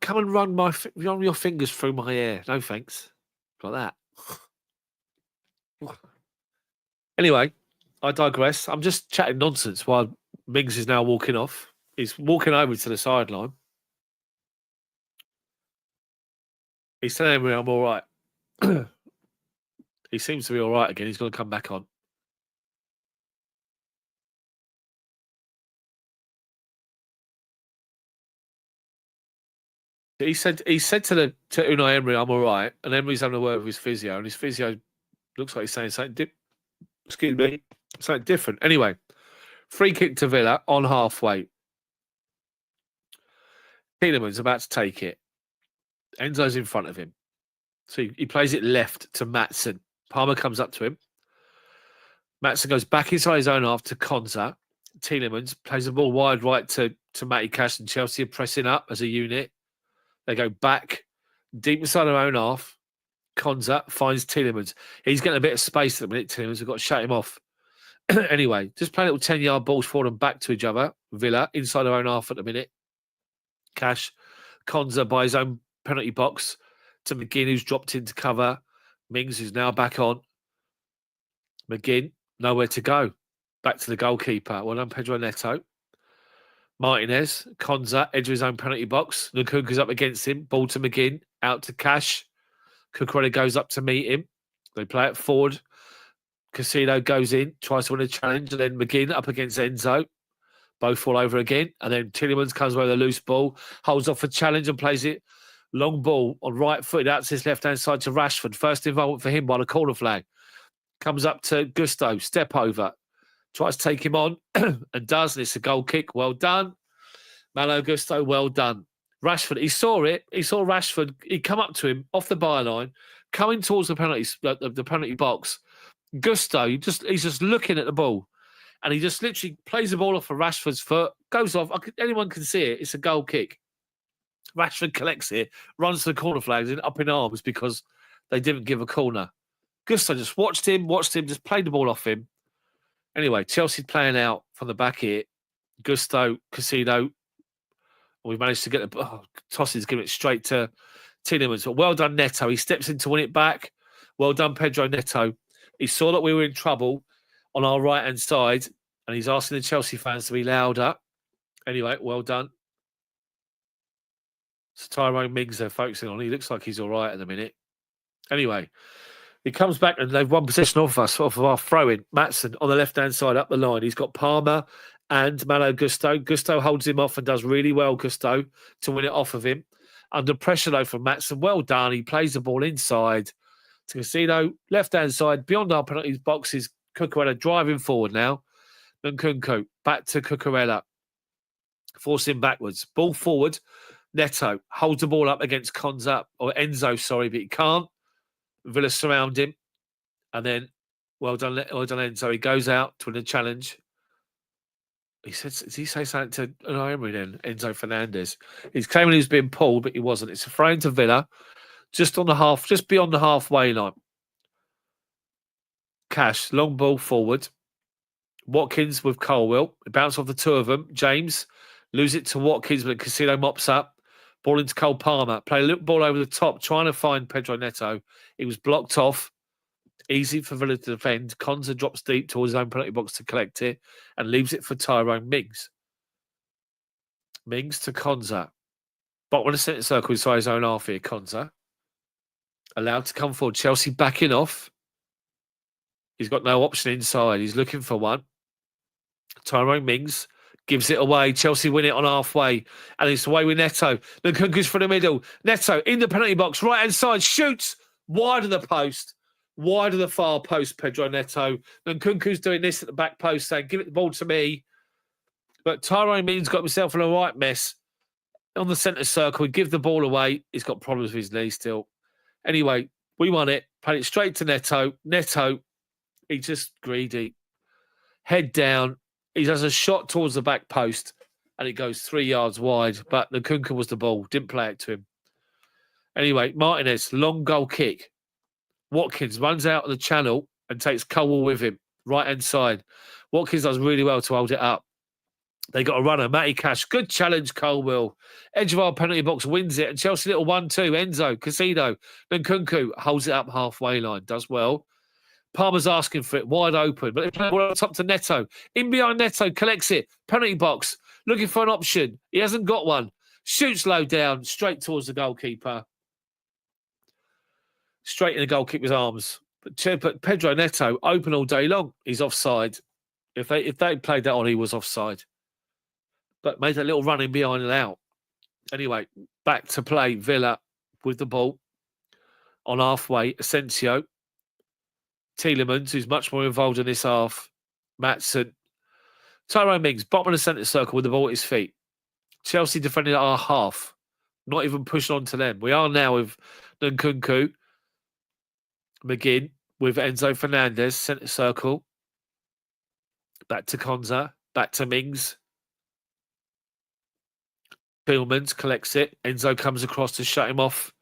Come and run your fingers through my hair. No thanks. Like that. Anyway, I digress. I'm just chatting nonsense while Mings is now walking off. He's walking over to the sideline. He's telling me I'm all right. He seems to be all right again. He's going to come back on. He said to Unai Emery, I'm all right. And Emery's having a word with his physio. And his physio looks like he's saying something something different. Anyway, free kick to Villa on halfway. Tielemans about to take it. Enzo's in front of him. So he plays it left to Maatsen. Palmer comes up to him. Maatsen goes back inside his own half to Konza. Tielemans plays the ball wide right to Matty Cash, and Chelsea are pressing up as a unit. They go back deep inside their own half. Konza finds Tielemans. He's getting a bit of space at the minute. Tielemans have got to shut him off. Anyway, just play little 10-yard balls forward and back to each other. Villa inside their own half at the minute. Cash, Konza by his own penalty box to McGinn, who's dropped into cover. Mings, who's now back on. McGinn, nowhere to go. Back to the goalkeeper. Well done, Pedro Neto. Martinez, Konza, edge of his own penalty box. Nkunku's up against him. Ball to McGinn, out to Cash. Cucurella goes up to meet him. They play it forward. Casino goes in, tries to win a challenge, and then McGinn up against Enzo. Both fall over again. And then Tielemans comes away with a loose ball, holds off a challenge and plays it. Long ball on right foot out to his left-hand side to Rashford. First involvement for him by the corner flag. Comes up to Gusto, step over. Tries to take him on and does. And it's a goal kick. Well done. Malo Gusto, well done. Rashford, he saw it. He saw Rashford. He come up to him off the byline, coming towards the penalty box. Gusto, he's just looking at the ball. And he just literally plays the ball off of Rashford's foot, goes off. Anyone can see it. It's a goal kick. Rashford collects it, runs to the corner flags and up in arms because they didn't give a corner. Gusto just watched him, just played the ball off him. Anyway, Chelsea playing out from the back here. Gusto, Casino. We managed to get the tosses, giving it straight to Tielemans. But well done, Neto. He steps in to win it back. Well done, Pedro Neto. He saw that we were in trouble on our right-hand side, and he's asking the Chelsea fans to be louder. Anyway, well done. So Tyrone Mings they're focusing on. He looks like he's all right at the minute. Anyway, he comes back and they've won possession off us, off of our throw-in. Maatsen on the left-hand side up the line. He's got Palmer and Malo Gusto. Gusto holds him off and does really well, Gusto, to win it off of him. Under pressure, though, from Maatsen. Well done. He plays the ball inside to Casino. Left-hand side, beyond our penalty boxes. Cucurella driving forward now. Nkunku back to Cucurella. Force him backwards. Ball forward. Neto holds the ball up against Enzo, but he can't. Villa surround him. And then, well done, Enzo. He goes out to win a challenge. He said, did he say something to Unai Emery then? Enzo Fernandez. He's claiming he's been pulled, but he wasn't. It's a throw into Villa, just beyond the halfway line. Cash, long ball forward. Watkins with Colwill. It bounced off the two of them. James lose it to Watkins, but Casino mops up. Ball into Cole Palmer. Play a little ball over the top, trying to find Pedro Neto. He was blocked off. Easy for Villa to defend. Konza drops deep towards his own penalty box to collect it and leaves it for Tyrone Mings. Mings to Konza. Bottom of the centre circle inside his own half here, Konza. Allowed to come forward. Chelsea backing off. He's got no option inside. He's looking for one. Tyrone Mings gives it away. Chelsea win it on halfway. And it's away with Neto. Nkunku's for the middle. Neto in the penalty box, right-hand side, shoots wide of the post. Wide of the far post, Pedro Neto. Nkunku's doing this at the back post, saying, give it the ball to me. But Tyrone Mings got himself in a right mess. On the centre circle, he'd give the ball away. He's got problems with his knee still. Anyway, we won it. Played it straight to Neto. Neto, he's just greedy. Head down. He does a shot towards the back post and it goes 3 yards wide. But Nkunku was the ball. Didn't play it to him. Anyway, Martinez, long goal kick. Watkins runs out of the channel and takes Colwell with him. Right-hand side. Watkins does really well to hold it up. They got a runner, Matty Cash. Good challenge, Colwell. Edge of our penalty box wins it. And Chelsea little 1-2. Enzo, Casido. Nkunku holds it up halfway line. Does well. Palmer's asking for it. Wide open. But they play it up to Neto. In behind Neto. Collects it. Penalty box. Looking for an option. He hasn't got one. Shoots low down. Straight towards the goalkeeper. Straight in the goalkeeper's arms. But Pedro Neto, open all day long. He's offside. If they played that on, he was offside. But made a little run in behind and out. Anyway, back to play. Villa with the ball on halfway. Asensio. Tielemans, who's much more involved in this half. Maatsen. Tyrone Mings, bottom of the centre circle with the ball at his feet. Chelsea defending at our half. Not even pushing on to them. We are now with Nkunku. McGinn with Enzo Fernandez, centre circle. Back to Konza. Back to Mings. Tielemans collects it. Enzo comes across to shut him off.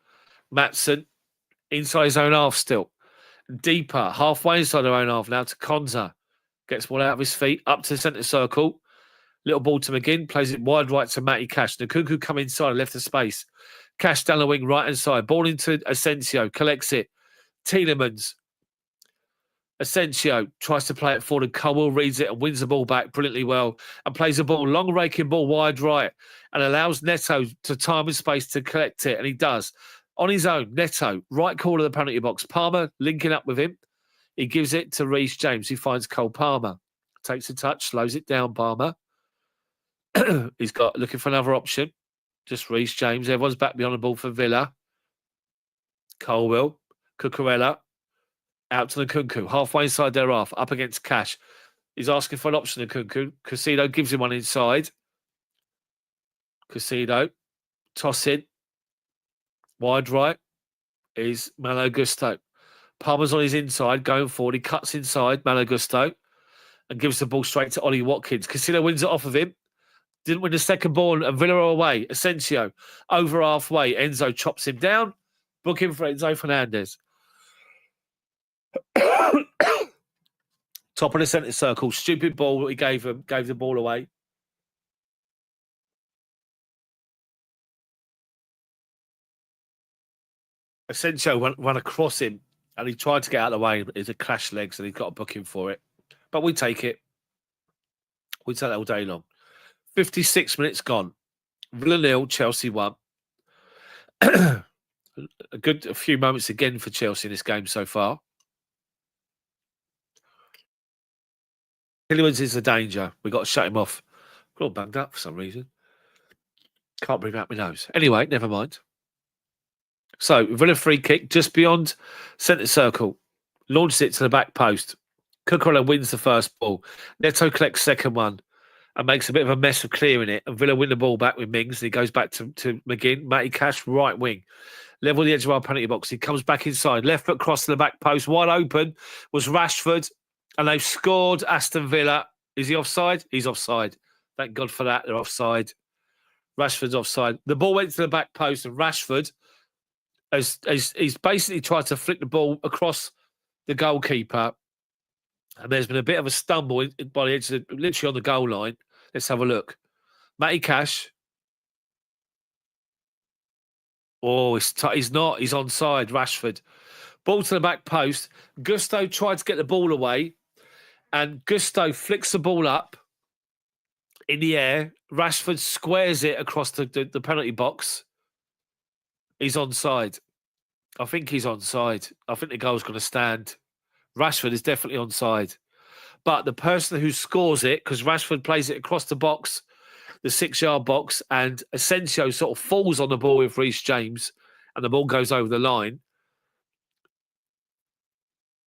Maatsen inside his own half still. Deeper, halfway inside their own half now to Konza. Gets ball out of his feet, up to the centre circle. Little ball to McGinn, plays it wide right to Matty Cash. Nkunku come inside, left of space. Cash down the wing, right hand side. Ball into Asensio, collects it. Tielemans. Asensio tries to play it forward and Colwell reads it and wins the ball back brilliantly well and plays a ball, long raking ball wide right and allows Neto to time and space to collect it, and he does. On his own, Neto, right corner of the penalty box. Palmer linking up with him. He gives it to Reece James, who finds Cole Palmer. Takes a touch, slows it down, Palmer. He's got looking for another option. Just Reece James. Everyone's back beyond the ball for Villa. Colwell, Cucurella. Out to Nkunku, halfway inside their half, up against Cash. He's asking for an option, Nkunku. Casido gives him one inside. Casido, toss in. Wide right is Malo Gusto. Palmer's on his inside, going forward. He cuts inside, Malo Gusto, and gives the ball straight to Ollie Watkins. Casido wins it off of him. Didn't win the second ball, and Villa are away. Asensio, over halfway. Enzo chops him down. Booking for Enzo Fernandez. Top of the centre circle. Stupid ball that he gave him. Gave the ball away. Asensio run across him and he tried to get out of the way. It's a clash legs and he got a booking for it. But we take it. We take that all day long. 56 minutes gone. Villa 0, Chelsea 1. A few moments again for Chelsea in this game so far. Tielemans is the danger. We've got to shut him off. Got all banged up for some reason. Can't breathe out my nose. Anyway, never mind. So, Villa free kick just beyond centre circle. Launches it to the back post. Cucurella wins the first ball. Neto collects second one and makes a bit of a mess of clearing it. And Villa win the ball back with Mings. And he goes back to McGinn. Matty Cash, right wing. Level the edge of our penalty box. He comes back inside. Left foot cross to the back post. Wide open was Rashford. And they've scored Aston Villa. Is he offside? He's offside. Thank God for that. They're offside. Rashford's offside. The ball went to the back post and Rashford he's basically tried to flick the ball across the goalkeeper. And there's been a bit of a stumble by the edge, literally on the goal line. Let's have a look. Matty Cash. Oh, he's not. He's onside, Rashford. Ball to the back post. Gusto tried to get the ball away. And Gusto flicks the ball up in the air. Rashford squares it across the penalty box. He's onside. I think he's onside. I think the goal's going to stand. Rashford is definitely onside. But the person who scores it, because Rashford plays it across the box, the 6-yard box, and Asensio sort of falls on the ball with Reece James, and the ball goes over the line.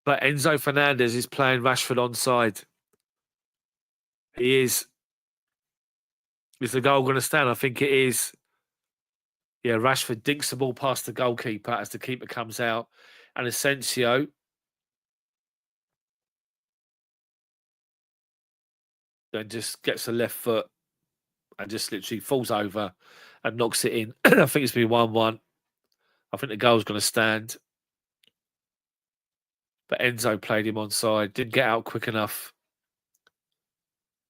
But Enzo Fernandez is playing Rashford onside. He is. Is the goal going to stand? I think it is. Yeah, Rashford dinks the ball past the goalkeeper as the keeper comes out. And Asensio then just gets the left foot and just literally falls over and knocks it in. I think it's been 1-1. I think the goal's going to stand. But Enzo played him onside. Didn't get out quick enough.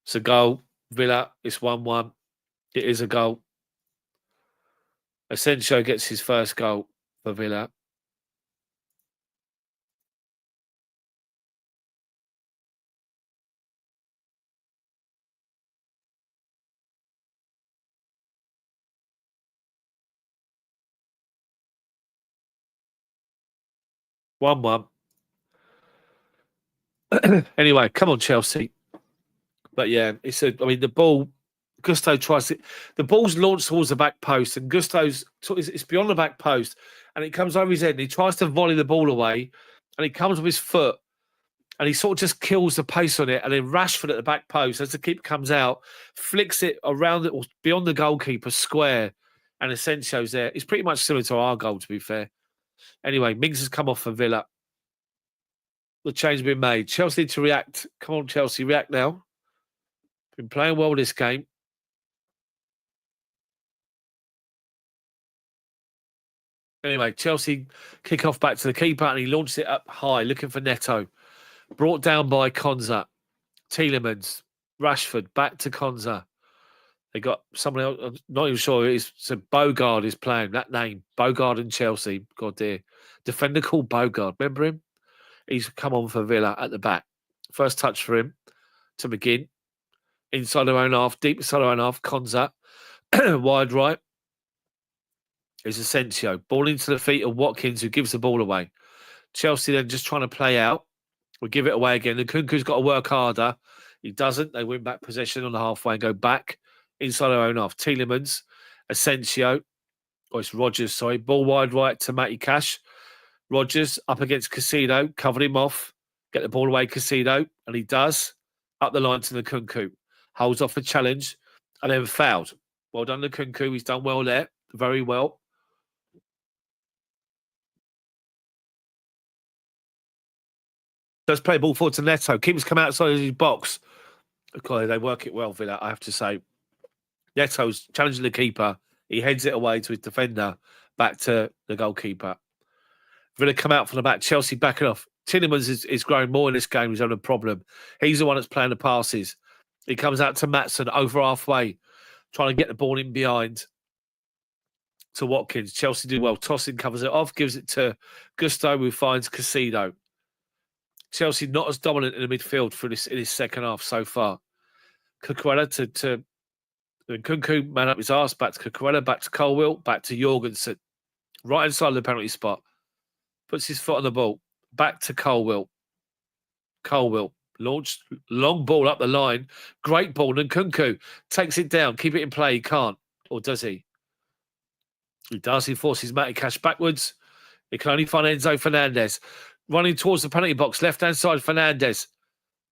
It's a goal. Villa, it's 1-1. It is a goal. Asensio gets his first goal for Villa. One. Anyway, come on, Chelsea. But yeah, the ball, Gusto tries it. The ball's launched towards the back post, and it's beyond the back post, and it comes over his head, and he tries to volley the ball away, and he comes with his foot, and he sort of just kills the pace on it, and then Rashford at the back post, as the keeper comes out, flicks it around it, or beyond the goalkeeper square, and Asensio's there. It's pretty much similar to our goal, to be fair. Anyway, Mings has come off for Villa. The change has been made. Chelsea need to react. Come on, Chelsea, react now. Been playing well this game. Anyway, Chelsea kick off back to the keeper, and he launches it up high, looking for Neto. Brought down by Konza. Tielemans. Rashford. Back to Konza. They got someone else. I'm not even sure who it is. So Bogard is playing. That name. Bogard in Chelsea. God dear. Defender called Bogard. Remember him? He's come on for Villa at the back. First touch for him to begin. Inside their own half. Deep inside their own half. Konza. Wide right. Is Asensio. Ball into the feet of Watkins, who gives the ball away. Chelsea then just trying to play out. We give it away again. Nkunku's got to work harder. He doesn't. They win back possession on the halfway and go back inside their own half. Tielemans, Asensio. Oh, it's Rodgers, sorry. Ball wide right to Matty Cash. Rodgers up against Casido. Covered him off. Get the ball away, Casido. And he does. Up the line to Nkunku. Holds off the challenge. And then fouled. Well done, Nkunku. He's done well there. Very well. Does play ball forward to Neto. Keepers come outside of his box. Okay, they work it well, Villa, I have to say. Neto's challenging the keeper. He heads it away to his defender, back to the goalkeeper. Villa come out from the back. Chelsea backing off. Tielemans is growing more in this game. He's having a problem. He's the one that's playing the passes. He comes out to Maatsen over halfway, trying to get the ball in behind to Watkins. Chelsea do well. Tosin covers it off, gives it to Gusto, who finds Casido. Chelsea not as dominant in the midfield for this in his second half so far. Cucurella to Nkunku, man up his arse, back to Cucurella, back to Colwill, back to Jorgensen. Right inside of the penalty spot. Puts his foot on the ball. Back to Colwill. Colwill launched, long ball up the line. Great ball. Nkunku takes it down. Keep it in play. He can't. Or does he? He does. He forces Matty Cash backwards. He can only find Enzo Fernandez. Running towards the penalty box, left-hand side, Fernandez.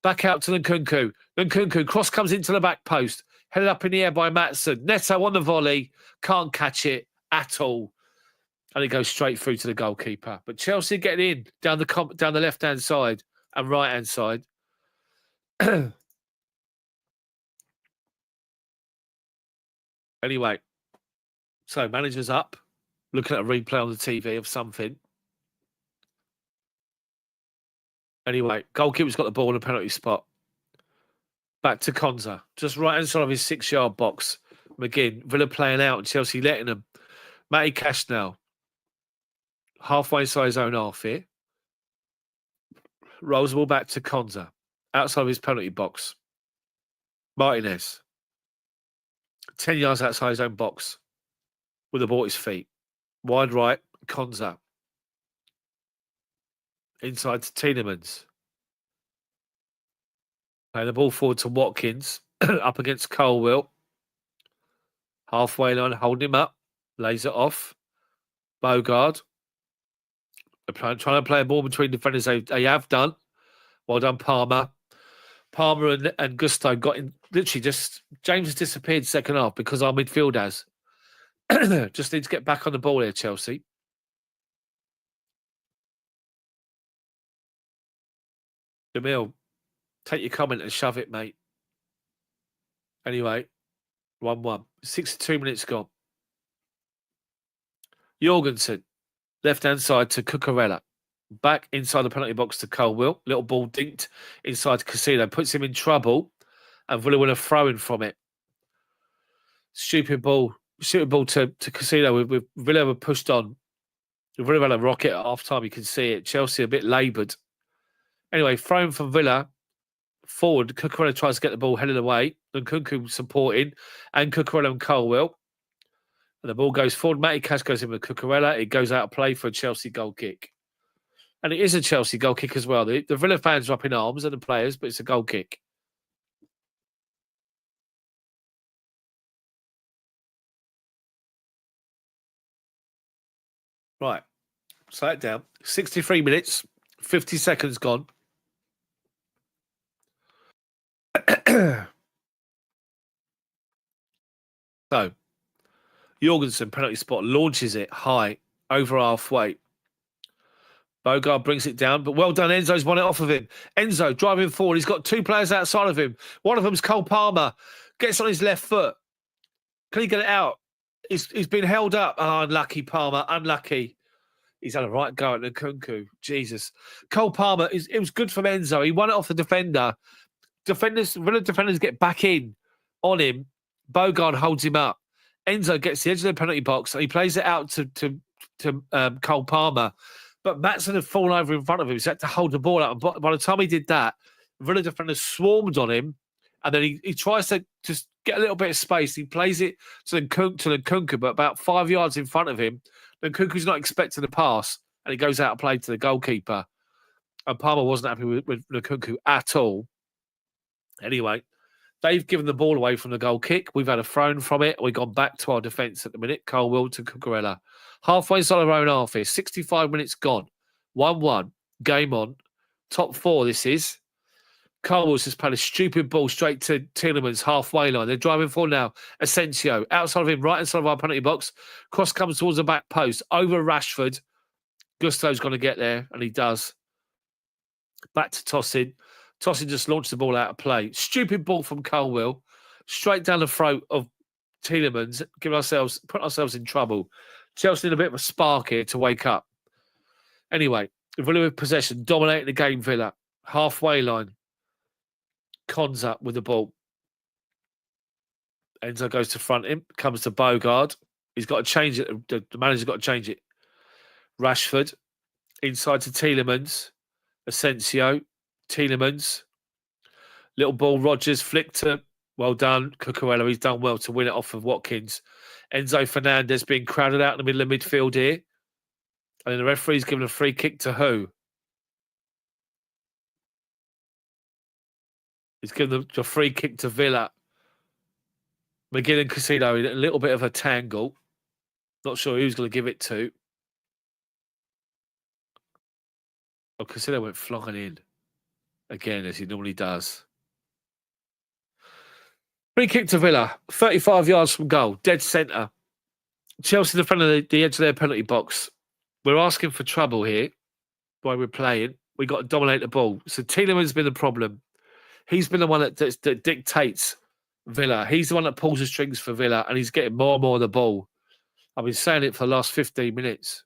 Back out to Nkunku. Nkunku, cross comes into the back post. Headed up in the air by Maatsen. Neto on the volley. Can't catch it at all. And it goes straight through to the goalkeeper. But Chelsea getting in down the left-hand side and right-hand side. Anyway, so manager's up. Looking at a replay on the TV of something. Anyway, goalkeeper's got the ball in the penalty spot. Back to Konza. Just right inside of his 6-yard box. McGinn, Villa playing out and Chelsea letting them. Matty Cash now. Halfway inside his own half here. Rolls the ball back to Konza. Outside of his penalty box. Martinez. 10 yards outside his own box. With the ball at his feet. Wide right, Konza. Inside to Tielemans. Play the ball forward to Watkins, up against Colwill. Halfway line, holding him up, lays it off. Bogard. They're trying to play a ball between defenders. They have done. Well done, Palmer. Palmer and Gusto got in. Literally, just James has disappeared second half because our midfield has. Just need to get back on the ball here, Chelsea. Jamil, take your comment and shove it, mate. Anyway, 1-1. 62 minutes gone. Jorgensen, left-hand side to Cucurella. Back inside the penalty box to Colwill. Little ball dinked inside to Casino. Puts him in trouble. And Villa win a throw-in from it. Stupid ball to Casino. With Villa were pushed on. Villa had a rocket at half-time. You can see it. Chelsea a bit laboured. Anyway, thrown from Villa. Forward. Cucurella tries to get the ball headed away. Nkunku supporting. And Cucurella and Colwill. And the ball goes forward. Matty Cash goes in with Cucurella. It goes out of play for a Chelsea goal kick. And it is a Chelsea goal kick as well. The Villa fans are up in arms and the players, but it's a goal kick. Right. Slow it down. 63 minutes, 50 seconds gone. So, Jorgensen, penalty spot, launches it high, over halfway. Bogard brings it down, but well done. Enzo's won it off of him. Enzo driving forward. He's got two players outside of him. One of them's Cole Palmer. Gets on his left foot. Can he get it out? He's been held up. Oh, unlucky Palmer. Unlucky. He's had a right go at Nkunku. Jesus. Cole Palmer, it was good from Enzo. He won it off the defender. Villa defenders get back in on him. Bogard holds him up. Enzo gets the edge of the penalty box and he plays it out to Cole Palmer. But Maatsen had fallen over in front of him. So he had to hold the ball out. And by the time he did that, Villa defenders swarmed on him. And then he tries to just get a little bit of space. He plays it to Nkunku, but about 5 yards in front of him. Nkunku's not expecting the pass. And he goes out of play to the goalkeeper. And Palmer wasn't happy with Nkunku at all. Anyway, they've given the ball away from the goal kick. We've had a thrown from it. We've gone back to our defence at the minute. Colwill to Cucurella. Halfway inside our own half here. 65 minutes gone. 1-1. Game on. Top four, this is. Colwill's just played a stupid ball straight to Tielemans' halfway line. They're driving forward now. Asensio. Outside of him, right inside of our penalty box. Cross comes towards the back post. Over Rashford. Gusto's going to get there, and he does. Back to Tosin. Tosin just launched the ball out of play. Stupid ball from Colwill. Straight down the throat of Tielemans. Put ourselves in trouble. Chelsea need a bit of a spark here to wake up. Anyway, Villa with possession, dominating the game, Villa. Halfway line. Cons up with the ball. Enzo goes to front him, comes to Bogard. He's got to change it. The manager's got to change it. Rashford, inside to Tielemans. Asensio, Tielemans. Little ball, Rodgers, flick to, well done, Cucurella. He's done well to win it off of Watkins. Enzo Fernandez being crowded out in the middle of midfield here. And then the referee's given a free kick to who? He's given the free kick to Villa. McGinn and Casino in a little bit of a tangle. Not sure who's going to give it to. Oh, Casino went flying in. Again, as he normally does. Free kick to Villa. 35 yards from goal. Dead centre. Chelsea in front of the edge of their penalty box. We're asking for trouble here while we're playing. We've got to dominate the ball. So Tielemans has been the problem. He's been the one that dictates Villa. He's the one that pulls the strings for Villa, and he's getting more and more of the ball. I've been saying it for the last 15 minutes.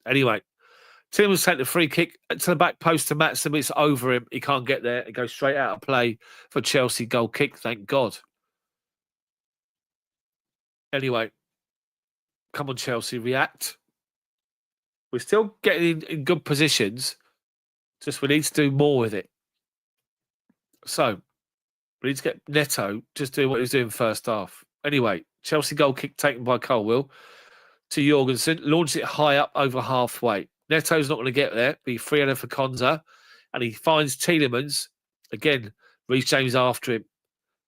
Anyway, Tielemans take the free kick to the back post to Maatsen. It's over him. He can't get there. It goes straight out of play for Chelsea goal kick. Thank God. Anyway, come on, Chelsea, react. We're still getting in good positions. Just we need to do more with it. So, we need to get Neto just doing what he was doing first half. Anyway, Chelsea goal kick taken by Colwill to Jorgensen. Launched it high up over halfway. Neto's not going to get there. Be free header for Konza. And he finds Tielemans. Again, Reece James after him.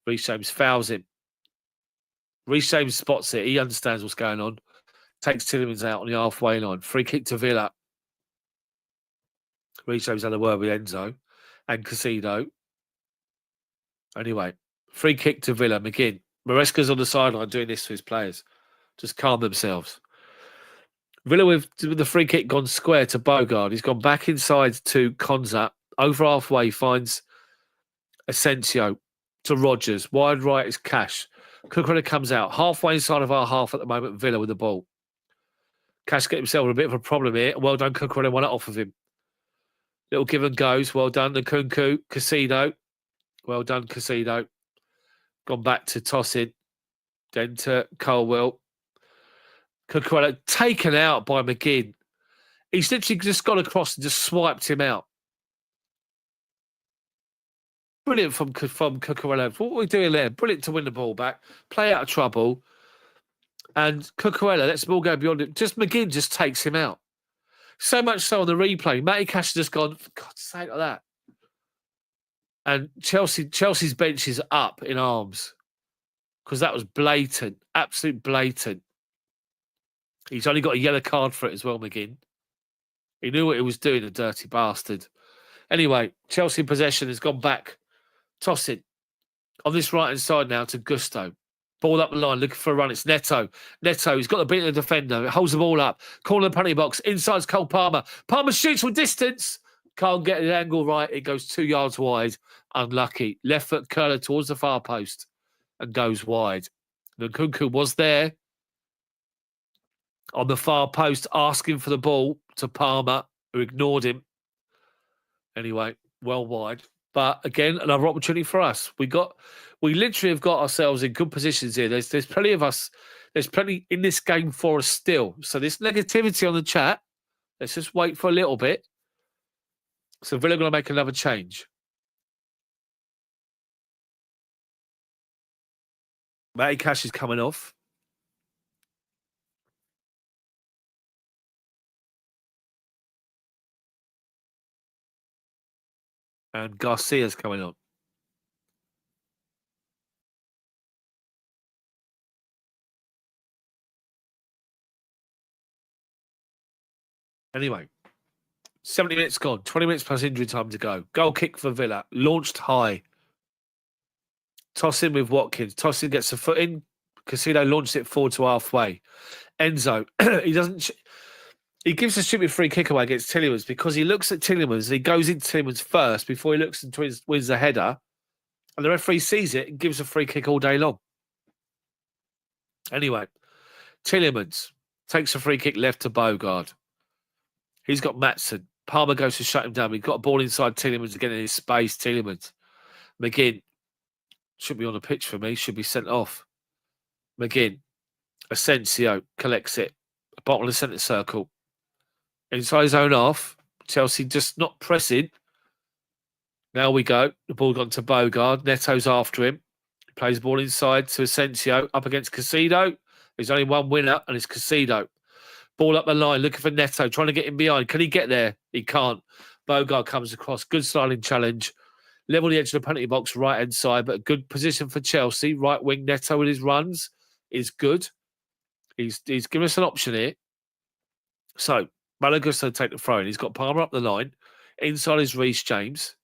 Reece James fouls him. Reece James spots it. He understands what's going on. Takes Tielemans out on the halfway line. Free kick to Villa. Reece James had a word with Enzo and Casido. Anyway, free kick to Villa. McGinn. Maresca's on the sideline doing this to his players. Just calm themselves. Villa with the free kick gone square to Bogard. He's gone back inside to Konza. Over halfway, finds Asensio to Rodgers. Wide right is Cash. Cucurella comes out. Halfway inside of our half at the moment, Villa with the ball. Cash get himself in a bit of a problem here. Well done, Cucurella. Won it off of him. Little give and goes. Well done, Nkunku. Casido. Well done, Casido. Gone back to tossing. Then to Colwell. Cucurella taken out by McGinn. He's literally just got across and just swiped him out. Brilliant from Cucurella. What are we doing there? Brilliant to win the ball back. Play out of trouble. And Cucurella lets the ball go beyond him. Just McGinn just takes him out. So much so on the replay. Matty Cash has just gone, for God's sake, like that. And Chelsea's bench is up in arms. Because that was blatant. Absolute blatant. He's only got a yellow card for it as well, McGinn. He knew what he was doing, the dirty bastard. Anyway, Chelsea in possession has gone back. Tossing. On this right-hand side now to Gusto. Ball up the line, looking for a run. It's Neto. Neto, he's got to beat the defender. It holds the ball up. Corner of the penalty box. Inside's Cole Palmer. Palmer shoots from distance. Can't get the angle right. It goes 2 yards wide. Unlucky. Left foot curler towards the far post and goes wide. Nkunku was there on the far post asking for the ball to Palmer, who ignored him. Anyway, well wide. But again, another opportunity for us. We literally have got ourselves in good positions here. There's plenty of us. There's plenty in this game for us still. So this negativity on the chat, let's just wait for a little bit. So Villa are going to make another change. Matty Cash is coming off. And Garcia's coming on. Anyway, 70 minutes gone. 20 minutes plus injury time to go. Goal kick for Villa. Launched high. Tossing with Watkins. Tossing gets a foot in. Casido launches it forward to halfway. Enzo, he gives a stupid free kick away against Tielemans because he looks at Tielemans and he goes into Tielemans first before he looks and wins the header. And the referee sees it and gives a free kick all day long. Anyway, Tielemans takes a free kick left to Bogard. He's got Maatsen. Palmer goes to shut him down. He's got a ball inside Tielemans again in his space. Tielemans. McGinn. Should be on the pitch for me. Should be sent off. McGinn. Asensio collects it. Bottom of the centre circle. Inside his own half. Chelsea just not pressing. Now we go. The ball gone to Bogard. Neto's after him. He plays the ball inside to Asensio. Up against Casido. There's only one winner, and it's Casido. Ball up the line, looking for Neto, trying to get him behind. Can he get there? He can't. Bogard comes across. Good sliding challenge. Level the edge of the penalty box, right-hand side, but a good position for Chelsea. Right wing Neto with his runs is good. He's given us an option here. So, Malagusto take the throw in. He's got Palmer up the line. Inside is Reece James.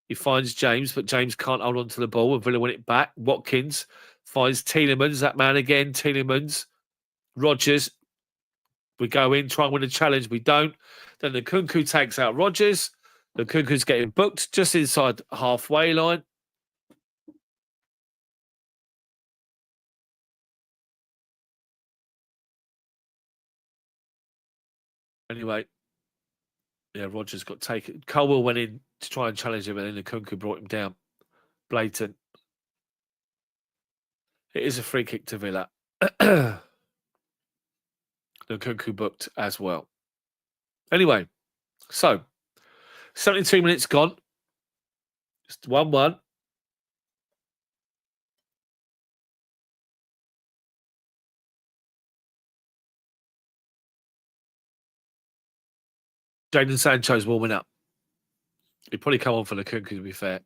He finds James, but James can't hold on to the ball and Villa win it back. Watkins finds Tielemans, that man again. Tielemans. Rodgers. We go in, try and win a challenge. We don't. Then the Nkunku takes out Rodgers. The Nkunku's getting booked just inside halfway line. Anyway, yeah, Rodgers got taken. Colwell went in to try and challenge him, and then the Nkunku brought him down. Blatant. It is a free kick to Villa. The Nkunku booked as well. Anyway, so 72 minutes gone. Just 1-1. Jadon Sancho's warming up. He'd probably come on for Nkunku, to be fair.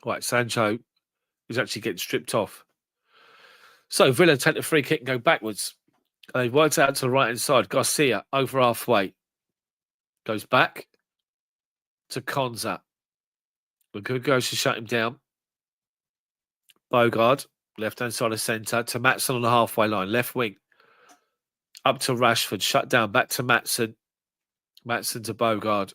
Right, Sancho is actually getting stripped off. So Villa take the free kick and go backwards. They worked out to the right-hand side. Garcia over halfway. Goes back to Konza. Nkunku goes to shut him down. Bogard, left-hand side of centre, to Maatsen on the halfway line, left wing. Up to Rashford, shut down, back to Maatsen. Maatsen to Bogard.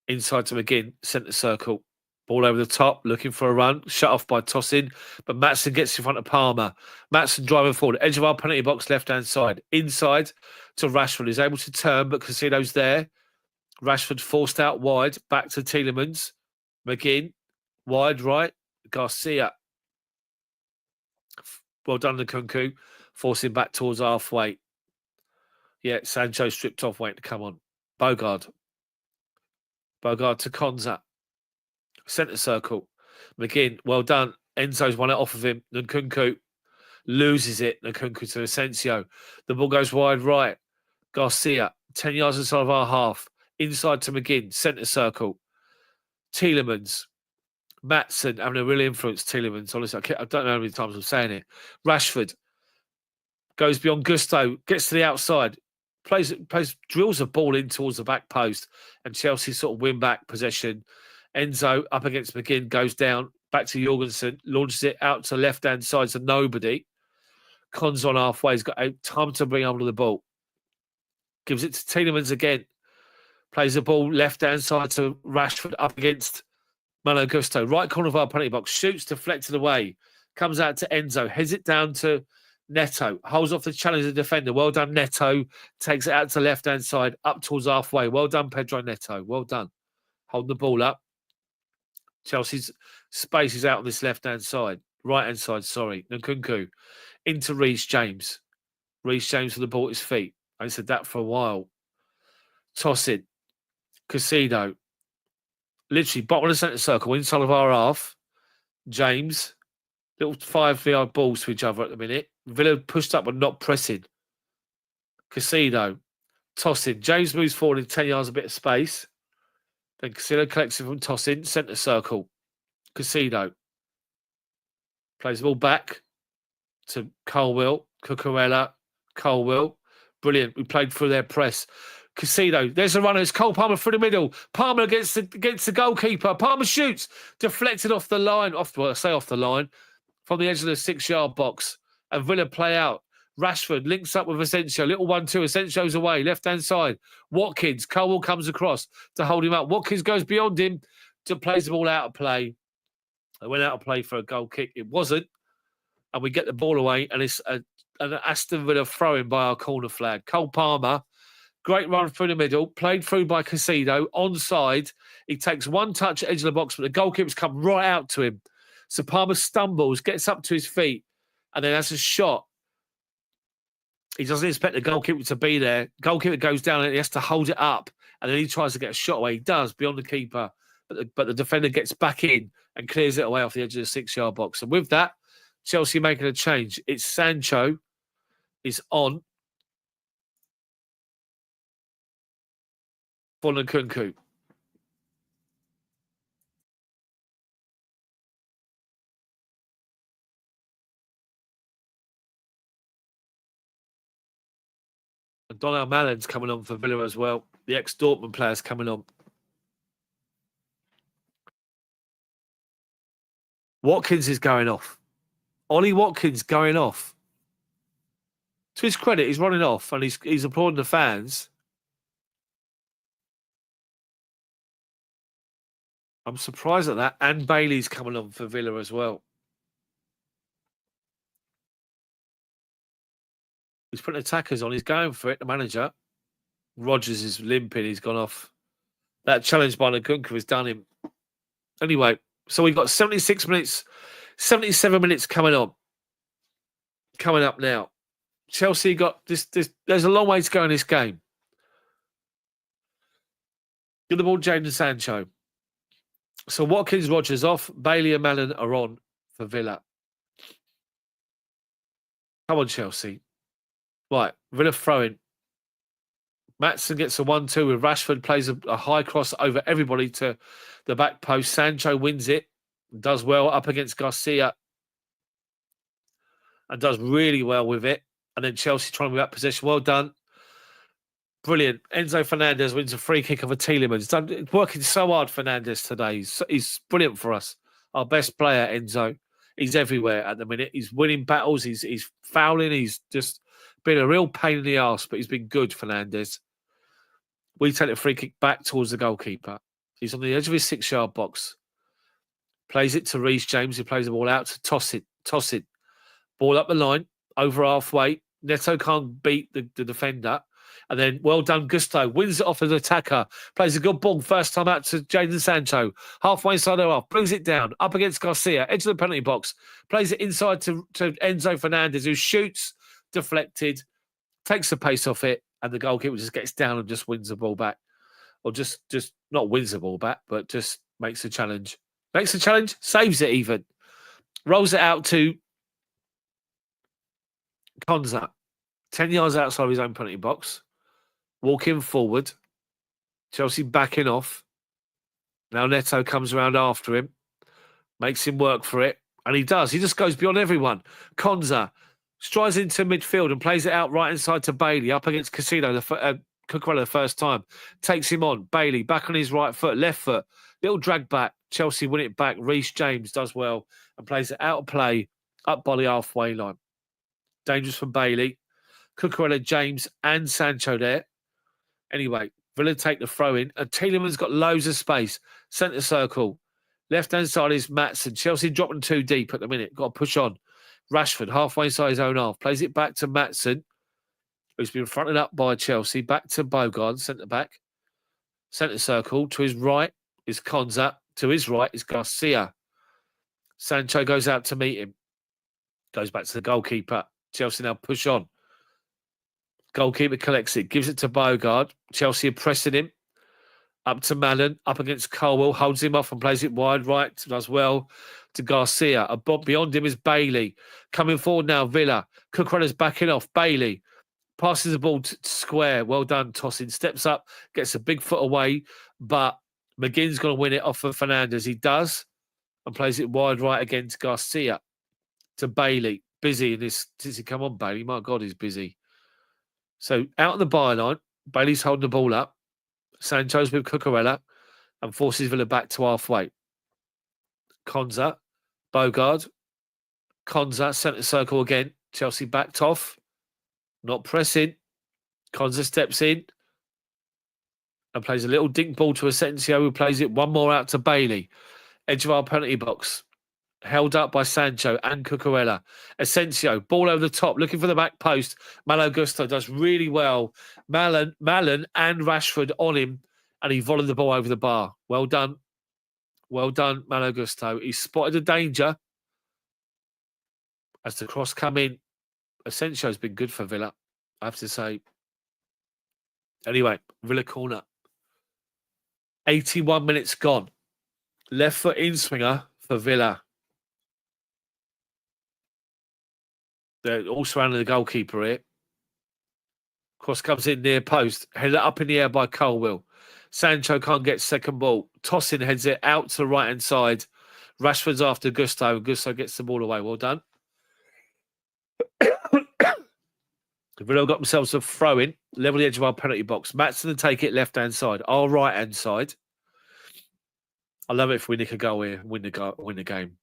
Inside to McGinn, centre circle. Ball over the top, looking for a run. Shut off by Tosin, but Maatsen gets in front of Palmer. Maatsen driving forward, edge of our penalty box, left-hand side. Inside to Rashford. He's able to turn, but Casino's there. Rashford forced out wide, back to Tielemans. McGinn, wide right. Garcia. Well done, Nkunku. Forcing back towards halfway. Yeah, Sancho stripped off, waiting to come on. Bogard. Bogard to Konza. Centre circle. McGinn, well done. Enzo's won it off of him. Nkunku loses it. Nkunku to Asensio. The ball goes wide right. Garcia, 10 yards inside of our half. Inside to McGinn, centre circle. Tielemans. Maatsen having a real influence, Tielemans. Honestly, I don't know how many times I'm saying it. Rashford goes beyond Gusto, gets to the outside, drills a ball in towards the back post, and Chelsea sort of win back possession. Enzo up against McGinn, goes down, back to Jorgensen, launches it out to left-hand side to nobody. Cons on halfway, he's got time to bring hold of the ball. Gives it to Tielemans again. Plays the ball left-hand side to Rashford up against Malo Gusto. Right corner of our penalty box. Shoots, deflected away. Comes out to Enzo. Heads it down to Neto. Holds off the challenger defender. Well done, Neto. Takes it out to the left-hand side. Up towards halfway. Well done, Pedro Neto. Well done. Holding the ball up. Chelsea's space is out on this left-hand side. Right-hand side, sorry. Nkunku. Into Reece James. Reece James with the ball at his feet. I said that for a while. Toss it. Casido. Literally bottom of the centre circle, inside of our half. James. Little 5-yard balls to each other at the minute. Villa pushed up and not pressing. Casido. Tossing. James moves forward in 10 yards, a bit of space. Then Casido collects it from Tossing. Centre circle. Casido. Plays the ball back to Colwill. Cucurella. Colwill. Brilliant. We played through their press. Casido, there's a runner. It's Cole Palmer through the middle. Palmer against the goalkeeper. Palmer shoots, deflected off the line. Off the line, from the edge of the 6-yard box. And Villa play out. Rashford links up with Asensio. Little 1-2. Asensio's away, left-hand side. Watkins, Colwell comes across to hold him up. Watkins goes beyond him to plays the ball out of play. It went out of play for a goal kick. It wasn't. And we get the ball away, and it's an Aston Villa throw-in by our corner flag. Cole Palmer. Great run through the middle, played through by Casido, onside. He takes one touch at edge of the box, but the goalkeeper's come right out to him. So Palmer stumbles, gets up to his feet, and then has a shot. He doesn't expect the goalkeeper to be there. Goalkeeper goes down and he has to hold it up, and then he tries to get a shot away. He does, beyond the keeper, but the defender gets back in and clears it away off the edge of the 6-yard box. And with that, Chelsea making a change. It's Sancho is on for Nkunku. And Donald Mallon's coming on for Villa as well. The ex-Dortmund player's coming on. Watkins is going off. Ollie Watkins going off. To his credit, he's running off and he's applauding the fans. I'm surprised at that. And Bailey's coming on for Villa as well. He's putting attackers on. He's going for it, the manager. Rodgers is limping. He's gone off. That challenge by Nkunku has done him. Anyway, so we've got 76 minutes, 77 minutes coming on. Coming up now. Chelsea got this. There's a long way to go in this game. Give the ball, Jadon Sancho. So Watkins, Rodgers off. Bailey and Mallon are on for Villa. Come on, Chelsea. Right, Villa throwing. Maatsen gets a 1-2 with Rashford, plays a high cross over everybody to the back post. Sancho wins it, does well up against Garcia, and does really well with it. And then Chelsea trying to win that possession. Well done. Brilliant. Enzo Fernandez wins a free kick of a Tielemans. Done working so hard, Fernandez, today. He's brilliant for us. Our best player, Enzo. He's everywhere at the minute. He's winning battles. He's fouling. He's just been a real pain in the arse, but he's been good, Fernandez. We take the free kick back towards the goalkeeper. He's on the edge of his 6-yard box. Plays it to Reece James, who plays the ball out to toss it. Ball up the line, over halfway. Neto can't beat the defender. And then, well done, Gusto. Wins it off as an attacker. Plays a good ball first time out to Jadon Sancho. Halfway inside their half. Brings it down. Up against Garcia. Edge of the penalty box. Plays it inside to Enzo Fernandez, who shoots. Deflected. Takes the pace off it. And the goalkeeper just gets down and just wins the ball back. Or just not wins the ball back, but just makes the challenge. Makes the challenge. Saves it even. Rolls it out to Konza. 10 yards outside of his own penalty box. Walking forward. Chelsea backing off. Now Neto comes around after him. Makes him work for it. And he does. He just goes beyond everyone. Konza strides into midfield and plays it out right inside to Bailey. Up against Cucurella the first time. Takes him on. Bailey back on his right foot. Left foot. Little drag back. Chelsea win it back. Reece James does well and plays it out of play up by the halfway line. Dangerous from Bailey. Cucurella, James and Sancho there. Anyway, Villa take the throw in. And Tielemans got loads of space. Centre circle. Left-hand side is Maatsen. Chelsea dropping too deep at the minute. Got to push on. Rashford, halfway inside his own half. Plays it back to Maatsen, who's been fronted up by Chelsea. Back to Bogarde, centre-back. Centre circle. To his right is Konza. To his right is Garcia. Sancho goes out to meet him. Goes back to the goalkeeper. Chelsea now push on. Goalkeeper collects it, gives it to Bogarde. Chelsea are pressing him. Up to Mallon, up against Colwell, holds him off and plays it wide right, does well to Garcia. Beyond him is Bailey. Coming forward now, Villa. Cucurella's backing off. Bailey passes the ball to square. Well done, tossing. Steps up, gets a big foot away, but McGinn's going to win it off of Fernandez. He does, and plays it wide right against Garcia. To Bailey. Busy in this. Since he come on, Bailey? My God, he's busy. So out on the byline, Bailey's holding the ball up. Sancho's with Cucurella and forces Villa back to halfway. Konza, Bogarde, Konza, centre circle again. Chelsea backed off, not pressing. Konza steps in and plays a little dink ball to Asensio, who plays it one more out to Bailey. Edge of our penalty box. Held up by Sancho and Cucurella. Asensio, ball over the top, looking for the back post. Malo Gusto does really well. Mallon and Rashford on him, and he volleyed the ball over the bar. Well done. Well done, Malo Gusto. He spotted the danger as the cross come in. Asensio's been good for Villa, I have to say. Anyway, Villa corner. 81 minutes gone. Left foot in swinger for Villa. They're all surrounding the goalkeeper here. Cross comes in near post. Headed up in the air by Colwell. Sancho can't get second ball. Tossing heads it out to the right-hand side. Rashford's after Gusto. Gusto gets the ball away. Well done. Villa got themselves a throw-in. Level the edge of our penalty box. Maatsen to take it left-hand side. Our right-hand side. I love it if we nick a goal here. Win the game.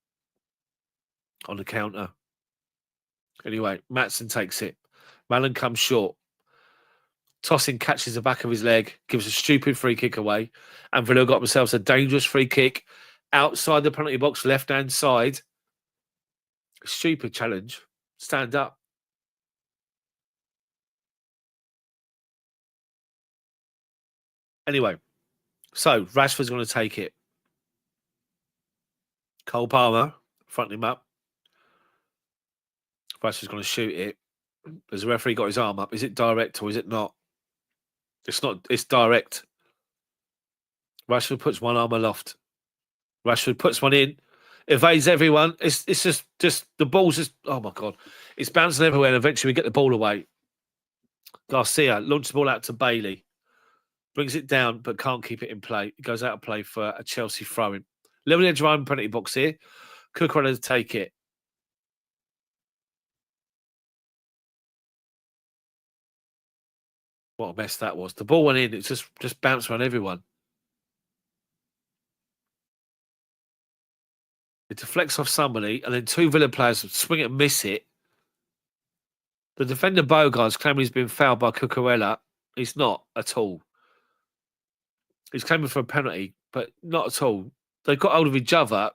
On the counter. Anyway, Maatsen takes it. Mallon comes short. Tossing catches the back of his leg, gives a stupid free kick away. And Villa got themselves a dangerous free kick outside the penalty box, left-hand side. Stupid challenge. Stand up. Anyway, so Rashford's going to take it. Cole Palmer, fronting him up. Rashford's going to shoot it. Has the referee got his arm up? Is it direct or is it not? It's not. It's direct. Rashford puts one arm aloft. Rashford puts one in. Evades everyone. It's just the ball's just, oh my God. It's bouncing everywhere and eventually we get the ball away. Garcia launches the ball out to Bailey. Brings it down, but can't keep it in play. It goes out of play for a Chelsea throw-in. Level edge of our own penalty box here. Cucurella to take it. What a mess that was. The ball went in. It just bounced around everyone. It deflects off somebody, and then two Villa players swing it and miss it. The defender Bogart's claiming he's been fouled by Cucurella. He's not at all. He's claiming for a penalty, but not at all. They got hold of each other.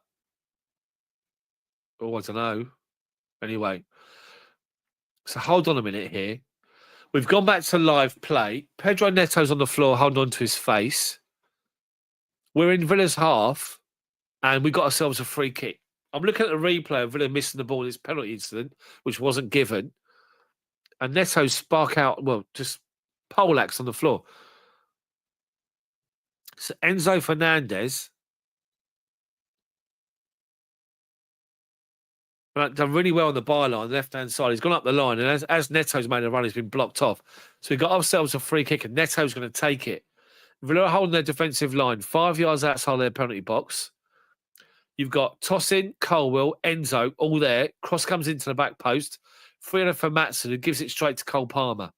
Oh, I don't know. Anyway, so hold on a minute here. We've gone back to live play. Pedro Neto's on the floor holding on to his face. We're in Villa's half, and we got ourselves a free kick. I'm looking at the replay of Villa missing the ball in this penalty incident, which wasn't given. And Neto spark out, well, just poleaxe on the floor. So Enzo Fernandez done really well on the byline, left-hand side. He's gone up the line, and as Neto's made a run, he's been blocked off. So we got ourselves a free kick, and Neto's going to take it. Villa are holding their defensive line 5 yards outside their penalty box. You've got Tosin, Colwell, Enzo, all there. Cross comes into the back post. 3-0 for Matson, who gives it straight to Cole Palmer.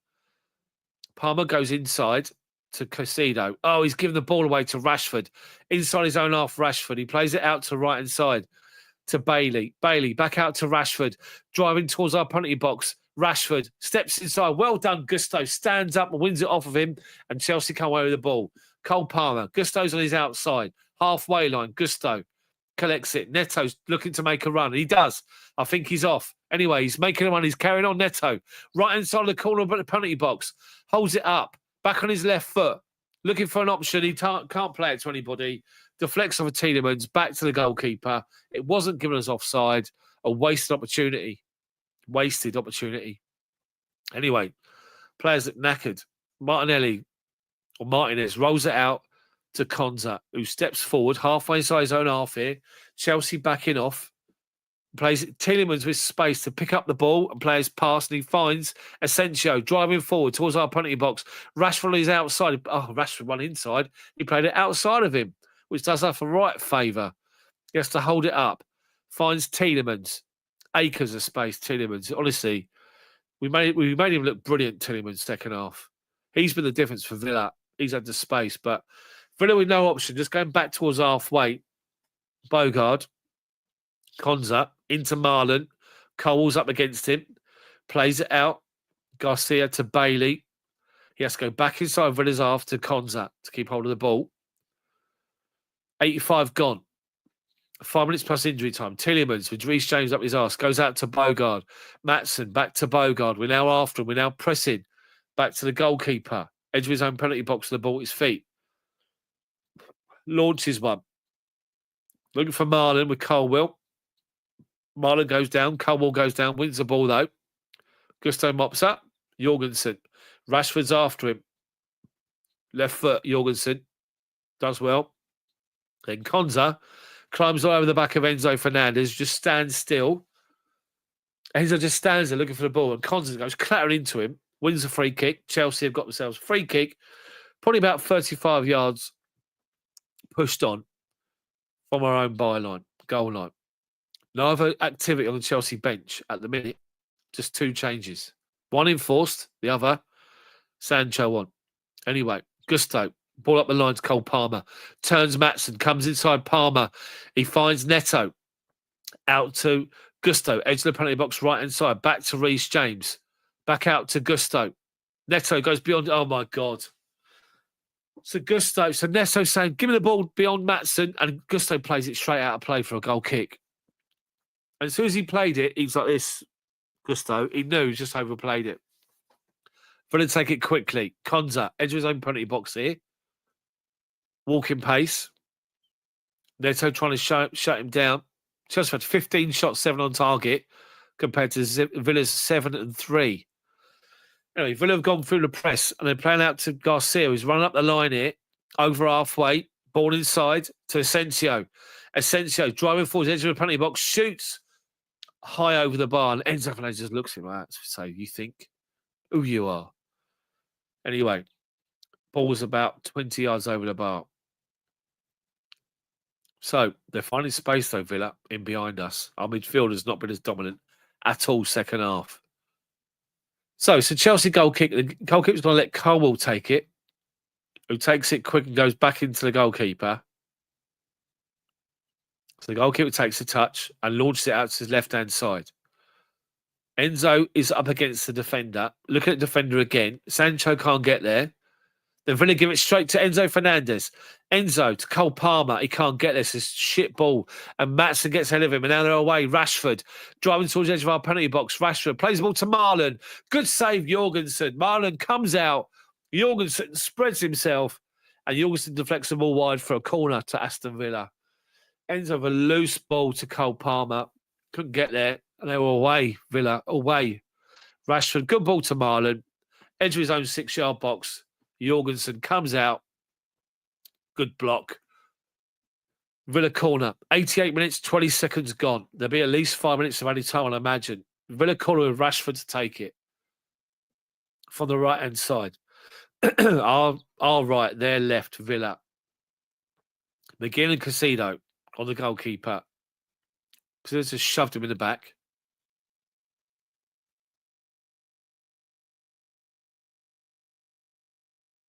Palmer goes inside to Casido. Oh, he's given the ball away to Rashford. Inside his own half, Rashford. He plays it out to the right-hand side to Bailey. Bailey back out to Rashford. Driving towards our penalty box. Rashford steps inside. Well done, Gusto. Stands up and wins it off of him. And Chelsea come away with the ball. Cole Palmer. Gusto's on his outside. Halfway line. Gusto collects it. Neto's looking to make a run. He does. I think he's off. Anyway, he's making a run. He's carrying on Neto. Right inside the corner of the penalty box. Holds it up. Back on his left foot. Looking for an option. He can't play it to anybody. Deflects off a Tielemans. Back to the goalkeeper. It wasn't given us offside. A wasted opportunity. Wasted opportunity. Anyway, players look knackered. Martinez rolls it out to Konza, who steps forward halfway inside his own half here. Chelsea backing off. Plays it Tielemans with space to pick up the ball and play his pass, and he finds Asensio driving forward towards our penalty box. Rashford is outside. Oh, Rashford won inside. He played it outside of him, which does us a right favour. He has to hold it up. Finds Tielemans. Acres of space, Tielemans. Honestly, we made him look brilliant, Tielemans, second half. He's been the difference for Villa. He's had the space, but Villa with no option, just going back towards halfway. Bogard, Konza, into Marlon. Cole's up against him. Plays it out. Garcia to Bailey. He has to go back inside Villa's half to Konza to keep hold of the ball. 85 gone. 5 minutes plus injury time. Tielemans with Reece James up his arse. Goes out to Bogard. Matson back to Bogard. We're now after him. We're now pressing. Back to the goalkeeper. Edge of his own penalty box with the ball at his feet. Launches one. Looking for Marlon with Colwell. Marlon goes down. Colwell goes down. Wins the ball though. Gusto mops up. Jorgensen. Rashford's after him. Left foot. Jorgensen. Does well. Then Konza climbs all over the back of Enzo Fernandez. Just stands still. Enzo just stands there looking for the ball. And Konza goes clattering into him. Wins the free kick. Chelsea have got themselves a free kick. Probably about 35 yards pushed on from our own byline, goal line. No other activity on the Chelsea bench at the minute. Just two changes. One enforced, the other, Sancho on. Anyway, Gusto, ball up the line to Cole Palmer. Turns Matson, comes inside Palmer. He finds Neto. Out to Gusto, edge of the penalty box, right hand side. Back to Reece James. Back out to Gusto. Neto goes beyond. Oh, my God. So Gusto, so Neto saying, give me the ball beyond Matson, and Gusto plays it straight out of play for a goal kick. And as soon as he played it, he was like this, Gusto. He knew he just overplayed it. But let's take it quickly. Konza, edge of his own penalty box here. Walking pace. Neto trying to shut him down. Chelsea had 15 shots, 7 on target, compared to Villa's 7 and 3. Anyway, Villa have gone through the press and they're playing out to Garcia, who's running up the line here, over halfway, ball inside to Asensio. Asensio driving forward, edge of the penalty box, shoots high over the bar, and Enzo Fernandez just looks at him like that. So you think who you are. Anyway, ball was about 20 yards over the bar. So they're finding space though, Villa, in behind us. Our midfield has not been as dominant at all second half. So it's a Chelsea goal kick. The goalkeeper's going to let Colwell take it, who takes it quick and goes back into the goalkeeper. So the goalkeeper takes a touch and launches it out to his left-hand side. Enzo is up against the defender. Look at the defender again. Sancho can't get there. Then Villa give it straight to Enzo Fernandez. Enzo to Cole Palmer. He can't get this. It's shit ball. And Maatsen gets ahead of him. And now they're away. Rashford driving towards the edge of our penalty box. Rashford plays the ball to Marlon. Good save, Jorgensen. Marlon comes out. Jorgensen spreads himself. And Jorgensen deflects the ball wide for a corner to Aston Villa. Ends of a loose ball to Cole Palmer. Couldn't get there. And they were away, Villa, away. Rashford, good ball to Marlon. Edge of his own 6-yard box. Jorgensen comes out. Good block. Villa corner. 88 minutes, 20 seconds gone. There'll be at least 5 minutes of any time, I imagine. Villa corner with Rashford to take it. From the right-hand side. our right, their left, Villa. McGinn and Casido on the goalkeeper. Casido just shoved him in the back.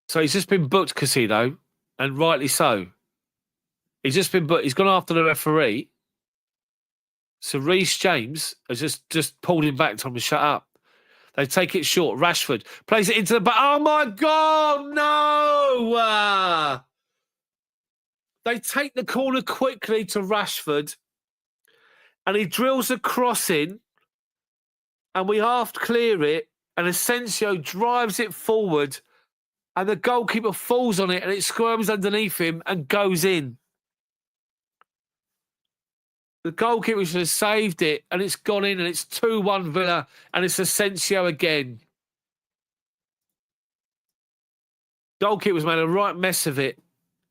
So he's just been booked, Casido, and rightly so. He's just been booked. He's gone after the referee. So Reece James has just pulled him back, told him to shut up. They take it short. Rashford plays it into the back. Oh, my God, no! They take the corner quickly to Rashford, and he drills a cross in, and we half clear it, and Asensio drives it forward, and the goalkeeper falls on it, and it squirms underneath him and goes in. The goalkeeper should have saved it, and it's gone in, and it's 2-1 Villa, and it's Asensio again. Goalkeeper's made a right mess of it,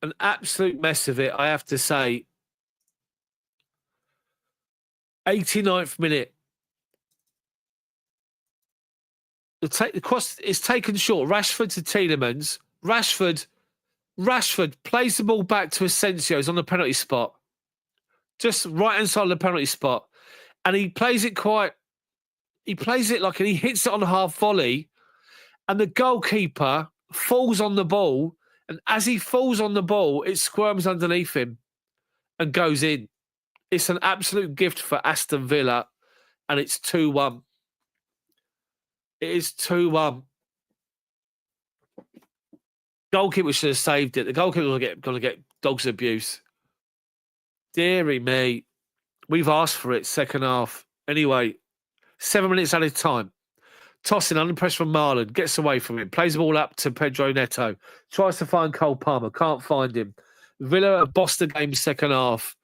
an absolute mess of it, I have to say. 89th minute. The cross is taken short. Rashford to Tielemans. Rashford plays the ball back to Asensio. He's on the penalty spot. Just right-hand side of the penalty spot. And he plays it like, and he hits it on the half volley. And the goalkeeper falls on the ball. And as he falls on the ball, it squirms underneath him and goes in. It's an absolute gift for Aston Villa. And it's 2-1. It is 2-1. Goalkeeper should have saved it. The goalkeeper is going to get dog's abuse. Deary me. We've asked for it, second half. Anyway, 7 minutes added time. Tossing under pressure from Marlon. Gets away from him. Plays the ball up to Pedro Neto. Tries to find Cole Palmer. Can't find him. Villa have bossed the game second half.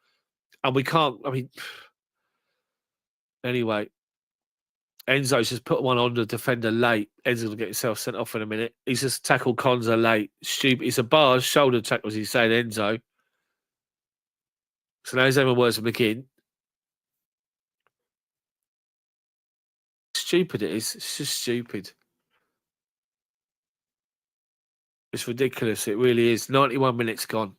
And we can't, anyway. Enzo's just put one on the defender late. Enzo's going to get himself sent off in a minute. He's just tackled Konza late. Stupid. It's a barge shoulder tackle, as he said, Enzo. So now he's having words with McGinn. Stupid it is. It's just stupid. It's ridiculous. It really is. 91 minutes gone.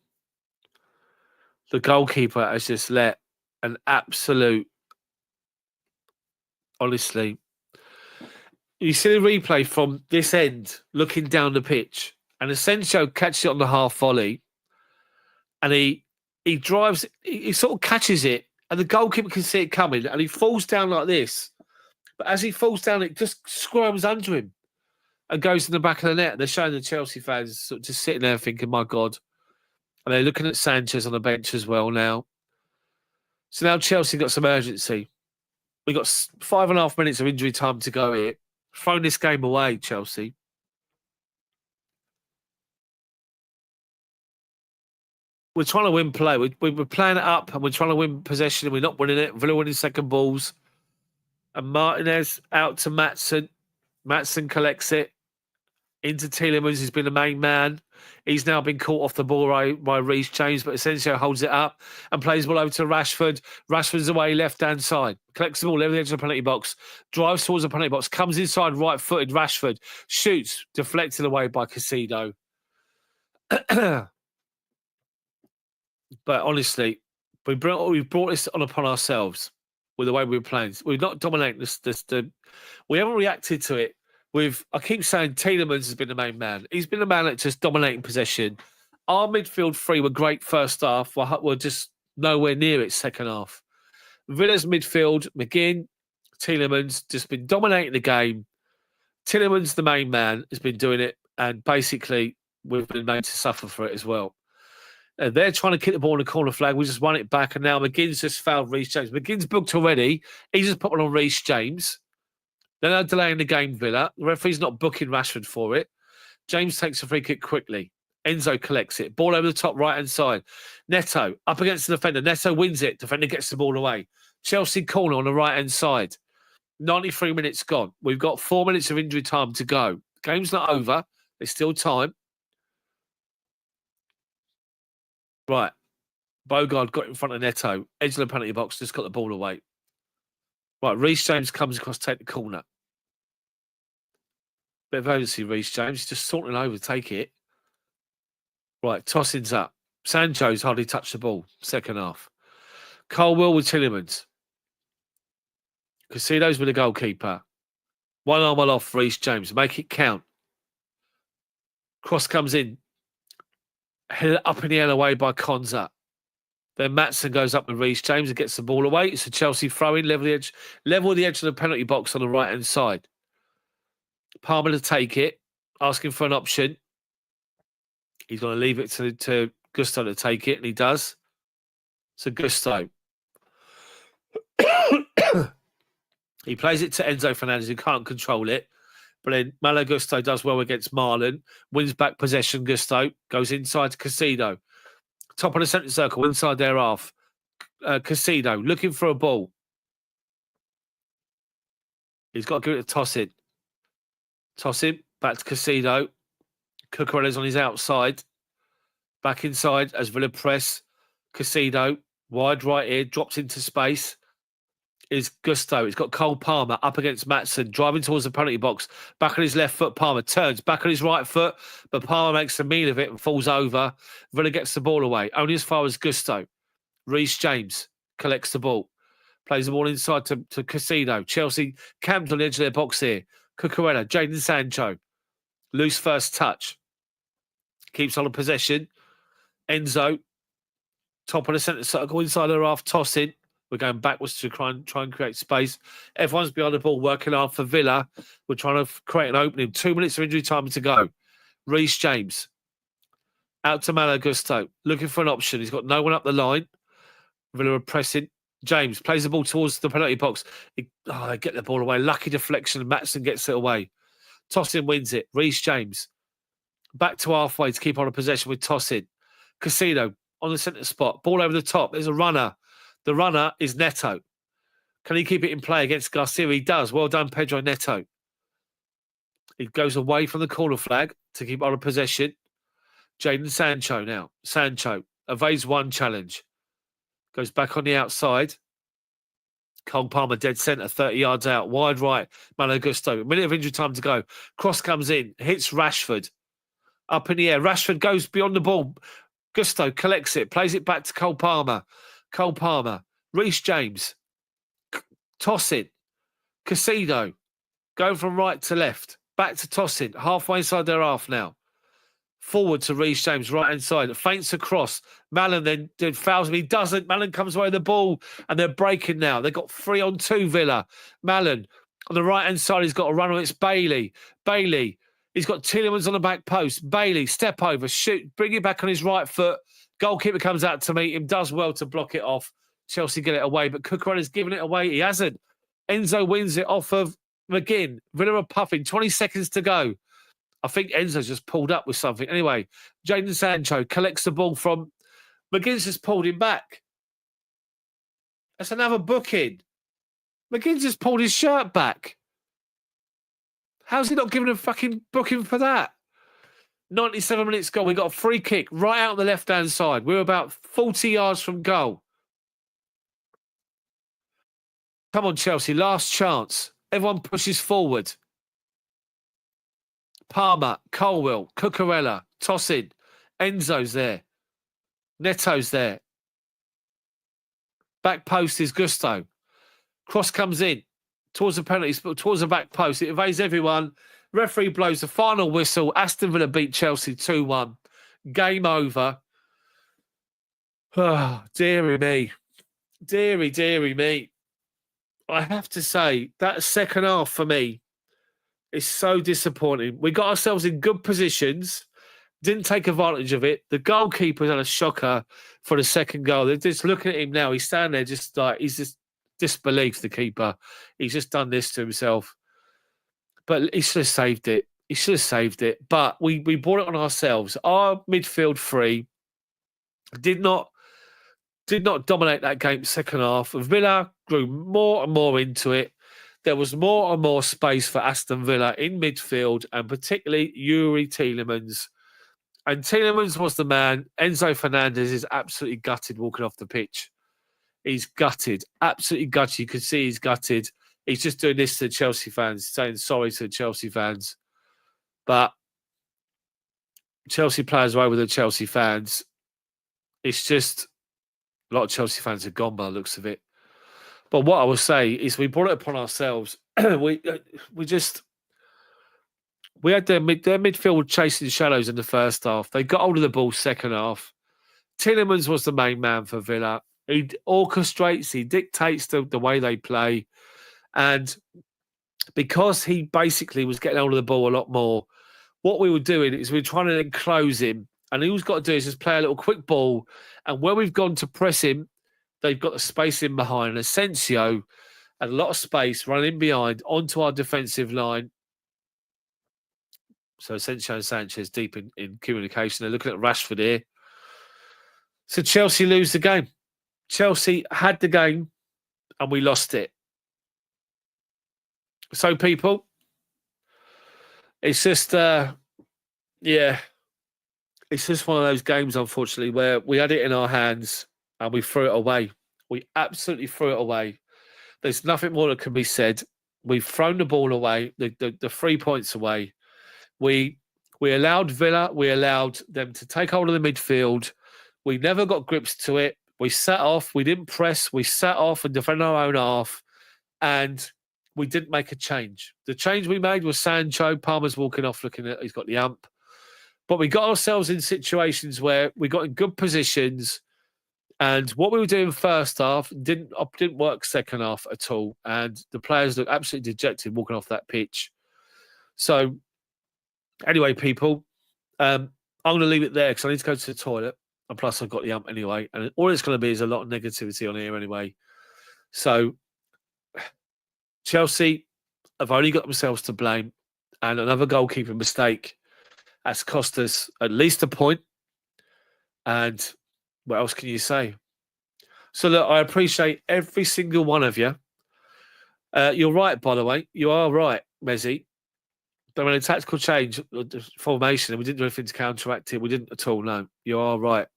The goalkeeper has just let an absolute... Honestly, you see the replay from this end, looking down the pitch, and Asensio catches it on the half volley, and he drives, he sort of catches it, and the goalkeeper can see it coming, and he falls down like this. But as he falls down, it just squirms under him and goes in the back of the net. They're showing the Chelsea fans sort of just sitting there thinking, my God. And they're looking at Sanchez on the bench as well now. So now Chelsea got some urgency. We've got 5.5 minutes of injury time to go here. Thrown this game away, Chelsea. We're trying to win play. We're playing it up and we're trying to win possession and we're not winning it. Villa winning second balls. And Martinez out to Maatsen. Maatsen collects it. into Tielemans. He's been the main man. He's now been caught off the ball by Reece James, but Asensio holds it up and plays the ball over to Rashford. Rashford's away left-hand side. Collects the ball over the edge of the penalty box. Drives towards the penalty box. Comes inside right-footed. Rashford shoots. Deflected away by Casido. But honestly, we brought this on upon ourselves with the way we were playing. We're not dominating we haven't reacted to it with, I keep saying Tielemans has been the main man. He's been the man that's just dominating possession. Our midfield three were great first half. We're just nowhere near it second half. Villa's midfield, McGinn, Tielemans, just been dominating the game. Tielemans, the main man, has been doing it. And basically, we've been made to suffer for it as well. They're trying to kick the ball on the corner flag. We just won it back. And now McGinn's just fouled Reece James. McGinn's booked already. He's just put one on Reece James. Then they're delaying the game, Villa. The referee's not booking Rashford for it. James takes a free kick quickly. Enzo collects it. Ball over the top right-hand side. Neto up against the defender. Neto wins it. Defender gets the ball away. Chelsea corner on the right-hand side. 93 minutes gone. We've got 4 minutes of injury time to go. Game's not over. There's still time. Right. Bogard got in front of Neto. Edge of the penalty box. Just got the ball away. Right. Reece James comes across, take the corner. Bit of urgency, Reece James. He's just sorting over, take it. Right. Tossing's up. Sancho's hardly touched the ball. Second half. Colwell with Tielemans. Casido's with the goalkeeper. One arm well off, Reece James. Make it count. Cross comes in. Headed up in the air away by Konza. Then Maatsen goes up with Reece James and gets the ball away. It's a Chelsea throw-in, level the edge of the penalty box on the right-hand side. Palmer to take it, asking for an option. He's going to leave it to Gusto to take it, and he does. So Gusto. He plays it to Enzo Fernandez, who can't control it. But then Malo Gusto does well against Marlon. Wins back possession, Gusto. Goes inside to Casido. Top of the centre circle, inside their half. Casido looking for a ball. He's got to give it a toss in. Toss in, back to Casido. Cucurella's on his outside. Back inside as Villa press. Casido, wide right here, drops into space. Is Gusto. He's got Cole Palmer up against Maatsen, driving towards the penalty box. Back on his left foot, Palmer turns. Back on his right foot, but Palmer makes a meal of it and falls over. Villa gets the ball away, only as far as Gusto. Reece James collects the ball. Plays the ball inside to Casido. Chelsea camped on the edge of their box here. Cucurella, Jadon Sancho. Loose first touch. Keeps on a possession. Enzo. Top of the centre circle, inside their half, tossing. We're going backwards to try and create space. Everyone's behind the ball, working hard for Villa. We're trying to create an opening. 2 minutes of injury time to go. Reece James. Out to Malo Gusto. Looking for an option. He's got no one up the line. Villa are pressing. James plays the ball towards the penalty box. They get the ball away. Lucky deflection. Maatsen gets it away. Tosin wins it. Reece James. Back to halfway to keep on a possession with Tosin. Casido on the centre spot. Ball over the top. There's a runner. The runner is Neto. Can he keep it in play against Garcia? He does. Well done, Pedro Neto. He goes away from the corner flag to keep on a possession. Jadon Sancho now. Sancho evades one challenge. Goes back on the outside. Cole Palmer dead centre, 30 yards out. Wide right, Malo Gusto. A minute of injury time to go. Cross comes in, hits Rashford. Up in the air. Rashford goes beyond the ball. Gusto collects it, plays it back to Cole Palmer. Cole Palmer, Reece James, Tosin, Casido, going from right to left, back to Tosin, halfway inside their half now. Forward to Reece James, right hand side, feints across. Malin then fouls him. He doesn't. Malin comes away with the ball, and they're breaking now. They've got 3-on-2 Villa. Malin on the right hand side, he's got a runner. It's Bailey. Bailey, he's got Tielemans on the back post. Bailey, step over, shoot, bring it back on his right foot. Goalkeeper comes out to meet him, does well to block it off. Chelsea get it away, but Cucurella's given it away. He hasn't. Enzo wins it off of McGinn. Villa are puffing. 20 seconds to go. I think Enzo's just pulled up with something. Anyway, Jadon Sancho collects the ball from... McGinn's just pulled him back. That's another booking. McGinn's just pulled his shirt back. How's he not giving a fucking booking for that? 97 minutes gone. We got a free kick right out on the left-hand side. We were about 40 yards from goal. Come on, Chelsea. Last chance. Everyone pushes forward. Palmer, Colwell, Cucurella, toss in. Enzo's there. Neto's there. Back post is Gusto. Cross comes in towards the penalty, towards the back post. It evades everyone. Referee blows the final whistle. Aston Villa beat Chelsea 2-1. Game over. Oh, dearie me. Dearie me. I have to say, that second half for me is so disappointing. We got ourselves in good positions, didn't take advantage of it. The goalkeeper had a shocker for the second goal. They're just looking at him now. He's standing there just like, he's just disbelief, the keeper. He's just done this to himself. But he should have saved it. He should have saved it. But we brought it on ourselves. Our midfield three did not dominate that game second half. Villa grew more and more into it. There was more and more space for Aston Villa in midfield, and particularly Yuri Tielemans. And Tielemans was the man. Enzo Fernandez is absolutely gutted walking off the pitch. He's gutted, absolutely gutted. You can see he's gutted. He's just doing this to the Chelsea fans, saying sorry to the Chelsea fans. But Chelsea players away with the Chelsea fans. It's just a lot of Chelsea fans are gone by the looks of it. But what I will say is we brought it upon ourselves. we had their midfield chasing shadows in the first half. They got hold of the ball second half. Tielemans was the main man for Villa. He orchestrates, he dictates the way they play. And because he basically was getting hold of the ball a lot more, what we were doing is we were trying to enclose him. And all he's got to do is just play a little quick ball. And where we've gone to press him, they've got the space in behind. Asensio had a lot of space running behind onto our defensive line. So Asensio and Sanchez deep in communication. They're looking at Rashford here. So Chelsea lose the game. Chelsea had the game and we lost it. So people, it's just, it's just one of those games, unfortunately, where we had it in our hands and we threw it away. We absolutely threw it away. There's nothing more that can be said. We've thrown the ball away, the 3 points away. We allowed Villa, we allowed them to take hold of the midfield. We never got grips to it. We sat off, we didn't press, we sat off and defended our own half, and we didn't make a change. The change we made was Sancho. Palmer's walking off looking at, he's got the ump. But we got ourselves in situations where we got in good positions, and what we were doing first half didn't work second half at all. And the players looked absolutely dejected walking off that pitch. So anyway, people, I'm going to leave it there because I need to go to the toilet. And plus, I've got the ump anyway. And all it's going to be is a lot of negativity on here anyway. So Chelsea have only got themselves to blame. And another goalkeeper mistake has cost us at least a point. And what else can you say? So look, I appreciate every single one of you. You're right, by the way. You are right, Mezzi. They made a tactical change, formation, and we didn't do anything to counteract it. We didn't at all, no. You are right.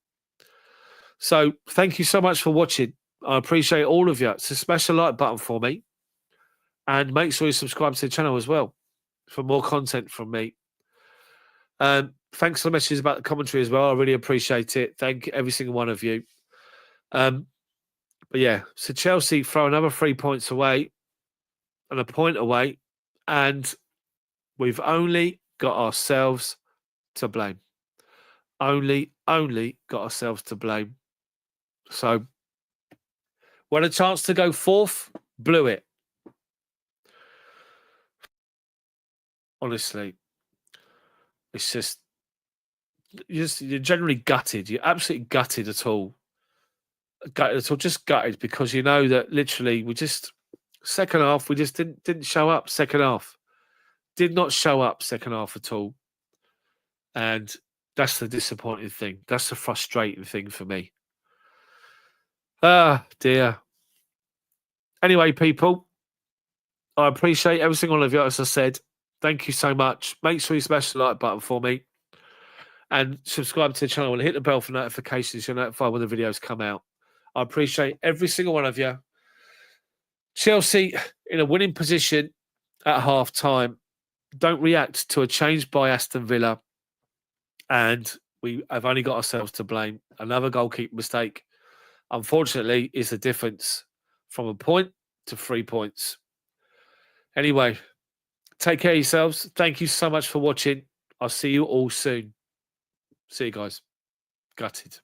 So thank you so much for watching. I appreciate all of you. So smash the like button for me. And make sure you subscribe to the channel as well for more content from me. Thanks for the messages about the commentary as well. I really appreciate it. Thank every single one of you. But yeah, so Chelsea throw another 3 points away and a point away. And we've only got ourselves to blame. Only got ourselves to blame. So, we had a chance to go fourth, blew it. Honestly, it's just, you're generally gutted. You're absolutely gutted at all. Just gutted because you know that literally second half, we just didn't show up second half. Did not show up second half at all. And that's the disappointing thing. That's the frustrating thing for me. Ah, dear. Anyway, people, I appreciate every single one of you, as I said. Thank you so much. Make sure you smash the like button for me. and subscribe to the channel and hit the bell for notifications. You'll notify when the videos come out. I appreciate every single one of you. Chelsea in a winning position at half time. Don't react to a change by Aston Villa. And we have only got ourselves to blame. Another goalkeeper mistake, unfortunately, is the difference from a point to 3 points. Anyway, take care of yourselves. Thank you so much for watching. I'll see you all soon. See you guys. Gutted.